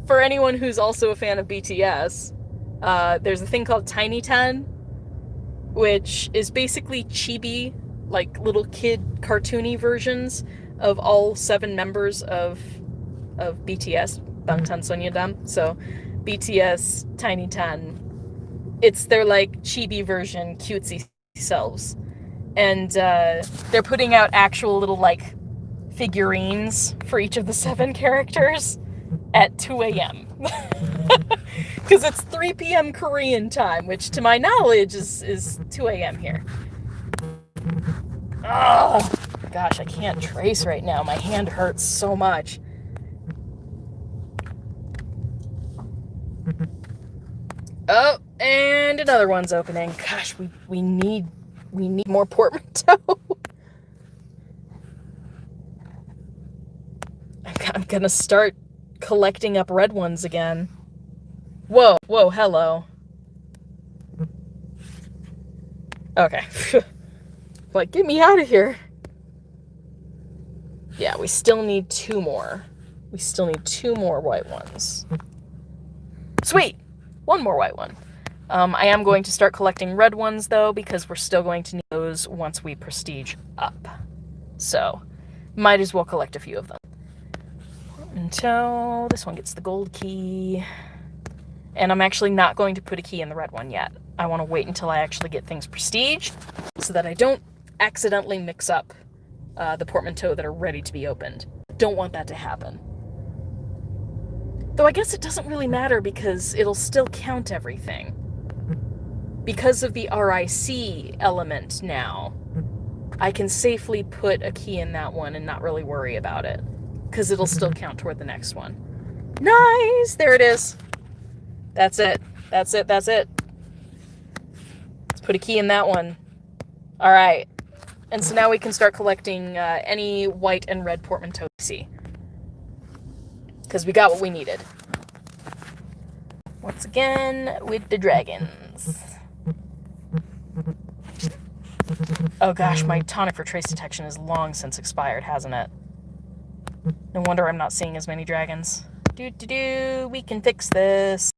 For anyone who's also a fan of BTS, there's a thing called Tiny Ten, which is basically chibi, like little kid cartoony versions of all 7 members of BTS, Bangtan Sonyeondan. So BTS, Tiny Ten, it's their like chibi version, cutesy selves. And they're putting out actual little like figurines for each of the 7 characters at 2 a.m. Because it's 3 p.m. Korean time, which to my knowledge is 2 a.m. here. Oh, gosh, I can't trace right now. My hand hurts so much. Oh, and another one's opening. Gosh, we need more portmanteau. I'm gonna start collecting up red ones again. Whoa, hello. Okay. Like, get me out of here. Yeah, we still need 2 more. We still need 2 more white ones. Sweet! 1 more white one. I am going to start collecting red ones, though, because we're still going to need those once we prestige up. So, might as well collect a few of them. Until this one gets the gold key. And I'm actually not going to put a key in the red one yet. I want to wait until I actually get things prestige. so that I don't accidentally mix up the portmanteaux that are ready to be opened. Don't want that to happen. Though I guess it doesn't really matter because it'll still count everything. Because of the RIC element now, I can safely put a key in that one and not really worry about it. Because it'll still count toward the next one. Nice! There it is. That's it. That's it. That's it. Let's put a key in that one. Alright. And so now we can start collecting any white and red portmanteaux we see. Because we got what we needed. Once again, with the dragons. Oh gosh, my tonic for trace detection is long since expired, hasn't it? No wonder I'm not seeing as many dragons. We can fix this.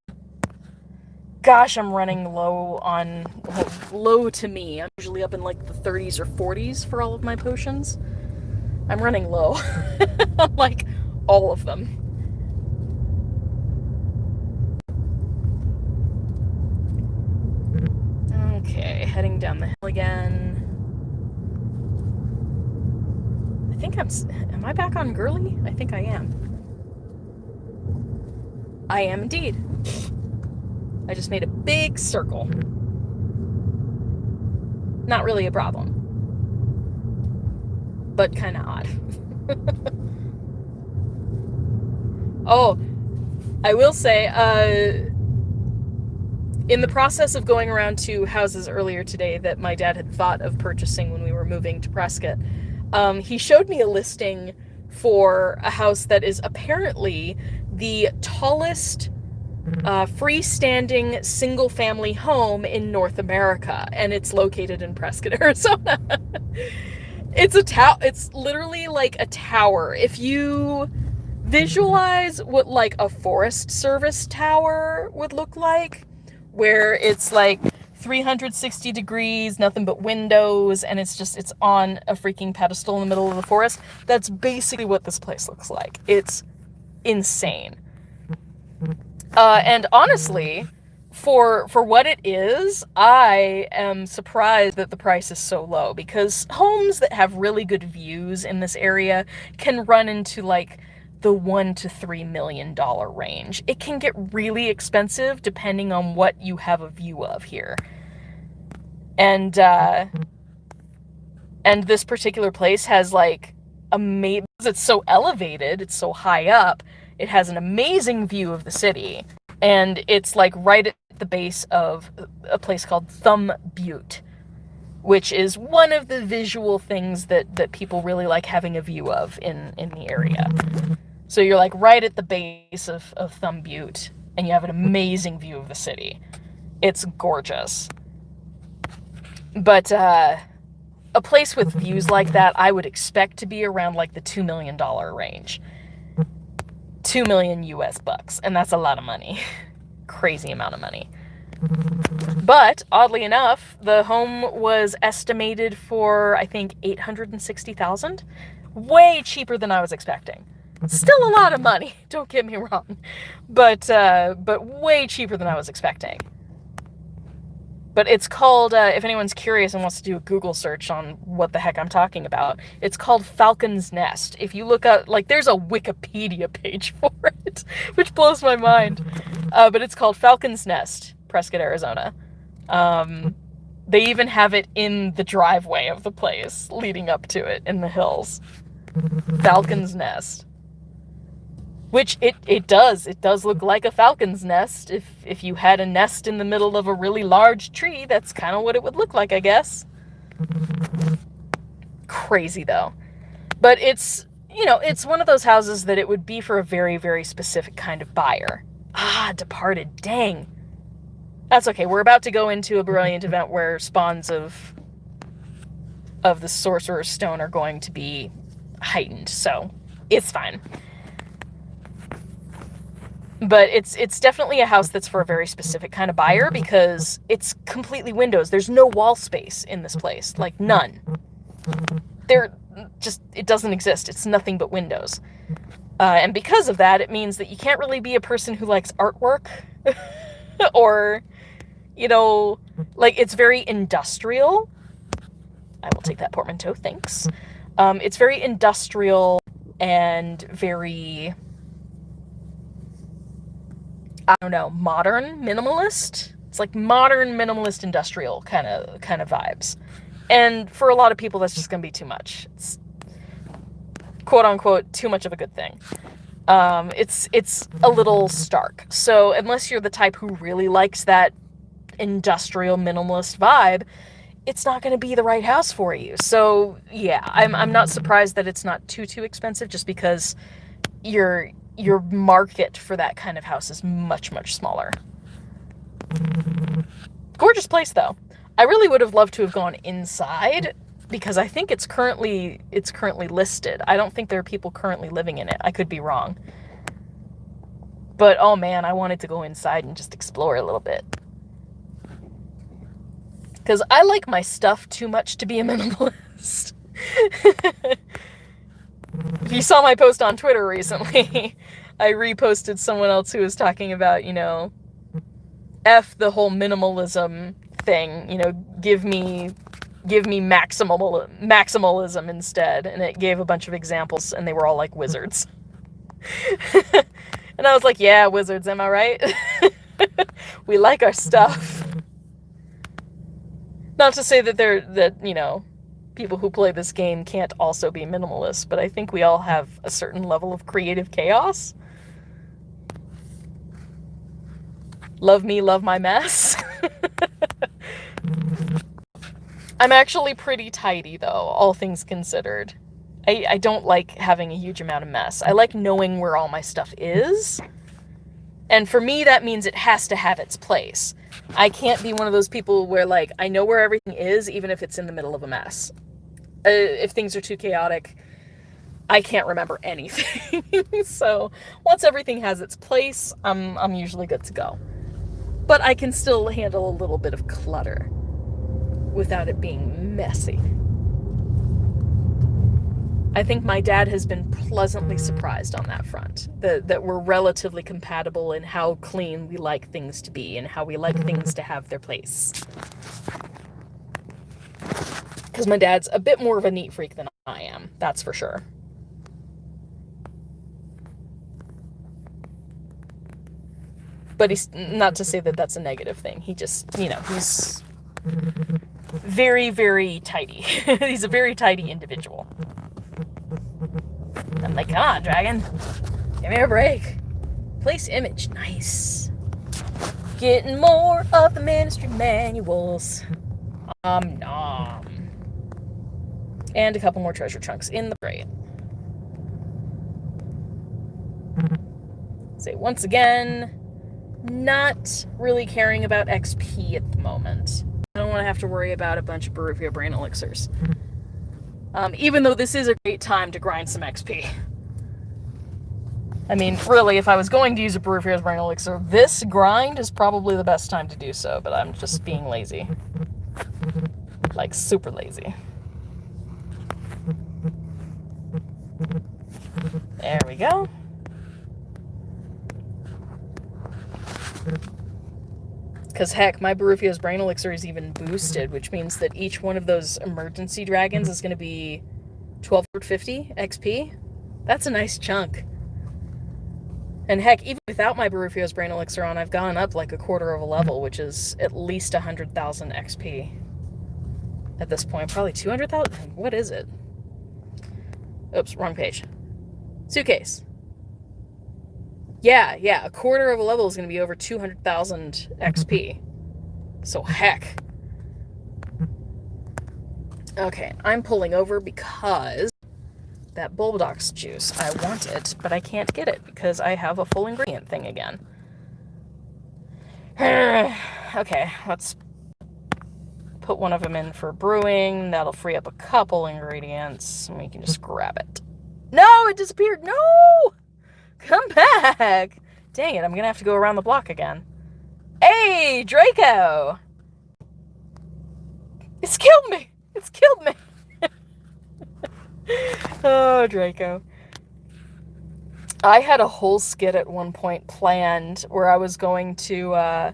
Gosh, I'm running low on... Well, low to me. I'm usually up in like the 30s or 40s for all of my potions. I'm running low. on like all of them. Okay, heading down the hill again. I think am I back on Gurley? I think I am. I am indeed. I just made a big circle. Not really a problem. But kind of odd. Oh, I will say, in the process of going around to houses earlier today that my dad had thought of purchasing when we were moving to Prescott, he showed me a listing for a house that is apparently the tallest freestanding single-family home in North America, and it's located in Prescott, Arizona. It's literally like a tower. If you visualize what like a Forest Service tower would look like, where it's like 360 degrees, nothing but windows, and it's on a freaking pedestal in the middle of the forest. That's basically what this place looks like. It's insane. And honestly, for what it is, I am surprised that the price is so low, because homes that have really good views in this area can run into like the $1 to $3 million range. It can get really expensive depending on what you have a view of here. And this particular place has like it's so elevated, it's so high up, it has an amazing view of the city. And it's like right at the base of a place called Thumb Butte, which is one of the visual things that people really like having a view of in the area. So you're like right at the base of Thumb Butte, and you have an amazing view of the city. It's gorgeous. But a place with views like that, I would expect to be around like the $2 million range. 2 million US bucks, and that's a lot of money. Crazy amount of money. But oddly enough, the home was estimated for I think $860,000. Way cheaper than I was expecting. Still a lot of money, don't get me wrong. But way cheaper than I was expecting. But it's called, if anyone's curious and wants to do a Google search on what the heck I'm talking about, it's called Falcon's Nest. If you look up, like, there's a Wikipedia page for it, which blows my mind. But it's called Falcon's Nest, Prescott, Arizona. They even have it in the driveway of the place, leading up to it in the hills. Falcon's Nest. Which it does look like a falcon's nest. If you had a nest in the middle of a really large tree, that's kind of what it would look like, I guess. Crazy, though. But it's one of those houses that it would be for a very, very specific kind of buyer. Ah, Departed, dang. That's okay, we're about to go into a brilliant event where spawns of the Sorcerer's Stone are going to be heightened, so it's fine. But it's definitely a house that's for a very specific kind of buyer, because it's completely windows. There's no wall space in this place. Like, none. It doesn't exist. It's nothing but windows. And because of that, it means that you can't really be a person who likes artwork. Or, like, it's very industrial. I will take that portmanteau, thanks. It's very industrial and very, I don't know, modern minimalist. It's like modern minimalist industrial kind of vibes. And for a lot of people, that's just going to be too much. It's quote unquote too much of a good thing. It's a little stark. So unless you're the type who really likes that industrial minimalist vibe, it's not going to be the right house for you. So yeah, I'm not surprised that it's not too expensive, just because your market for that kind of house is much smaller. Gorgeous place though. I really would have loved to have gone inside, because I think it's currently listed. I don't think there are people currently living in it. I could be wrong. But oh man, I wanted to go inside and just explore a little bit. Because I like my stuff too much to be a minimalist. If you saw my post on Twitter recently, I reposted someone else who was talking about, F the whole minimalism thing, give me maximalism instead. And it gave a bunch of examples, and they were all like wizards. And I was like, yeah, wizards, am I right? We like our stuff. Not to say that people who play this game can't also be minimalists, but I think we all have a certain level of creative chaos. Love me, love my mess. I'm actually pretty tidy, though, all things considered. I don't like having a huge amount of mess. I like knowing where all my stuff is. And for me, that means it has to have its place. I can't be one of those people where, I know where everything is, even if it's in the middle of a mess. If things are too chaotic, I can't remember anything. So once everything has its place, I'm usually good to go. But I can still handle a little bit of clutter without it being messy. I think my dad has been pleasantly surprised on that front, that we're relatively compatible in how clean we like things to be and how we like things to have their place. Because my dad's a bit more of a neat freak than I am, that's for sure. But he's not to say that that's a negative thing. He just, he's very, very tidy. He's a very tidy individual. I'm like, come on, dragon. Give me a break. Place image. Nice. Getting more of the ministry manuals. Nom. And a couple more treasure chunks in the crate. Say once again, not really caring about XP at the moment. I don't want to have to worry about a bunch of Barufia Brain Elixirs. Even though this is a great time to grind some XP. I mean, really, if I was going to use a Barufia's Brain Elixir, this grind is probably the best time to do so, but I'm just being lazy. Like, super lazy. There we go. Because heck, my Barufia's Brain Elixir is even boosted, which means that each one of those emergency dragons is going to be 1250 XP. That's a nice chunk. And heck, even without my Barufia's Brain Elixir on, I've gone up like a quarter of a level, which is at least 100,000 XP. At this point, probably 200,000? What is it? Oops, wrong page. Suitcase. Yeah, a quarter of a level is going to be over 200,000 XP. So heck. Okay, I'm pulling over because that Bulbodox juice, I want it, but I can't get it because I have a full ingredient thing again. Okay, let's put one of them in for brewing. That'll free up a couple ingredients, and we can just grab it. No, it disappeared. No! Come back! Dang it, I'm gonna have to go around the block again. Hey, Draco! It's killed me! It's killed me! Oh, Draco. I had a whole skit at one point planned where I was going to, I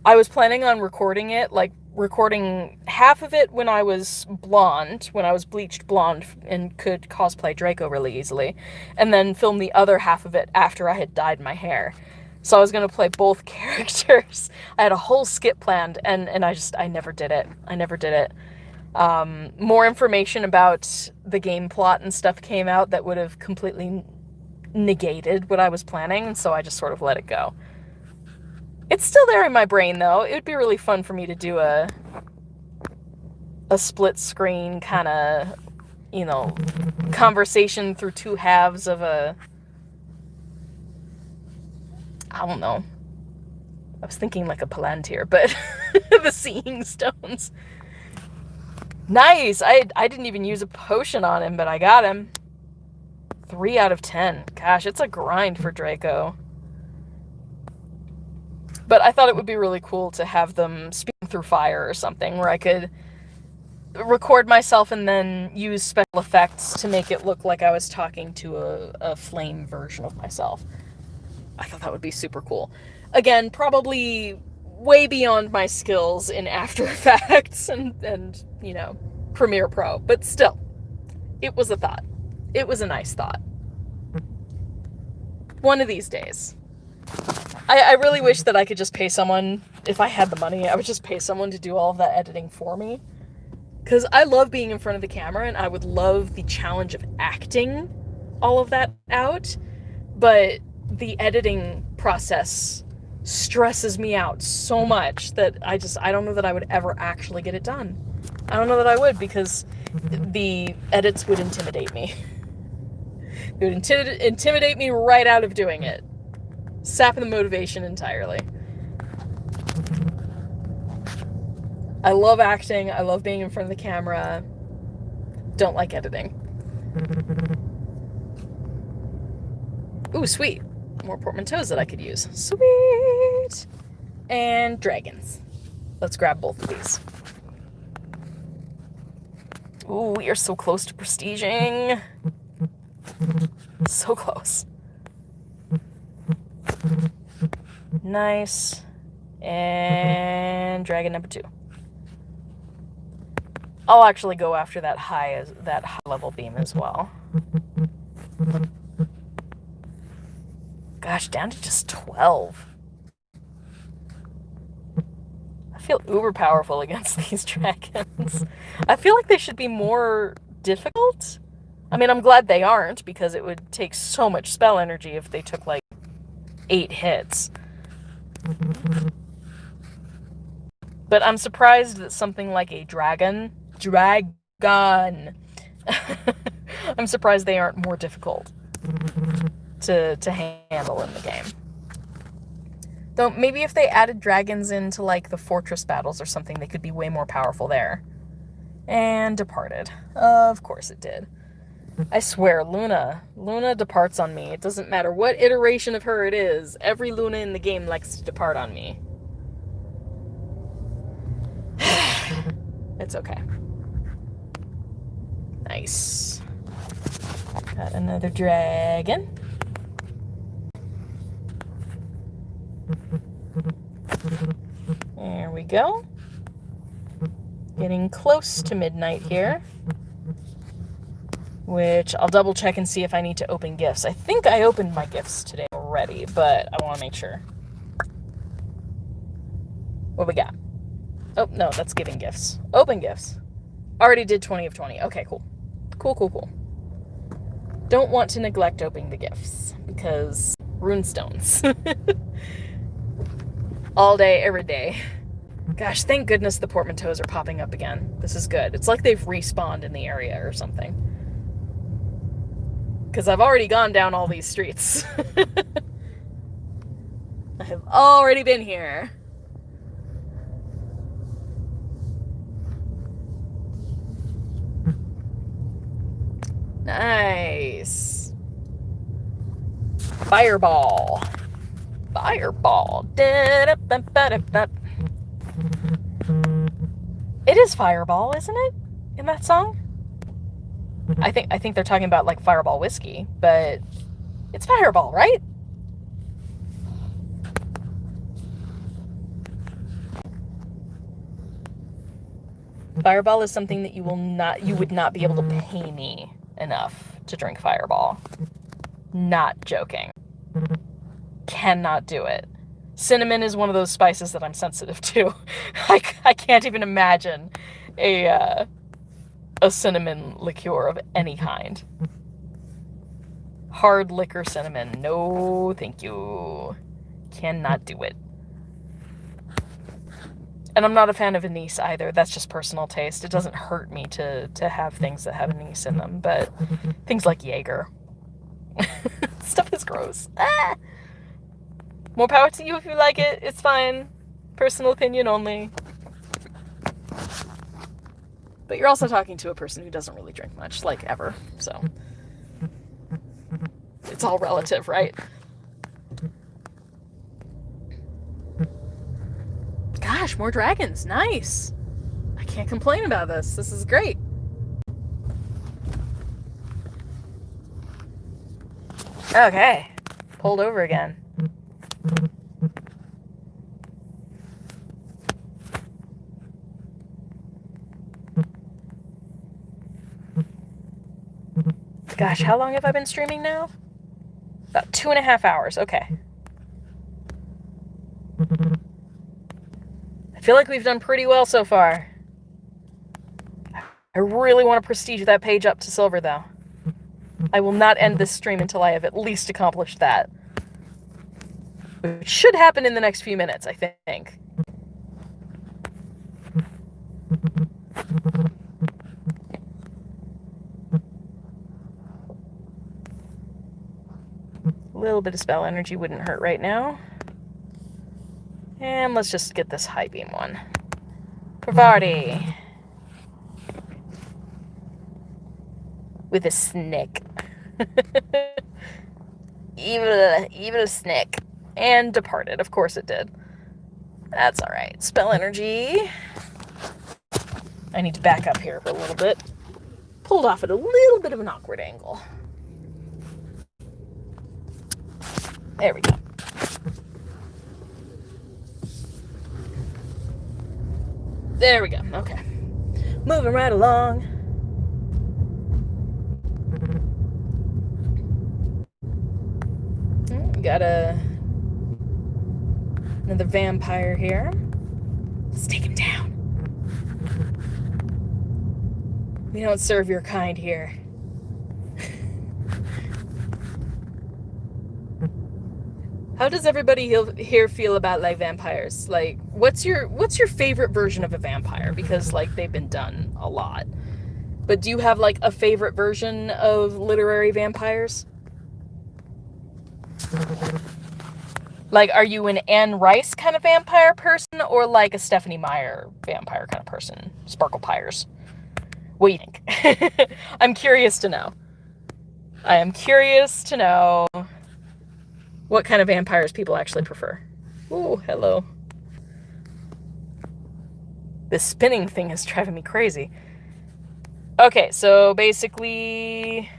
was planning on recording it, like recording half of it when I was blonde, when I was bleached blonde and could cosplay Draco really easily, and then film the other half of it after I had dyed my hair. So I was going to play both characters. I had a whole skit planned, and I never did it. I never did it. More information about the game plot and stuff came out that would have completely negated what I was planning, and so I just sort of let it go. It's still there in my brain, though. It would be really fun for me to do a split screen kind of, you know, conversation through two halves of a... I don't know. I was thinking like a Palantir, but the Seeing Stones. Nice! I didn't even use a potion on him, but I got him. 3 out of 10. Gosh, it's a grind for Draco. But I thought it would be really cool to have them speaking through fire or something, where I could record myself and then use special effects to make it look like I was talking to a flame version of myself. I thought that would be super cool. Again, probably way beyond my skills in After Effects and you know, Premiere Pro, but still, it was a thought. It was a nice thought. One of these days. I really wish that I could just pay someone, if I had the money, I would just pay someone to do all of that editing for me. Because I love being in front of the camera, and I would love the challenge of acting all of that out, but the editing process stresses me out so much that I don't know that I would ever actually get it done. I don't know that I would, because the edits would intimidate me. It would intimidate me right out of doing it. Sapping the motivation entirely. I love acting. I love being in front of the camera. Don't like editing. Ooh, sweet. More portmanteaus that I could use. Sweet! And dragons. Let's grab both of these. Ooh, we are so close to prestiging. So close. Nice. And dragon number 2. I'll actually go after that high level beam as well. Gosh, down to just 12. I feel uber powerful against these dragons. I feel like they should be more difficult. I mean, I'm glad they aren't, because it would take so much spell energy if they took like 8 hits. But I'm surprised that something like a dragon, I'm surprised they aren't more difficult to handle in the game. Though maybe if they added dragons into like the fortress battles or something, they could be way more powerful there. And departed. Of course it did. I swear, Luna departs on me. It doesn't matter what iteration of her it is. Every Luna in the game likes to depart on me. It's okay. Nice. Got another dragon. There we go. Getting close to midnight here. Which I'll double check and see if I need to open gifts. I think I opened my gifts today already, but I want to make sure. What we got? Oh, no, that's giving gifts. Open gifts. Already did 20 of 20. Okay, cool. Cool. Don't want to neglect opening the gifts, because runestones. All day, every day. Gosh, thank goodness the portmanteaus are popping up again. This is good. It's like they've respawned in the area or something. Because I've already gone down all these streets. I have already been here. Nice. Fireball. Fireball. It is Fireball, isn't it? In that song? I think they're talking about like Fireball whiskey, but it's Fireball, right? Fireball is something that you would not be able to pay me enough to drink Fireball. Not joking. Cannot do it. Cinnamon is one of those spices that I'm sensitive to. I can't even imagine a cinnamon liqueur of any kind. Hard liquor cinnamon. No, thank you. Cannot do it. And I'm not a fan of anise either. That's just personal taste. It doesn't hurt me to have things that have anise in them, but things like Jaeger. Stuff is gross. Ah! More power to you if you like it. It's fine. Personal opinion only. But you're also talking to a person who doesn't really drink much, like, ever. So it's all relative, right? Gosh, more dragons. Nice. I can't complain about this. This is great. Okay. Pulled over again. Gosh, how long have I been streaming now? About 2.5 hours. Okay. I feel like we've done pretty well so far. I really want to prestige that page up to silver, though. I will not end this stream until I have at least accomplished that. Which should happen in the next few minutes, I think. A little bit of spell energy wouldn't hurt right now. And let's just get this high beam one. Parvati. With a snake. evil snake. And departed. Of course it did. That's alright. Spell energy. I need to back up here for a little bit. Pulled off at a little bit of an awkward angle. There we go. There we go. Okay. Moving right along. Got another vampire here. Let's take him down. We don't serve your kind here. How does everybody here feel about, like, vampires? Like, what's your favorite version of a vampire? Because, like, they've been done a lot. But do you have, like, a favorite version of literary vampires? Like, are you an Anne Rice kind of vampire person, or like a Stephenie Meyer vampire kind of person? Sparkle Pyres. What do you think? I'm curious to know. I am curious to know what kind of vampires people actually prefer. Ooh, hello. This spinning thing is driving me crazy. Okay, so basically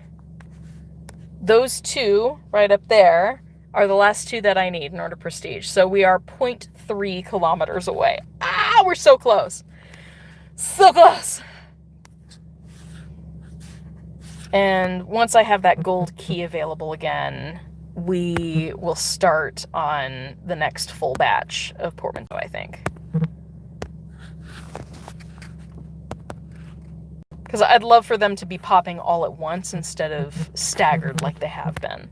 those two right up there are the last two that I need in order to prestige. So we are 0.3 kilometers away. Ah, we're so close. So close. And once I have that gold key available again, we will start on the next full batch of portmanteau, I think. Because I'd love for them to be popping all at once instead of staggered like they have been.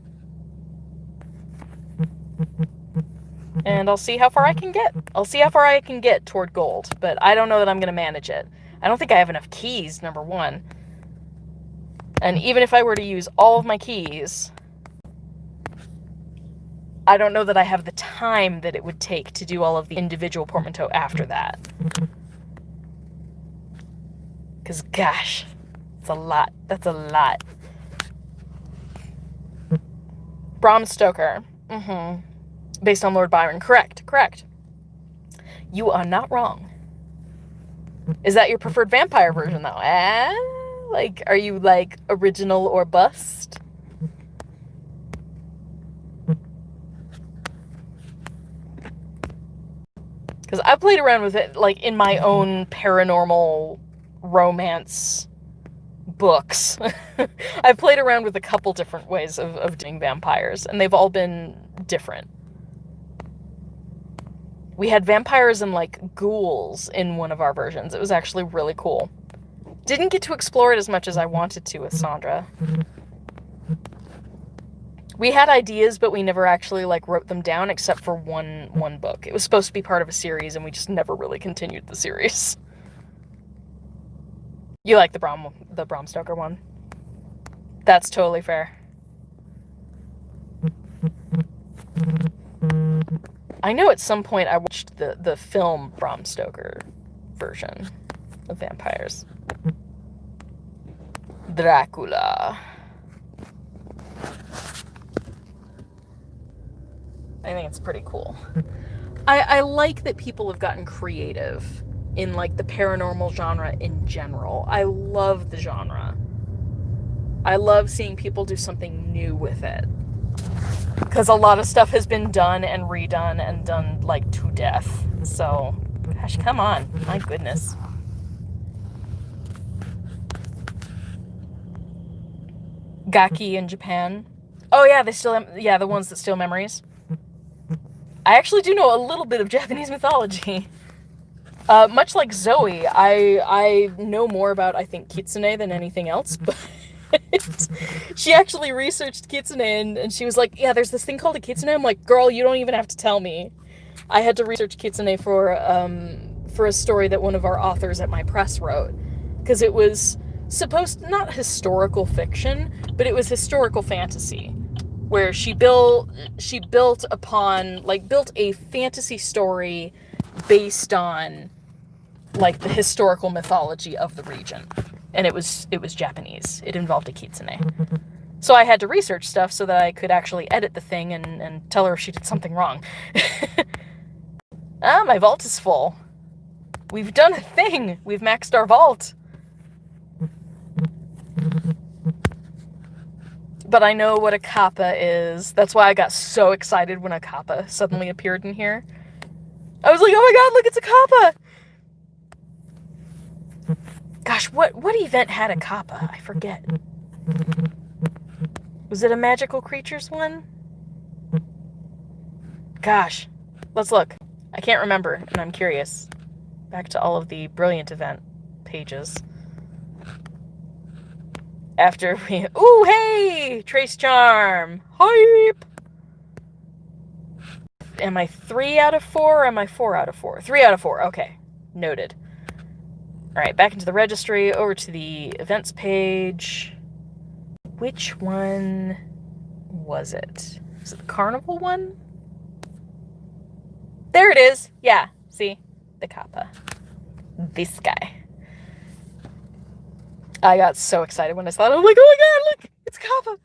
And I'll see how far I can get. I'll see how far I can get toward gold, but I don't know that I'm going to manage it. I don't think I have enough keys, number one. And even if I were to use all of my keys, I don't know that I have the time that it would take to do all of the individual portmanteau after that. Because, gosh, it's a lot. That's a lot. Bram Stoker. Mm-hmm. Based on Lord Byron. Correct. You are not wrong. Is that your preferred vampire version, though? Like, are you, like, original or bust? Because I've played around with it, like, in my own paranormal romance books. I've played around with a couple different ways of doing vampires, and they've all been different. We had vampires and, like, ghouls in one of our versions. It was actually really cool. Didn't get to explore it as much as I wanted to with Sandra. We had ideas, but we never actually, like, wrote them down except for one book. It was supposed to be part of a series, and we just never really continued the series. You like the Bram Stoker one? That's totally fair. I know at some point I watched the film Bram Stoker version of vampires. Dracula. I think it's pretty cool. I like that people have gotten creative in, like, the paranormal genre in general. I love the genre. I love seeing people do something new with it. Because a lot of stuff has been done and redone and done, like, to death. So, gosh, come on. My goodness. Gaki in Japan. Oh, yeah, they still have, yeah, the ones that steal memories. I actually do know a little bit of Japanese mythology. Much like Zoe, I know more about, I think, Kitsune than anything else, but she actually researched Kitsune, and she was like, yeah, there's this thing called a Kitsune. I'm like, girl, you don't even have to tell me. I had to research Kitsune for a story that one of our authors at my press wrote, because it was not historical fiction, but it was historical fantasy, where she built a fantasy story based on, like, the historical mythology of the region. And it was Japanese. It involved a kitsune. So I had to research stuff so that I could actually edit the thing and tell her if she did something wrong. My vault is full. We've done a thing. We've maxed our vault. But I know what a kappa is. That's why I got so excited when a kappa suddenly appeared in here. I was like, oh my god, look, it's a kappa! Gosh, what event had a kappa? I forget. Was it a magical creatures one? Gosh, let's look. I can't remember, and I'm curious. Back to all of the brilliant event pages. After we... Ooh, hey! Trace Charm! Hype! Am I 3 out of 4 or am I 4 out of 4? 3 out of 4, okay. Noted. Alright, back into the registry, over to the events page. Which one was it? Was it the carnival one? There it is! Yeah, see? The kappa. This guy. I got so excited when I saw it. I'm like, oh my god, look! It's kappa!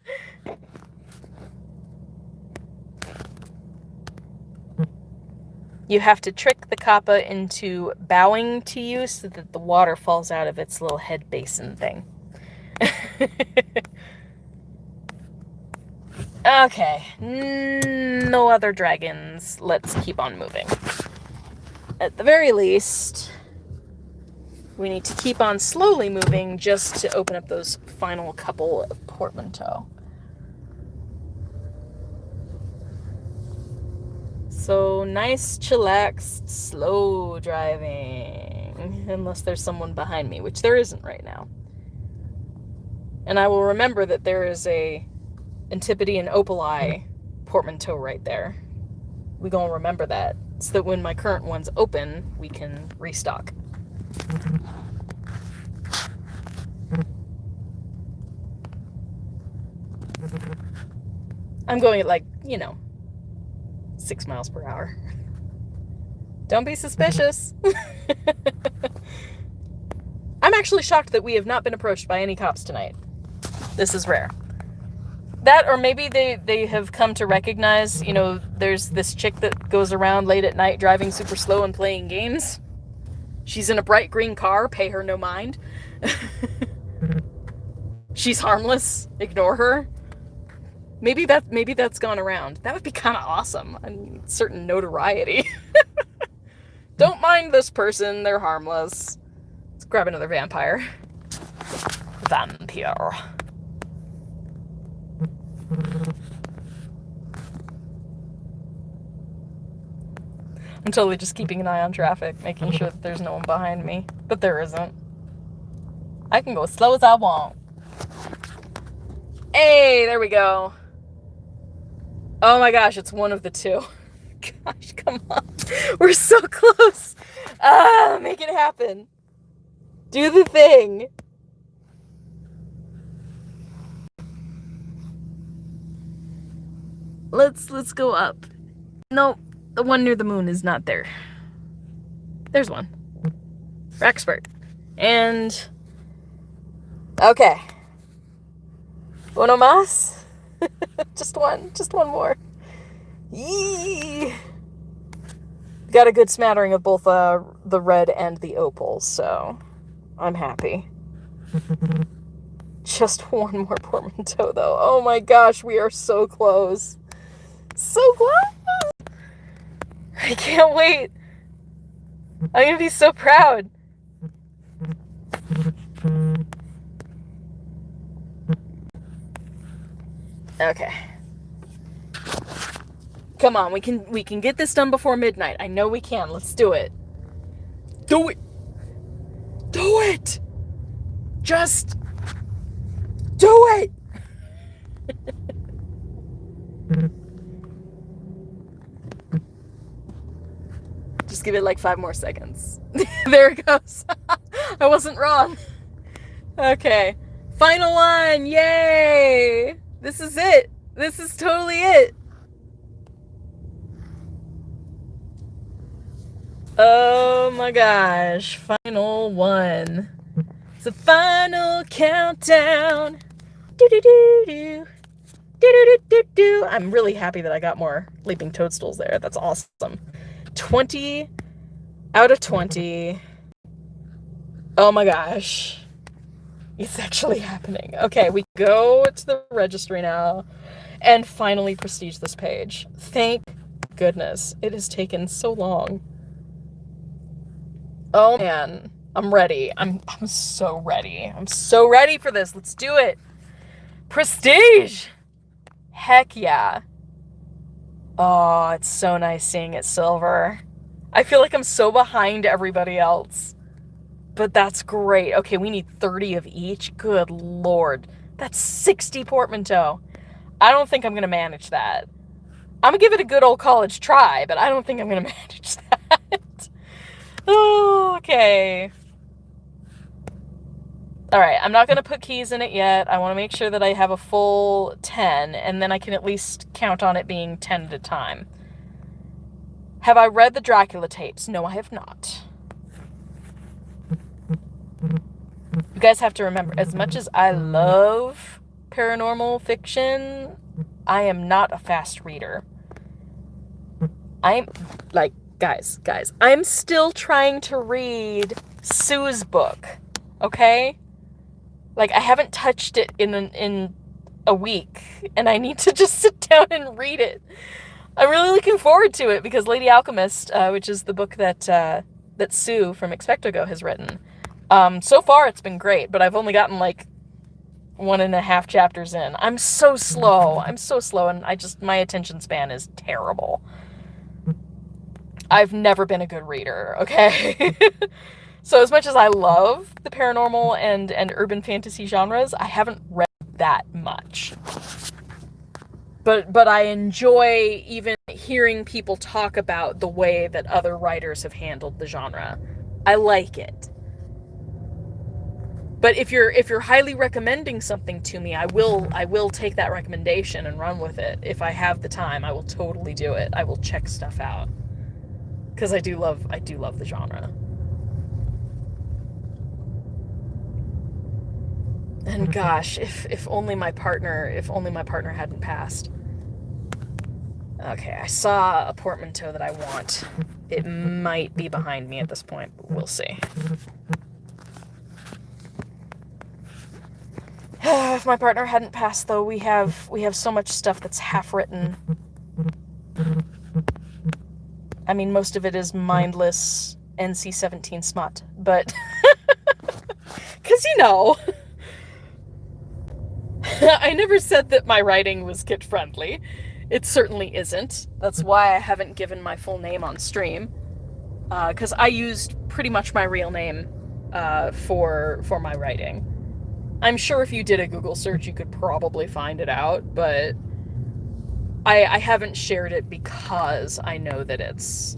You have to trick the kappa into bowing to you so that the water falls out of its little head basin thing. Okay. No other dragons. Let's keep on moving. At the very least, we need to keep on slowly moving just to open up those final couple of portmanteaux. So, nice, chillaxed, slow driving. Unless there's someone behind me, which there isn't right now. And I will remember that there is a Antipode and Opali portmanteau right there. We gonna remember that, so that when my current one's open, we can restock. I'm going at, like, 6 miles per hour. Don't be suspicious. I'm actually shocked that we have not been approached by any cops tonight. This is rare. That, or maybe they have come to recognize, there's this chick that goes around late at night driving super slow and playing games. She's in a bright green car, pay her no mind. She's harmless, ignore her. Maybe that's gone around. That would be kind of awesome. I mean, certain notoriety. Don't mind this person, they're harmless. It's grab another vampire. Vampire. I'm totally just keeping an eye on traffic, making sure that there's no one behind me. But there isn't. I can go as slow as I want. Hey, there we go. Oh my gosh, it's one of the two. Gosh, come on. We're so close. Make it happen. Do the thing. Let's go up. Nope, the one near the moon is not there. There's one. Rexpert. And okay. Uno más? just one more. Yee! Got a good smattering of both the red and the opals, so I'm happy. Just one more portmanteau, though. Oh my gosh, we are so close. So close! I can't wait. I'm gonna be so proud. Okay. Come on, we can get this done before midnight. I know we can. Let's do it. Do it. Do it. Just do it. Just give it like 5 more seconds. There it goes. I wasn't wrong. Okay. Final one. Yay. This is it. This is totally it. Oh my gosh. Final one. It's the final countdown. Do-do-do-do. Do-do-do-do-do. I'm really happy that I got more leaping toadstools there. That's awesome. 20 out of 20. Oh my gosh. It's actually happening. Okay, we go to the registry now and finally prestige this page. Thank goodness. It has taken so long. Oh man, I'm ready. I'm so ready. I'm so ready for this. Let's do it. Prestige! Heck yeah. Oh, it's so nice seeing it silver. I feel like I'm so behind everybody else. But that's great. Okay, we need 30 of each. Good lord. That's 60 portmanteau. I don't think I'm going to manage that. I'm going to give it a good old college try, but I don't think I'm going to manage that. Oh, okay. Alright, I'm not going to put keys in it yet. I want to make sure that I have a full 10, and then I can at least count on it being 10 at a time. Have I read the Dracula tapes? No, I have not. You guys have to remember, as much as I love paranormal fiction, I am not a fast reader. I'm, like, guys, I'm still trying to read Sue's book, okay? Like, I haven't touched it in a week, and I need to just sit down and read it. I'm really looking forward to it, because Lady Alchemist, which is the book that Sue from Expecto Go has written, so far it's been great, but I've only gotten, like, 1.5 chapters in. I'm so slow, and my attention span is terrible. I've never been a good reader, okay? So as much as I love the paranormal and urban fantasy genres, I haven't read that much. But I enjoy even hearing people talk about the way that other writers have handled the genre. I like it. But if you're highly recommending something to me, I will take that recommendation and run with it. If I have the time, I will totally do it. I will check stuff out. Because I do love the genre. And gosh, if only my partner hadn't passed. Okay, I saw a portmanteau that I want. It might be behind me at this point, but we'll see. If my partner hadn't passed, though, we have so much stuff that's half written. I mean, most of it is mindless NC-17 smut, but because, I never said that my writing was kid-friendly. It certainly isn't. That's why I haven't given my full name on stream. Because I used pretty much my real name for my writing. I'm sure if you did a Google search, you could probably find it out, but I haven't shared it because I know that it's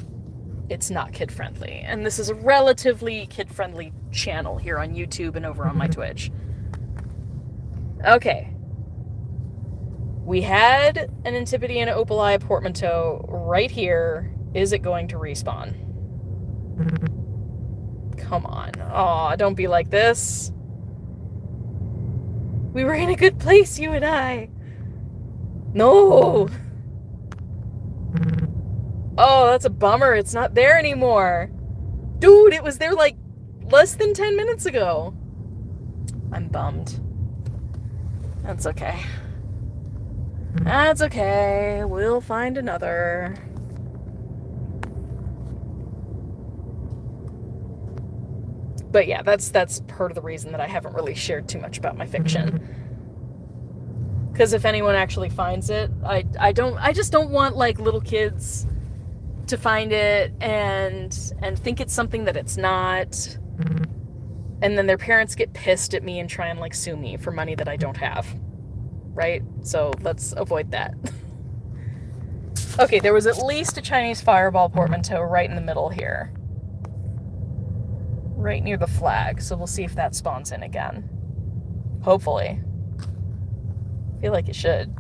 not kid-friendly. And this is a relatively kid-friendly channel here on YouTube and over on my Twitch. Okay. We had an Antipodean Opaleye portmanteau right here. Is it going to respawn? Come on. Aw, don't be like this. We were in a good place, you and I. No. Oh, that's a bummer. It's not there anymore. Dude, it was there like less than 10 minutes ago. I'm bummed. That's okay. That's okay. We'll find another. But yeah, that's part of the reason that I haven't really shared too much about my fiction. Because if anyone actually finds it, I just don't want like little kids to find it and think it's something that it's not. And then their parents get pissed at me and try and like sue me for money that I don't have. Right? So let's avoid that. Okay, there was at least a Chinese fireball portmanteau right in the middle here. Right near the flag, so we'll see if that spawns in again. Hopefully. I feel like it should.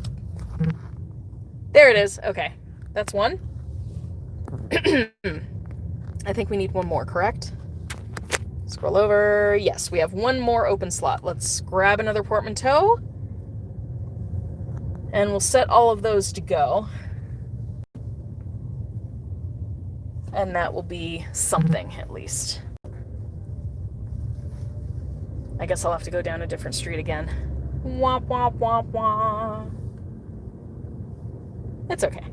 There it is. Okay. That's one. I think we need one more, correct? Scroll over. Yes, we have one more open slot. Let's grab another portmanteau. And we'll set all of those to go. And that will be something, at least. I guess I'll have to go down a different street again. Wah, wah, wah, wah. It's okay.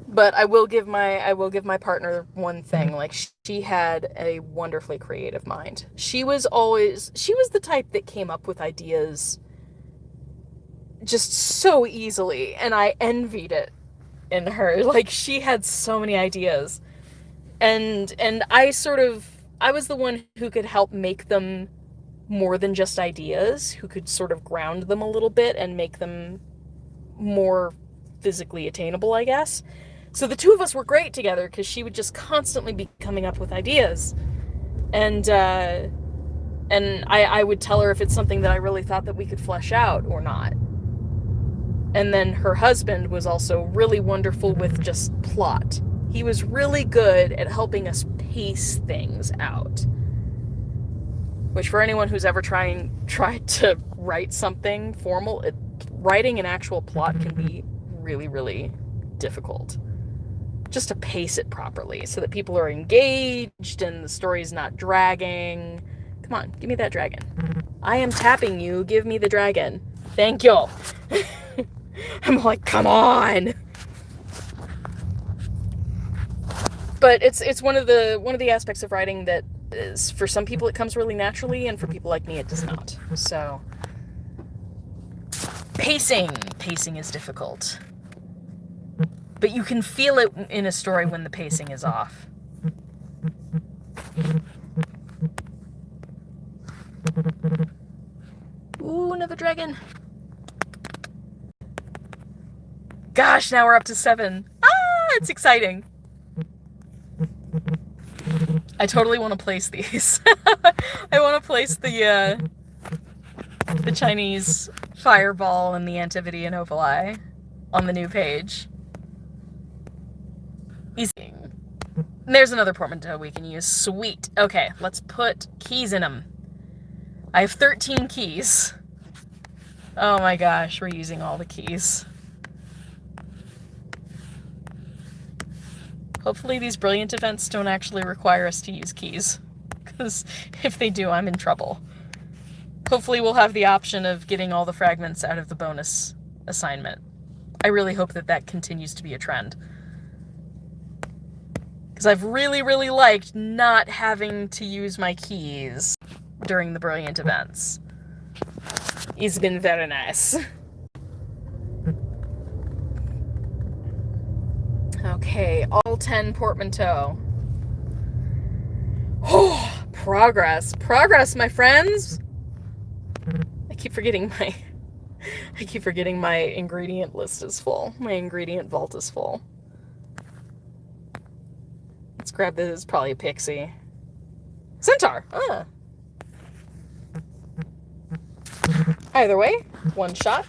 But I will give my partner one thing. Like, she had a wonderfully creative mind. She was the type that came up with ideas just so easily, and I envied it in her. Like, she had so many ideas. And I was the one who could help make them more than just ideas, who could sort of ground them a little bit and make them more physically attainable, I guess. So the two of us were great together because she would just constantly be coming up with ideas. And I would tell her if it's something that I really thought that we could flesh out or not. And then her husband was also really wonderful with just plot. He was really good at helping us pace things out. Which, for anyone who's ever tried to write something formal, writing an actual plot can be really, really difficult. Just to pace it properly so that people are engaged and the story's not dragging. Come on, give me that dragon. I am tapping you. Give me the dragon. Thank you. I'm like, come on. But it's one of the aspects of writing that is, for some people it comes really naturally, and for people like me it does not. So pacing is difficult. But you can feel it in a story when the pacing is off. Ooh, another dragon. Gosh, now we're up to 7. Ah, it's exciting. I totally want to place these. I want to place the Chinese fireball and the Antipodean Opaleye on the new page. Easy. There's another portmanteau we can use. Sweet. Okay, let's put keys in them. I have 13 keys. Oh my gosh, we're using all the keys. Hopefully these brilliant events don't actually require us to use keys, because if they do, I'm in trouble. Hopefully we'll have the option of getting all the fragments out of the bonus assignment. I really hope that that continues to be a trend. Because I've really, really liked not having to use my keys during the Brilliant events. It's been very nice. Okay, all 10 portmanteau. Oh, progress. Progress, my friends! I keep forgetting my ingredient list is full. My ingredient vault is full. Let's grab this. It's probably a pixie. Centaur! Ah. Either way, one shot.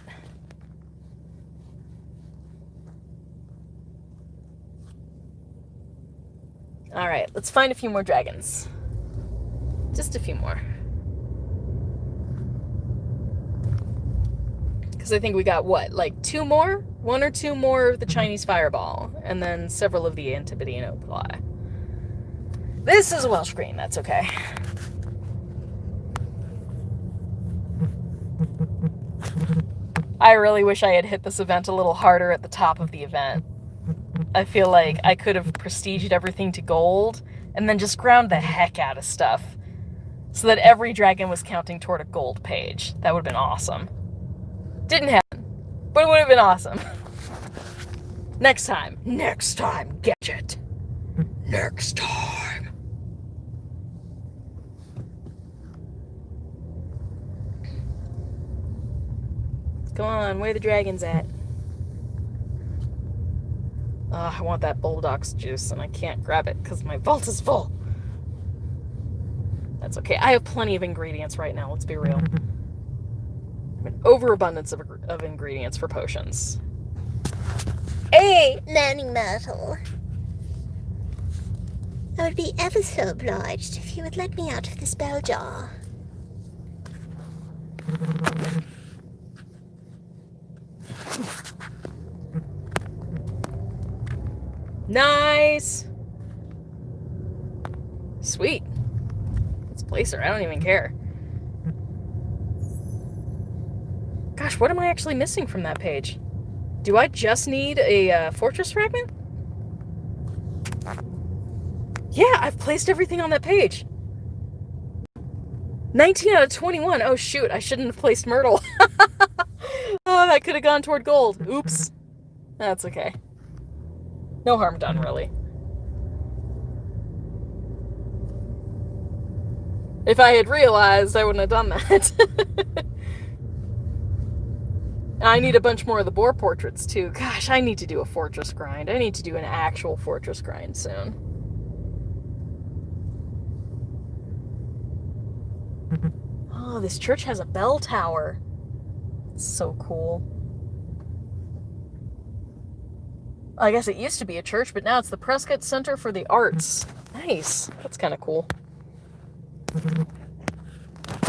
Alright, let's find a few more dragons. Just a few more. Because I think we got, what, like 2 more? 1 or 2 more of the Chinese fireball, and then several of the Antipodean opal. This is a Welsh green, that's okay. I really wish I had hit this event a little harder at the top of the event. I feel like I could have prestiged everything to gold, and then just ground the heck out of stuff, so that every dragon was counting toward a gold page. That would have been awesome. Didn't happen, but it would have been awesome. Next time, Gadget. Next time. Come on, where are the dragons at? Oh, I want that Bulldogs juice, and I can't grab it because my vault is full. That's okay. I have plenty of ingredients right now, let's be real. An overabundance of ingredients for potions. Hey, Moaning Myrtle. I would be ever so obliged if you would let me out of this bell jar. Nice! Sweet. Let's place her. I don't even care. Gosh, what am I actually missing from that page? Do I just need a fortress fragment? Yeah, I've placed everything on that page. 19 out of 21. Oh, shoot. I shouldn't have placed Myrtle. Oh, that could have gone toward gold. Oops. That's okay. No harm done, really. If I had realized, I wouldn't have done that. I need a bunch more of the boar portraits, too. Gosh, I need to do a fortress grind. I need to do an actual fortress grind soon. Oh, this church has a bell tower. It's so cool. I guess it used to be a church, but now it's the Prescott Center for the Arts. Nice. That's kind of cool.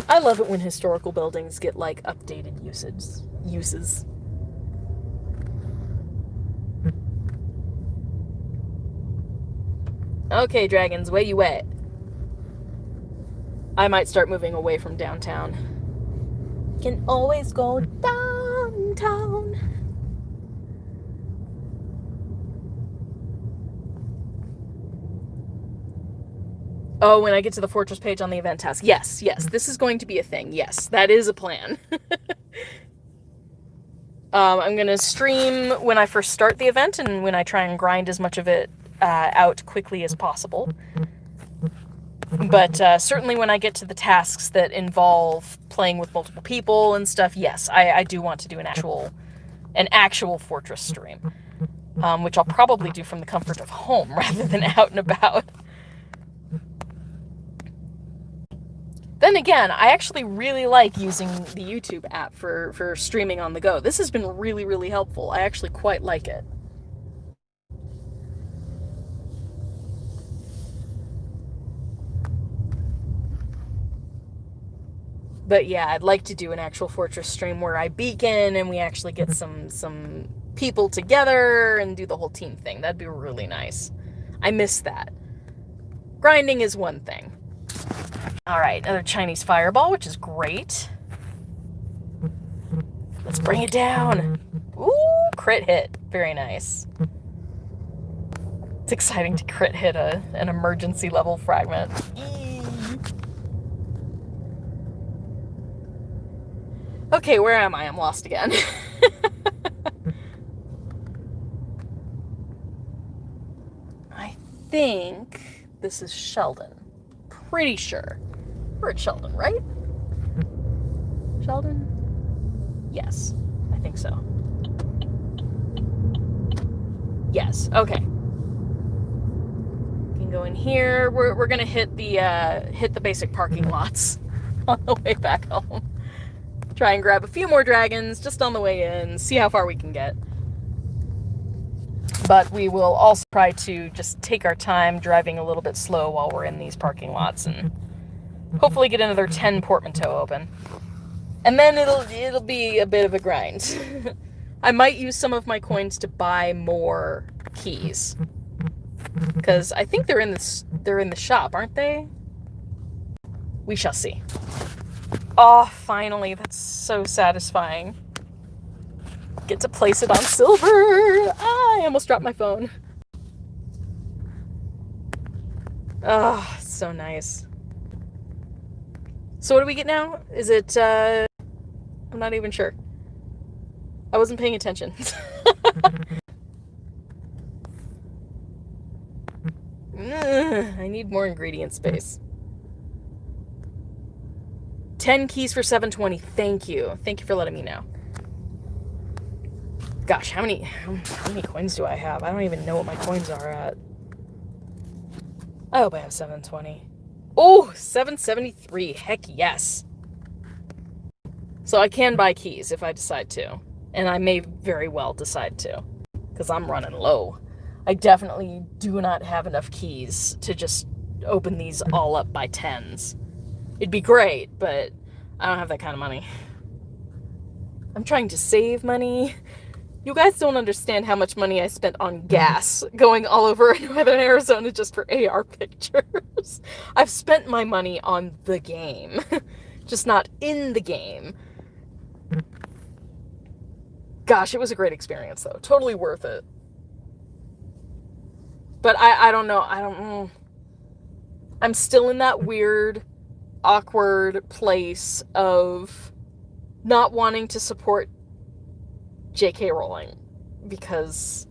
I love it when historical buildings get, like, updated uses. Okay, dragons, where you at? I might start moving away from downtown. Can always go downtown. Oh, when I get to the fortress page on the event task. Yes, this is going to be a thing. Yes, that is a plan. I'm going to stream when I first start the event and when I try and grind as much of it out quickly as possible. But certainly when I get to the tasks that involve playing with multiple people and stuff, yes, I do want to do an actual fortress stream, which I'll probably do from the comfort of home rather than out and about. Then again, I actually really like using the YouTube app for streaming on the go. This has been really, really helpful. I actually quite like it. But yeah, I'd like to do an actual fortress stream where I beacon and we actually get some people together and do the whole team thing. That'd be really nice. I miss that. Grinding is one thing. Alright, another Chinese fireball, which is great. Let's bring it down. Ooh, crit hit. Very nice. It's exciting to crit hit an emergency level fragment. Okay, where am I? I'm lost again. I think this is Sheldon. Pretty sure. We're at Sheldon, right? Sheldon? Yes, I think so. Yes, okay. We can go in here. We're gonna hit the basic parking lots on the way back home. Try and grab a few more dragons just on the way in, see how far we can get. But we will also try to just take our time driving a little bit slow while we're in these parking lots and hopefully get another 10 portmanteau open. And then it'll be a bit of a grind. I might use some of my coins to buy more keys. Because I think they're in the shop, aren't they? We shall see. Oh, finally, that's so satisfying. Get to place it on silver. Ah, I almost dropped my phone. Oh, so nice. So what do we get now? Is it, I'm not even sure. I wasn't paying attention. I need more ingredient space. 10 keys for 720. Thank you. Thank you for letting me know. Gosh, how many coins do I have? I don't even know what my coins are at. I hope I have 720. Oh, 773. Heck yes. So I can buy keys if I decide to. And I may very well decide to. Because I'm running low. I definitely do not have enough keys to just open these all up by tens. It'd be great, but I don't have that kind of money. I'm trying to save money. You guys don't understand how much money I spent on gas going all over Northern Arizona just for AR pictures. I've spent my money on the game, just not in the game. Gosh, it was a great experience, though. Totally worth it. But I don't know. I'm still in that weird, awkward place of not wanting to support J.K. Rowling because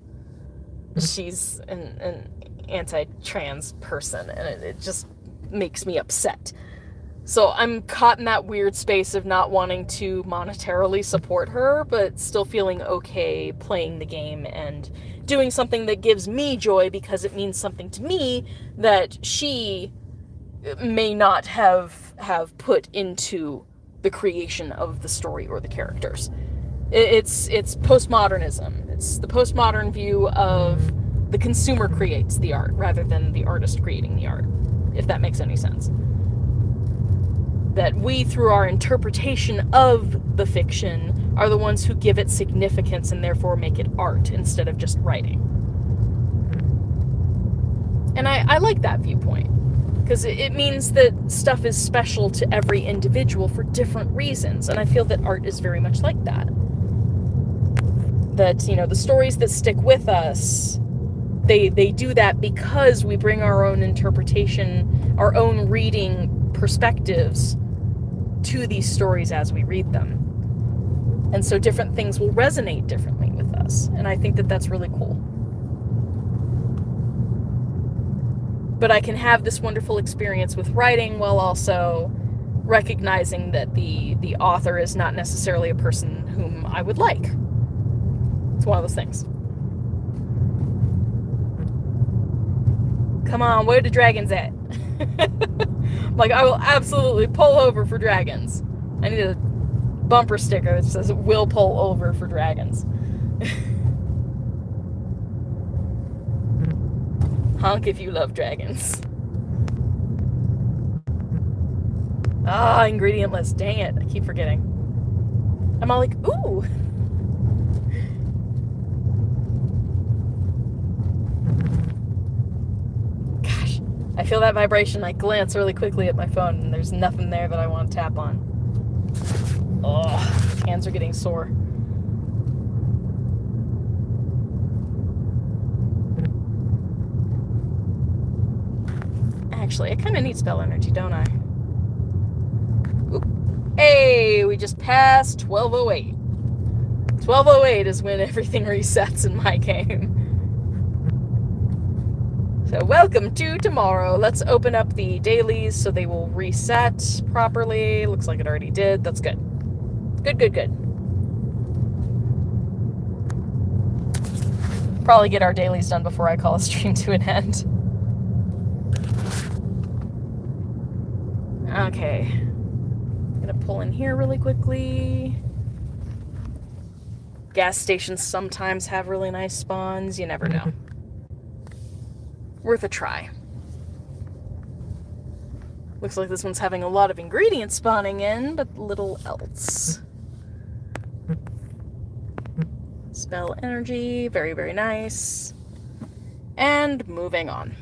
she's an anti-trans person, and it just makes me upset. So I'm caught in that weird space of not wanting to monetarily support her, but still feeling okay playing the game and doing something that gives me joy because it means something to me that she may not have put into the creation of the story or the characters. It's postmodernism. It's the postmodern view of the consumer creates the art rather than the artist creating the art, if that makes any sense. That we, through our interpretation of the fiction, are the ones who give it significance and therefore make it art instead of just writing. And I like that viewpoint, because it means that stuff is special to every individual for different reasons, and I feel that art is very much like that. That, you know, the stories that stick with us, they do that because we bring our own interpretation, our own reading perspectives to these stories as we read them. And so different things will resonate differently with us. And I think that that's really cool. But I can have this wonderful experience with writing while also recognizing that the author is not necessarily a person whom I would like. It's one of those things. Come on, where are the dragons at? Like, I will absolutely pull over for dragons. I need a bumper sticker that says "will pull over for dragons." Honk if you love dragons. Ah, ingredient list. Dang it. I keep forgetting. I'm all like, ooh. Gosh, I feel that vibration. I glance really quickly at my phone and there's nothing there that I want to tap on. Oh, hands are getting sore. Actually, I kind of need spell energy, don't I? Oop. Hey, we just passed 1208. 1208 is when everything resets in my game. So welcome to tomorrow. Let's open up the dailies so they will reset properly. Looks like it already did. That's good. Good. Probably get our dailies done before I call a stream to an end. Okay. I'm gonna pull in here really quickly. Gas stations sometimes have really nice spawns. You never know. Worth a try. Looks like this one's having a lot of ingredients spawning in, but little else. Spell energy, very nice. And moving on.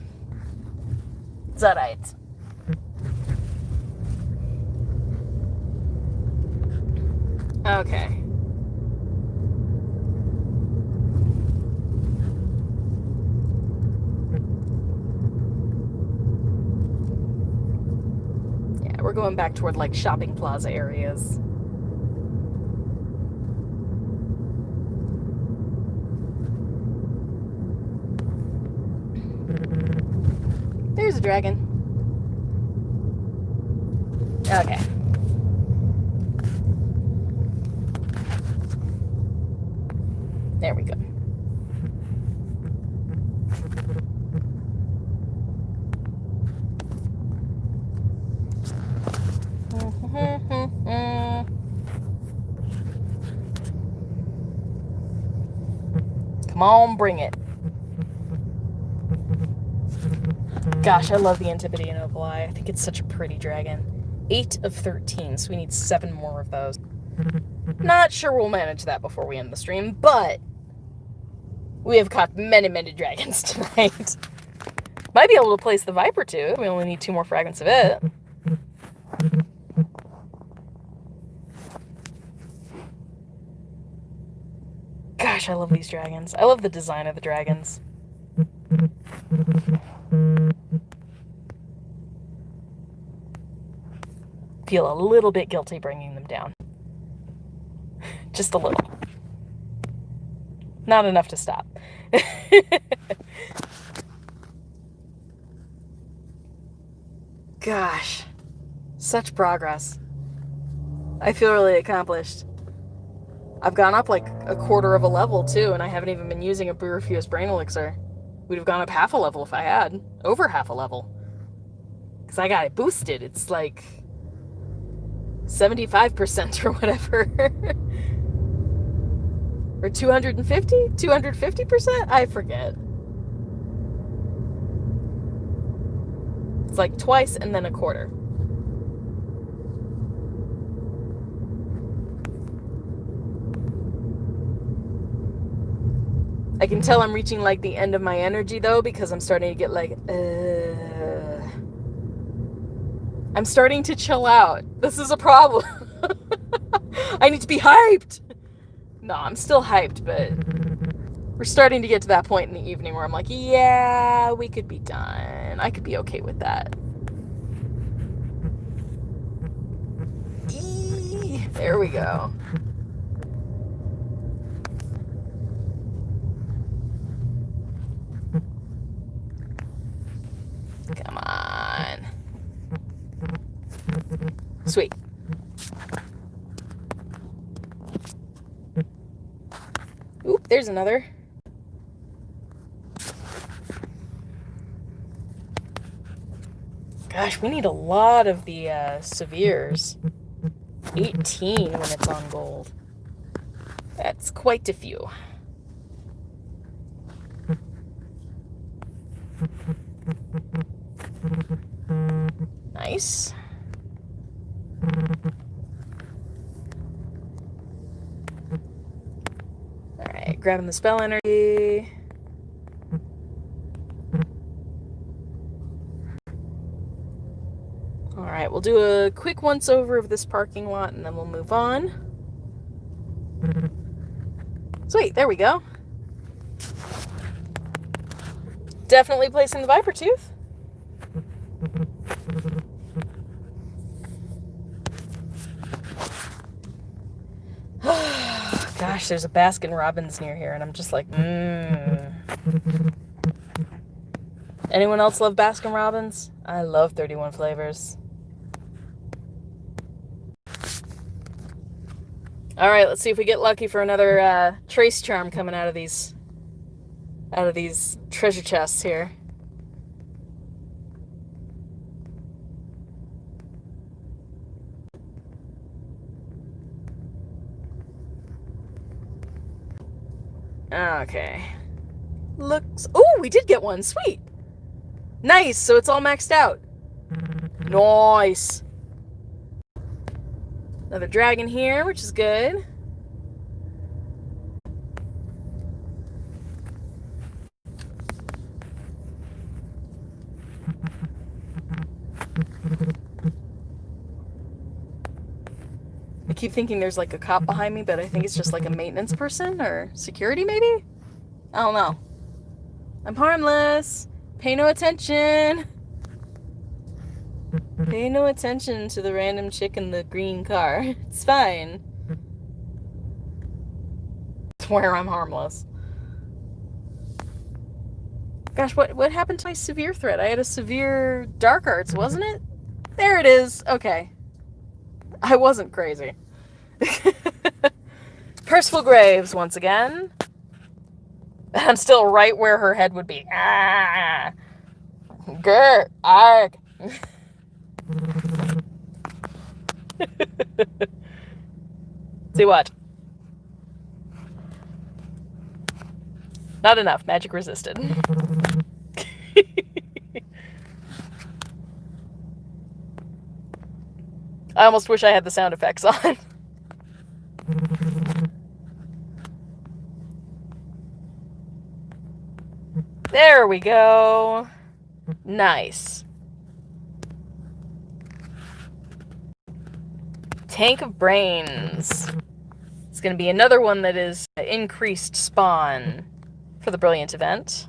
Zedite. Okay. Yeah, we're going back toward like shopping plaza areas. There's a dragon. Okay. There we go. Come on, bring it. Gosh, I love the Antipodean Opal Eye. I think it's such a pretty dragon. 8 of 13, so we need 7 more of those. Not sure we'll manage that before we end the stream, but we have caught many dragons tonight. Might be able to place the Viper too. We only need 2 more fragments of it. Gosh, I love these dragons. I love the design of the dragons. Feel a little bit guilty bringing them down. Just a little. Not enough to stop. Gosh, such progress. I feel really accomplished. I've gone up like a quarter of a level too, and I haven't even been using a Brewfuse Brain Elixir. We'd have gone up half a level if I had. Over half a level. Because I got it boosted. It's like 75% or whatever. Or 250? 250%? I forget. It's like twice and then a quarter. I can tell I'm reaching like the end of my energy though, because I'm starting to get like, I'm starting to chill out. This is a problem. I need to be hyped. No, I'm still hyped, but we're starting to get to that point in the evening where I'm like, yeah, we could be done. I could be okay with that. There we go. Come on. Sweet. Oop, there's another. Gosh, we need a lot of the Severes. 18 when it's on gold. That's quite a few. Nice. Alright, grabbing the spell energy. Alright, we'll do a quick once over of this parking lot and then we'll move on. Sweet, there we go. Definitely placing the Viper Tooth. Gosh, there's a Baskin Robbins near here, and I'm just like, Anyone else love Baskin Robbins? I love 31 flavors. Alright, let's see if we get lucky for another trace charm coming out of these treasure chests here. Okay. Looks... Oh, we did get one. Sweet. Nice. So it's all maxed out. Nice. Another dragon here, which is good. I keep thinking there's like a cop behind me, but I think it's just like a maintenance person or security maybe? I don't know. I'm harmless. Pay no attention. Pay no attention to the random chick in the green car. It's fine. I swear I'm harmless. Gosh, what happened to my severe threat? I had a severe dark arts, wasn't it? There it is. Okay. I wasn't crazy. Percival Graves once again. I'm still right where her head would be. Ah. Grr. Arg. See what? Not enough. Magic resisted. I almost wish I had the sound effects on. There we go. Nice. Tank of Brains. It's going to be another one that is increased spawn for the Brilliant event.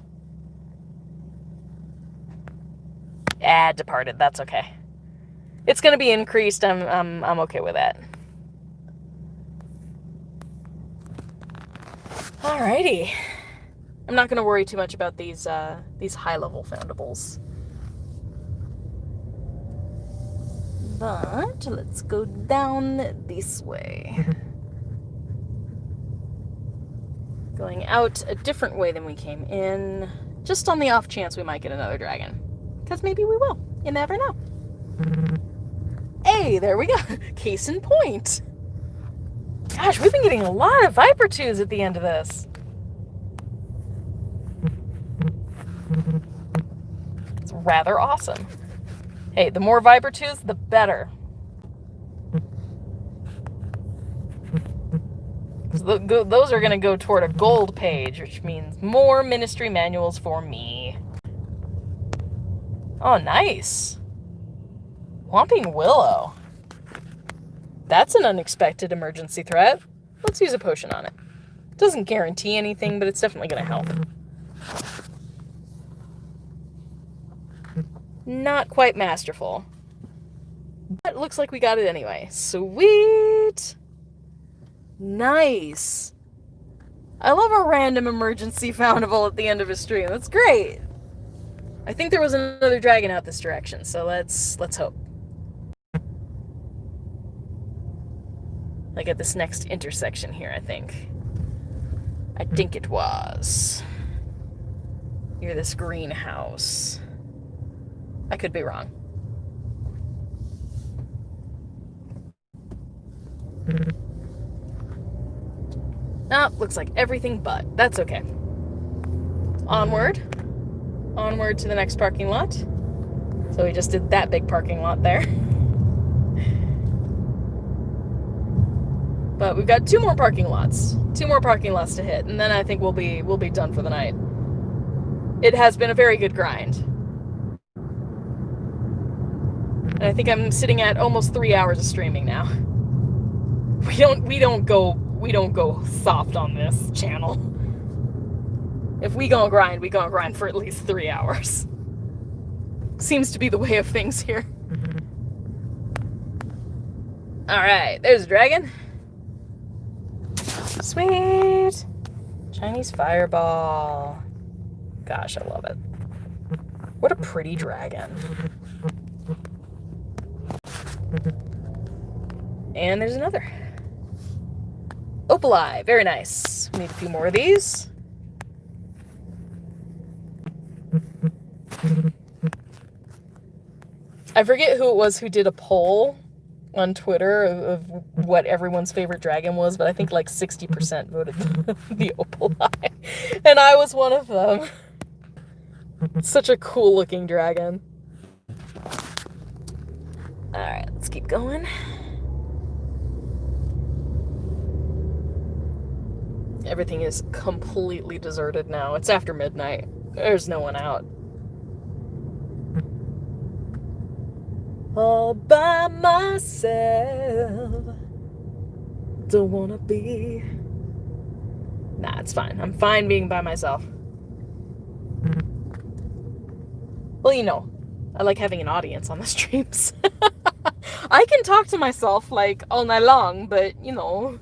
Departed. That's okay. It's going to be increased. I'm okay with that. Alrighty. I'm not going to worry too much about these high-level foundables. But let's go down this way. Going out a different way than we came in, just on the off chance we might get another dragon. Because maybe we will. You never know. Hey, there we go. Case in point. Gosh, we've been getting a lot of Viper 2s at the end of this. It's rather awesome. Hey, the more Viper 2s, the better. Those are going to go toward a gold page, which means more ministry manuals for me. Oh, nice. Whomping Willow. That's an unexpected emergency threat. Let's use a potion on it. Doesn't guarantee anything, but it's definitely going to help. Not quite masterful. But it looks like we got it anyway. Sweet! Nice! I love a random emergency foundable at the end of a stream. That's great! I think there was another dragon out this direction, so let's hope. Like at this next intersection here, I think. I think it was. Near this greenhouse. I could be wrong. Nope, looks like everything but. That's okay. Onward. Onward to the next parking lot. So we just did that big parking lot there. But we've got two more parking lots. Two more parking lots to hit, and then I think we'll be done for the night. It has been a very good grind. And I think I'm sitting at almost 3 hours of streaming now. We don't go soft on this channel. If we gonna grind for at least 3 hours. Seems to be the way of things here. Alright, there's a dragon. Sweet! Chinese fireball. Gosh, I love it. What a pretty dragon. And there's another. Opaleye, very nice. We need a few more of these. I forget who it was who did a poll on Twitter of what everyone's favorite dragon was, but I think like 60% voted the Opaleye. And I was one of them. Such a cool looking dragon. Alright, let's keep going. Everything is completely deserted now. It's after midnight. There's no one out. All by myself. Don't wanna be. Nah, it's fine. I'm fine being by myself. Well, you know, I like having an audience on the streams. I can talk to myself like all night long, but you know,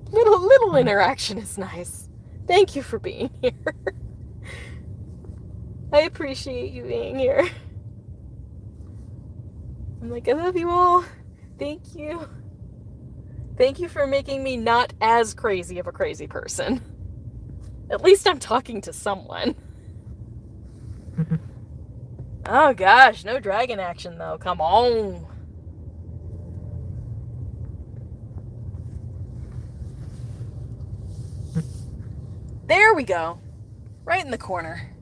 little interaction is nice. Thank you for being here. I appreciate you being here. I'm like, I love you all. Thank you. Thank you for making me not as crazy of a crazy person. At least I'm talking to someone. Oh gosh, no dragon action though. Come on. There we go. Right in the corner.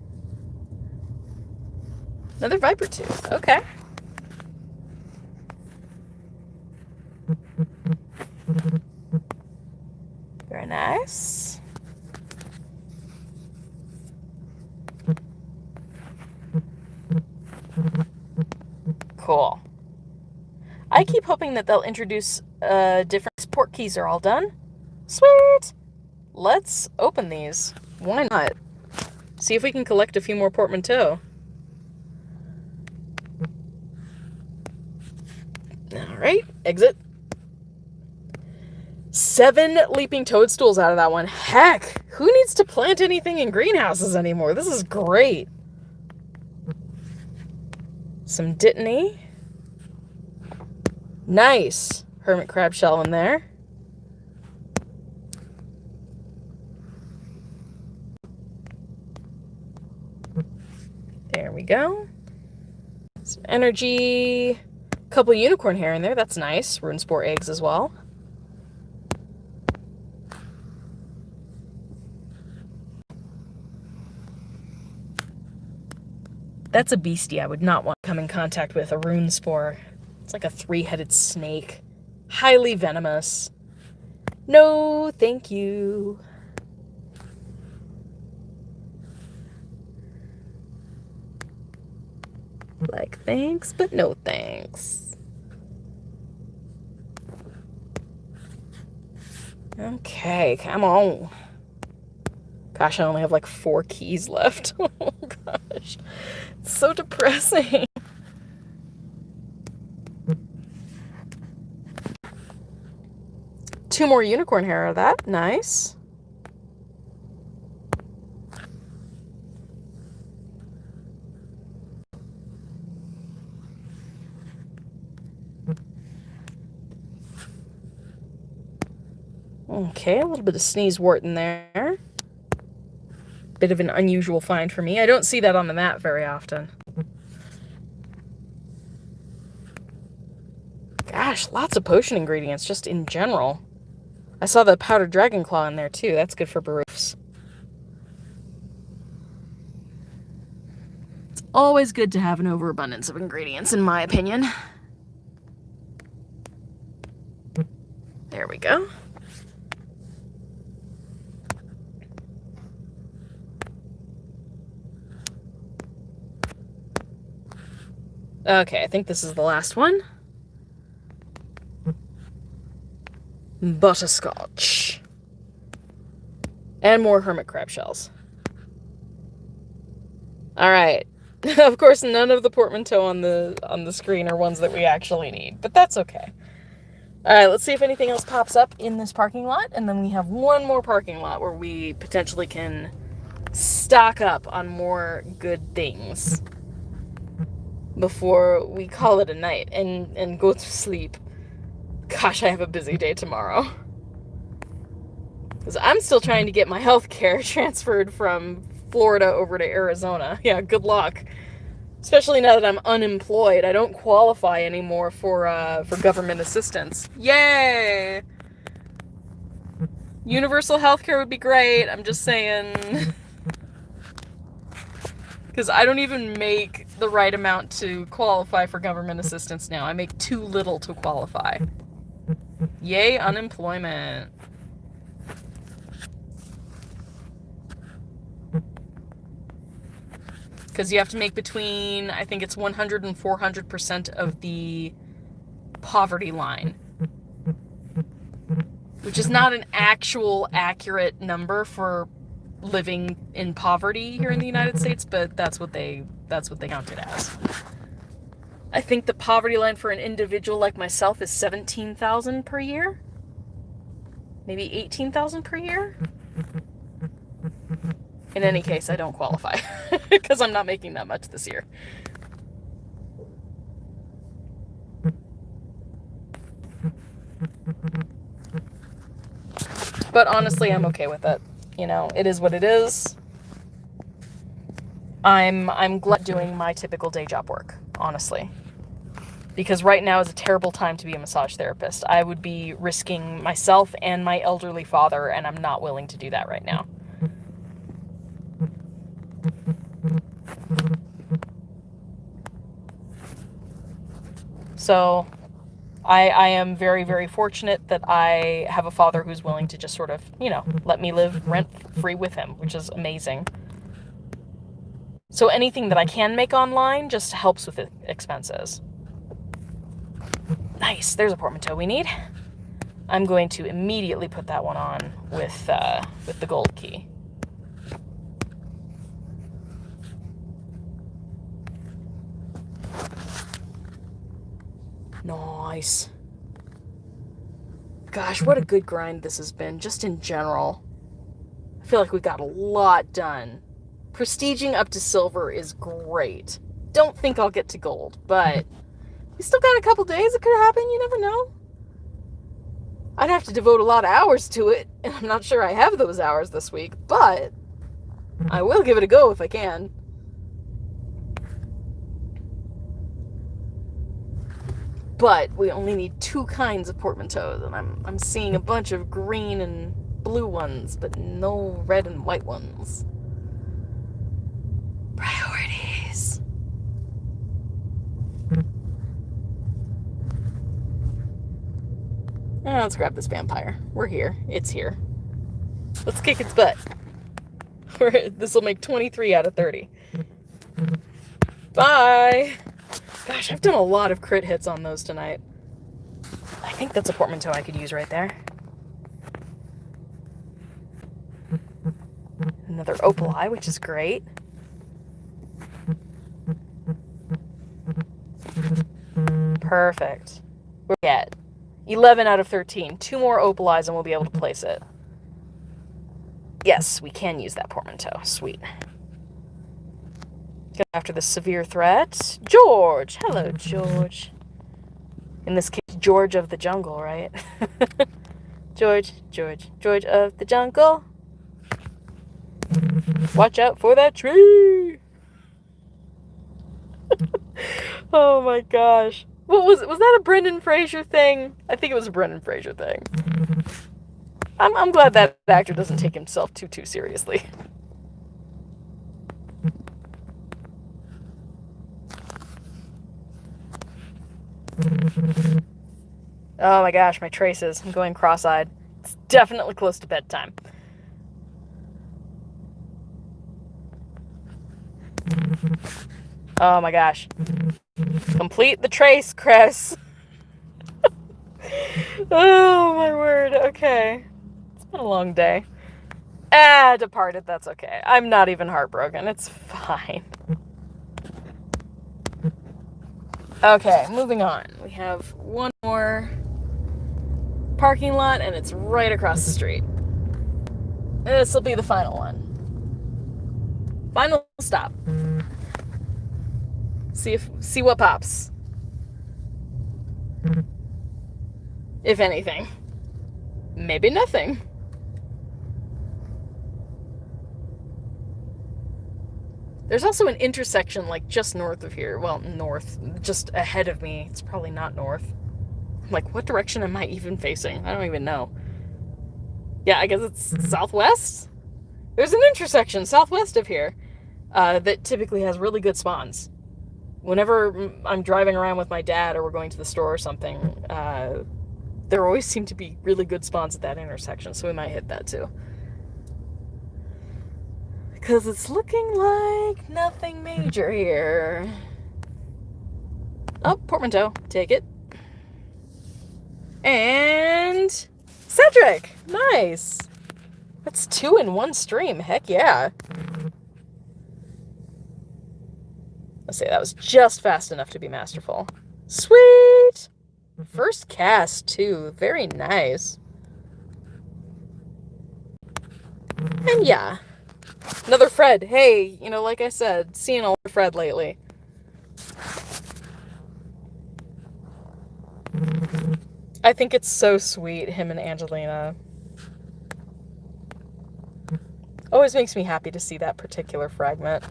Another viper tooth. Okay. Very nice. Cool. I keep hoping that they'll introduce different port keys are all done. Sweet! Let's open these. Why not? See if we can collect a few more portmanteaux. Alright, exit. 7 leaping toadstools out of that one. Heck! Who needs to plant anything in greenhouses anymore? This is great. Some Dittany. Nice. Hermit crab shell in there. There we go. Some energy. Couple unicorn hair in there. That's nice. Runespore eggs as well. That's a beastie I would not want to come in contact with, a runespore. It's like a 3-headed snake. Highly venomous. No, thank you. Like, thanks, but no thanks. Okay, come on. Gosh, I only have like 4 keys left. Oh gosh. It's so depressing. Two more unicorn hair of that. Nice. Okay, a little bit of Sneezewort in there. Bit of an unusual find for me. I don't see that on the map very often. Gosh, lots of potion ingredients just in general. I saw the powdered dragon claw in there too. That's good for Baroufs. It's always good to have an overabundance of ingredients, in my opinion. There we go. Okay, I think this is the last one. Butterscotch. And more hermit crab shells. Alright. Of course, none of the portmanteaux on the screen are ones that we actually need, but that's okay. All right, let's see if anything else pops up in this parking lot, and then we have one more parking lot where we potentially can stock up on more good things before we call it a night and go to sleep. Gosh, I have a busy day tomorrow. Because I'm still trying to get my health care transferred from Florida over to Arizona. Yeah, good luck. Especially now that I'm unemployed. I don't qualify anymore for government assistance. Yay! Universal health care would be great. I'm just saying. Because I don't even make the right amount to qualify for government assistance now. I make too little to qualify. Yay, unemployment. Because you have to make between, I think it's 100 and 400% of the poverty line. Which is not an actual accurate number for living in poverty here in the United States, but that's what they count it as. I think the poverty line for an individual like myself is $17,000 per year. Maybe $18,000 per year. In any case, I don't qualify because I'm not making that much this year. But honestly, I'm okay with it. You know, it is what it is. I'm glad doing my typical day job work, honestly. Because right now is a terrible time to be a massage therapist. I would be risking myself and my elderly father, and I'm not willing to do that right now. So I am very, very fortunate that I have a father who's willing to just sort of, you know, let me live rent-free with him, which is amazing. So anything that I can make online just helps with expenses. Nice, there's a portmanteau we need. I'm going to immediately put that one on with the gold key. Nice. Gosh, what a good grind this has been, just in general. I feel like we got a lot done. Prestiging up to silver is great. Don't think I'll get to gold, but we still got a couple days. It could happen. You never know. I'd have to devote a lot of hours to it, and I'm not sure I have those hours this week, but I will give it a go if I can. But we only need 2 kinds of portmanteaus, and I'm seeing a bunch of green and blue ones, but no red and white ones. Priorities. Let's grab this vampire. We're here. It's here. Let's kick its butt. This will make 23 out of 30. Bye! Gosh, I've done a lot of crit hits on those tonight. I think that's a portmanteau I could use right there. Another opal eye, which is great. Perfect. We're at 11 out of 13. 2 more opal eyes and we'll be able to place it. Yes, we can use that portmanteau. Sweet. Go after the severe threat. George! Hello, George. In this case, George of the jungle, right? George of the jungle. Watch out for that tree! Oh my gosh. What was that a Brendan Fraser thing? I think it was a Brendan Fraser thing. I'm glad that actor doesn't take himself too seriously. Oh my gosh, my traces. I'm going cross-eyed. It's definitely close to bedtime. Oh my gosh. Complete the trace, Chris. Oh my word. Okay. It's been a long day. Departed. That's okay. I'm not even heartbroken. It's fine. Okay, moving on. We have one more parking lot, and it's right across the street. This will be the final one. Final stop. See what pops. If anything. Maybe nothing. There's also an intersection like just north of here. Well, north, just ahead of me. It's probably not north. Like, what direction am I even facing? I don't even know. Yeah, I guess it's southwest? There's an intersection southwest of here that typically has really good spawns. Whenever I'm driving around with my dad or we're going to the store or something, there always seem to be really good spawns at that intersection, so we might hit that too. Because it's looking like nothing major here. Oh, portmanteau. Take it. And Cedric! Nice! That's 2 in 1 stream. Heck yeah. Let's say that was just fast enough to be masterful. Sweet! First cast, too. Very nice. And yeah. Another Fred. Hey, you know, like I said, seeing a lot of Fred lately. I think it's so sweet, him and Angelina. Always makes me happy to see that particular fragment.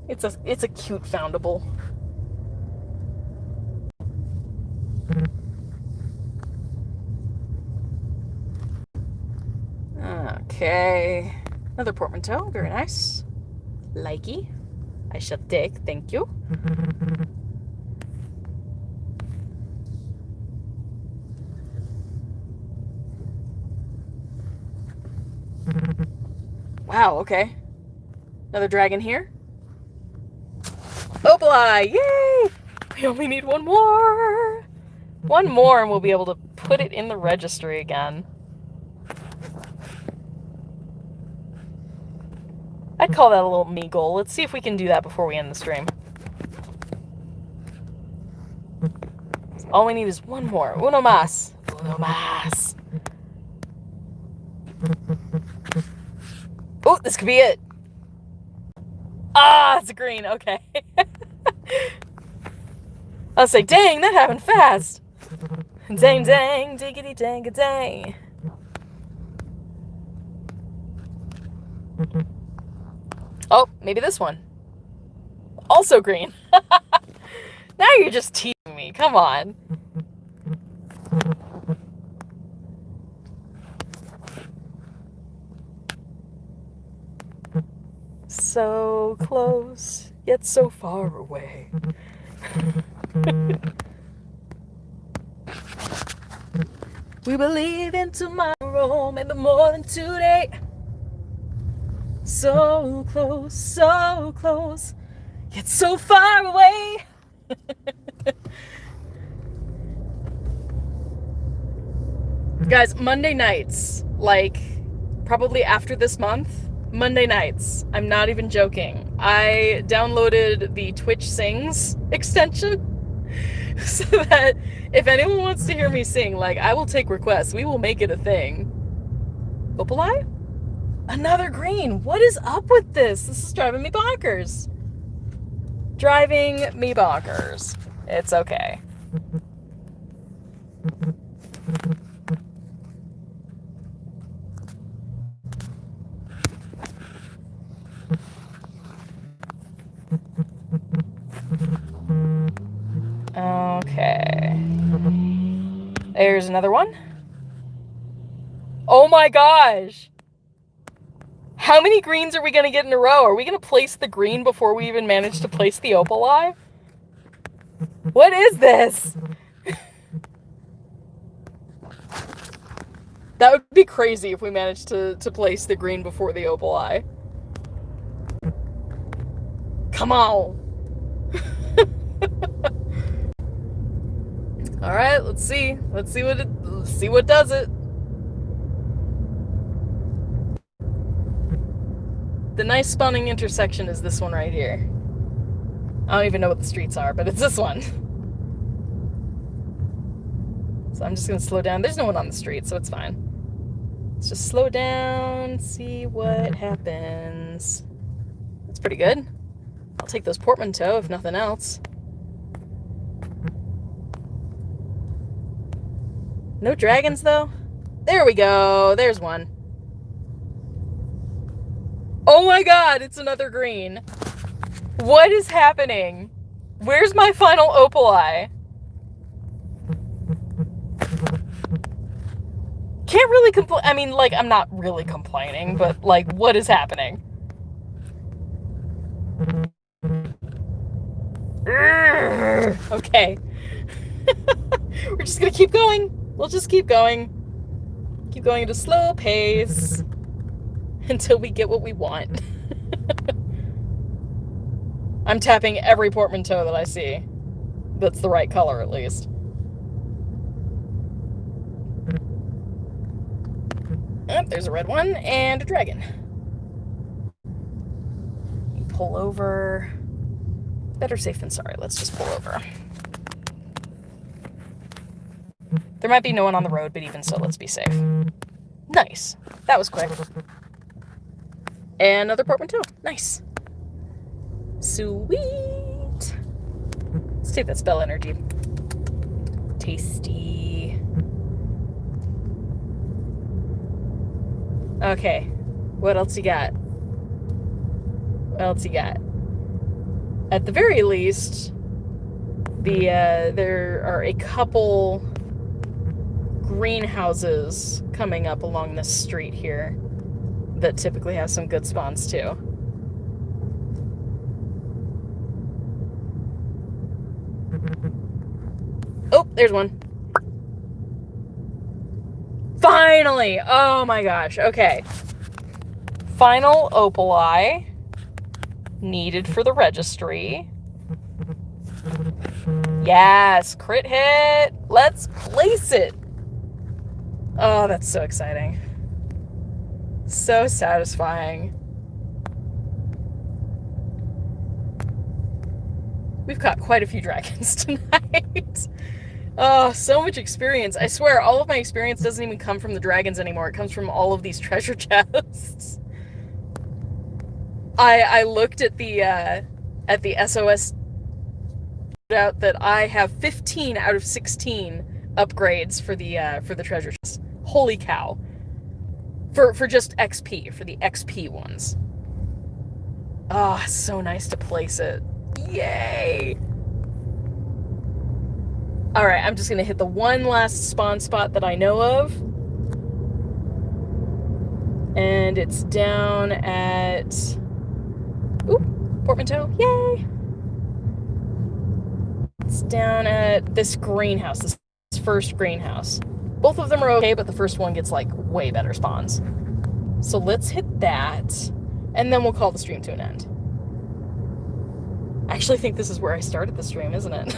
It's a cute foundable. Okay. Another portmanteau. Very nice. Likey. I shall take. Thank you. Wow, okay. Another dragon here. Opaleye! Yay! We only need one more! One more and we'll be able to put it in the registry again. I'd call that a little me goal. Let's see if we can do that before we end the stream. All we need is one more. Uno más. Uno más. Oh, this could be it. Ah, it's a green. Okay. I'll say, dang, that happened fast. Dang, dang, diggity, dang, a dang. Oh, maybe this one. Also green. Now you're just teasing me. Come on. So close, yet so far away. We believe in tomorrow, maybe more than today. So close, yet so far away. Guys, Monday nights, like probably after this month, Monday nights, I'm not even joking, I downloaded the Twitch Sings extension so that if anyone wants to hear me sing, like, I will take requests. We will make it a thing. Opaleye? Another green. What is up with this? This is driving me bonkers. Driving me bonkers. It's okay. Okay. There's another one. Oh my gosh! How many greens are we going to get in a row? Are we going to place the green before we even manage to place the Opaleye? What is this? That would be crazy if we managed to place the green before the Opaleye. Come on! All right, let's see. Let's see what does it. The nice spawning intersection is this one right here. I don't even know what the streets are, but it's this one. So I'm just gonna slow down. There's no one on the street, so it's fine. Let's just slow down, see what happens. That's pretty good. I'll take those portmanteaux, if nothing else. No dragons, though? There we go. There's one. Oh my god, it's another green. What is happening? Where's my final opali? Can't really complain. I mean, like, I'm not really complaining, but, like, what is happening? Okay. We're just gonna keep going. We'll just keep going. Keep going at a slow pace until we get what we want. I'm tapping every portmanteau that I see. That's the right color, at least. Oh, there's a red one and a dragon. Pull over. Better safe than sorry. Let's just pull over. There might be no one on the road, but even so, let's be safe. Nice. That was quick. And another portmanteau. Nice. Sweet. Let's take that spell energy. Tasty. Okay. What else you got? What else you got? At the very least, there are a couple greenhouses coming up along this street here that typically have some good spawns too. Oh, there's one. Finally! Oh my gosh. Okay. Final opali needed for the registry. Yes, crit hit. Let's place it. Oh, that's so exciting. So satisfying. We've caught quite a few dragons tonight. Oh, so much experience. I swear, all of my experience doesn't even come from the dragons anymore. It comes from all of these treasure chests. I looked at the SOS out that I have 15 out of 16 upgrades for the treasure chest. Holy cow. For just XP, for the XP ones. Ah, oh, so nice to place it. Yay! Alright, I'm just gonna hit the one last spawn spot that I know of. And it's down at... Ooh, portmanteau, yay! It's down at this greenhouse, this first greenhouse. Both of them are okay, but the first one gets, like, way better spawns. So let's hit that, and then we'll call the stream to an end. I actually think this is where I started the stream, isn't it?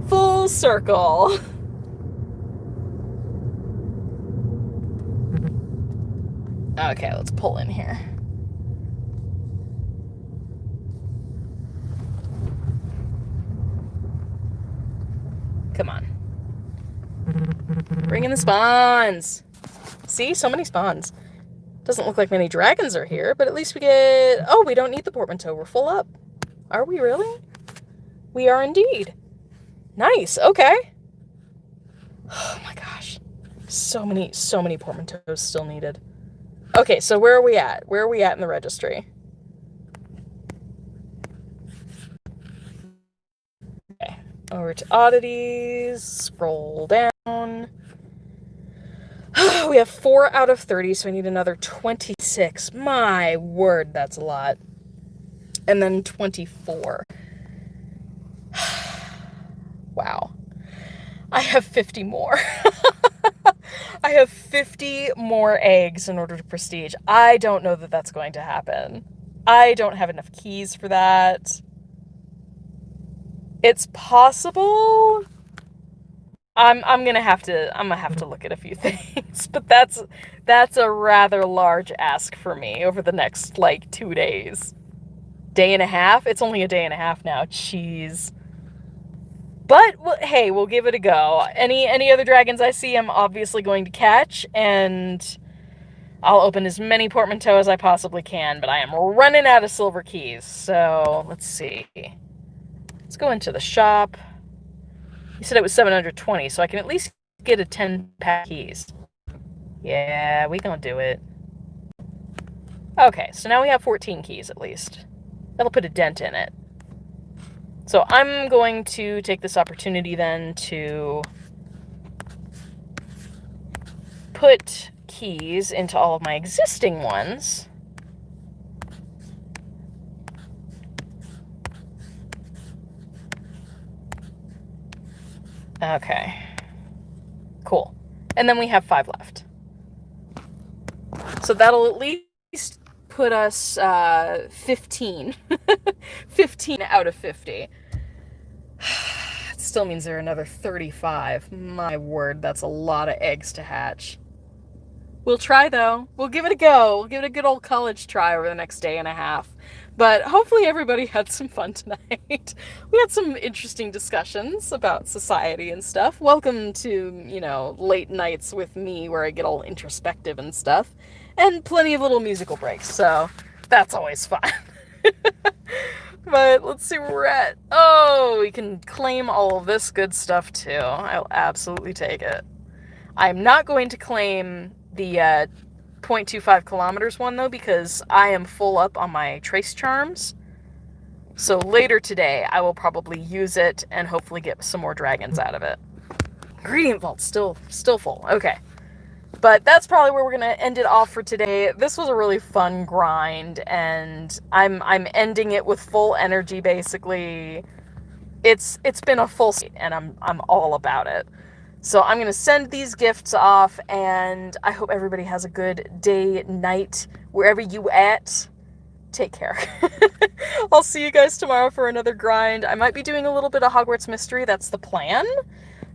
Full circle. Okay, let's pull in here. Come on. Bring in the spawns. See, so many spawns. Doesn't look like many dragons are here, but at least we get... Oh, we don't need the portmanteau. We're full up. Are we really? We are indeed. Nice. Okay. Oh my gosh. So many portmanteaus still needed. Okay, so where are we at? Where are we at in the registry? Okay. Over to oddities. Scroll down. We have 4 out of 30, so I need another 26. My word, that's a lot. And then 24. Wow. I have 50 more. I have 50 more eggs in order to prestige. I don't know that that's going to happen. I don't have enough keys for that. It's possible. I'm gonna have to look at a few things, but that's a rather large ask for me over the next like 2 days. Day and a half? It's only a day and a half now. Jeez. But hey, we'll give it a go. Any other dragons I see, I'm obviously going to catch, and I'll open as many portmanteaux as I possibly can, but I am running out of silver keys. So let's see. Let's go into the shop. You said it was 720, so I can at least get a 10-pack keys. Yeah, we gonna do it. Okay, so now we have 14 keys at least. That'll put a dent in it. So I'm going to take this opportunity then to put keys into all of my existing ones. Okay. Cool. And then we have 5 left. So that'll at least put us 15. 15 out of 50. It still means there are another 35. My word, that's a lot of eggs to hatch. We'll try, though. We'll give it a go. We'll give it a good old college try over the next day and a half. But hopefully everybody had some fun tonight. We had some interesting discussions about society and stuff. Welcome to, late nights with me where I get all introspective and stuff. And plenty of little musical breaks, so that's always fun. But let's see where we're at. Oh, we can claim all of this good stuff too. I'll absolutely take it. I'm not going to claim the 0.25 kilometers one though, because I am full up on my trace charms. So later today, I will probably use it and hopefully get some more dragons out of it. Ingredient vault still full. Okay. But that's probably where we're gonna end it off for today. This was a really fun grind, and I'm ending it with full energy basically. It's been a full state, and I'm all about it. So I'm gonna send these gifts off, and I hope everybody has a good day, night, wherever you at. Take care. I'll see you guys tomorrow for another grind. I might be doing a little bit of Hogwarts Mystery. That's the plan,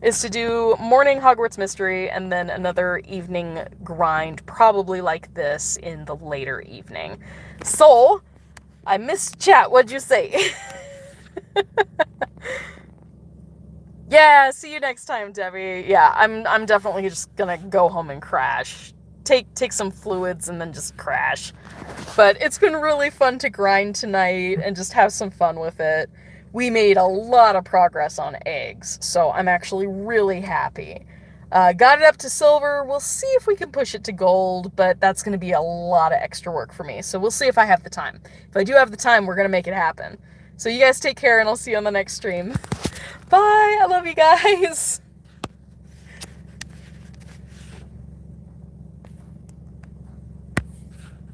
is to do morning Hogwarts Mystery and then another evening grind, probably like this in the later evening. So, I missed chat. What'd you say? Yeah, see you next time, Debbie. Yeah, I'm definitely just gonna go home and crash. Take some fluids and then just crash. But it's been really fun to grind tonight and just have some fun with it. We made a lot of progress on eggs, so I'm actually really happy. Got it up to silver. We'll see if we can push it to gold, but that's going to be a lot of extra work for me, so we'll see if I have the time. If I do have the time, we're going to make it happen. So you guys take care, and I'll see you on the next stream. Bye! I love you guys!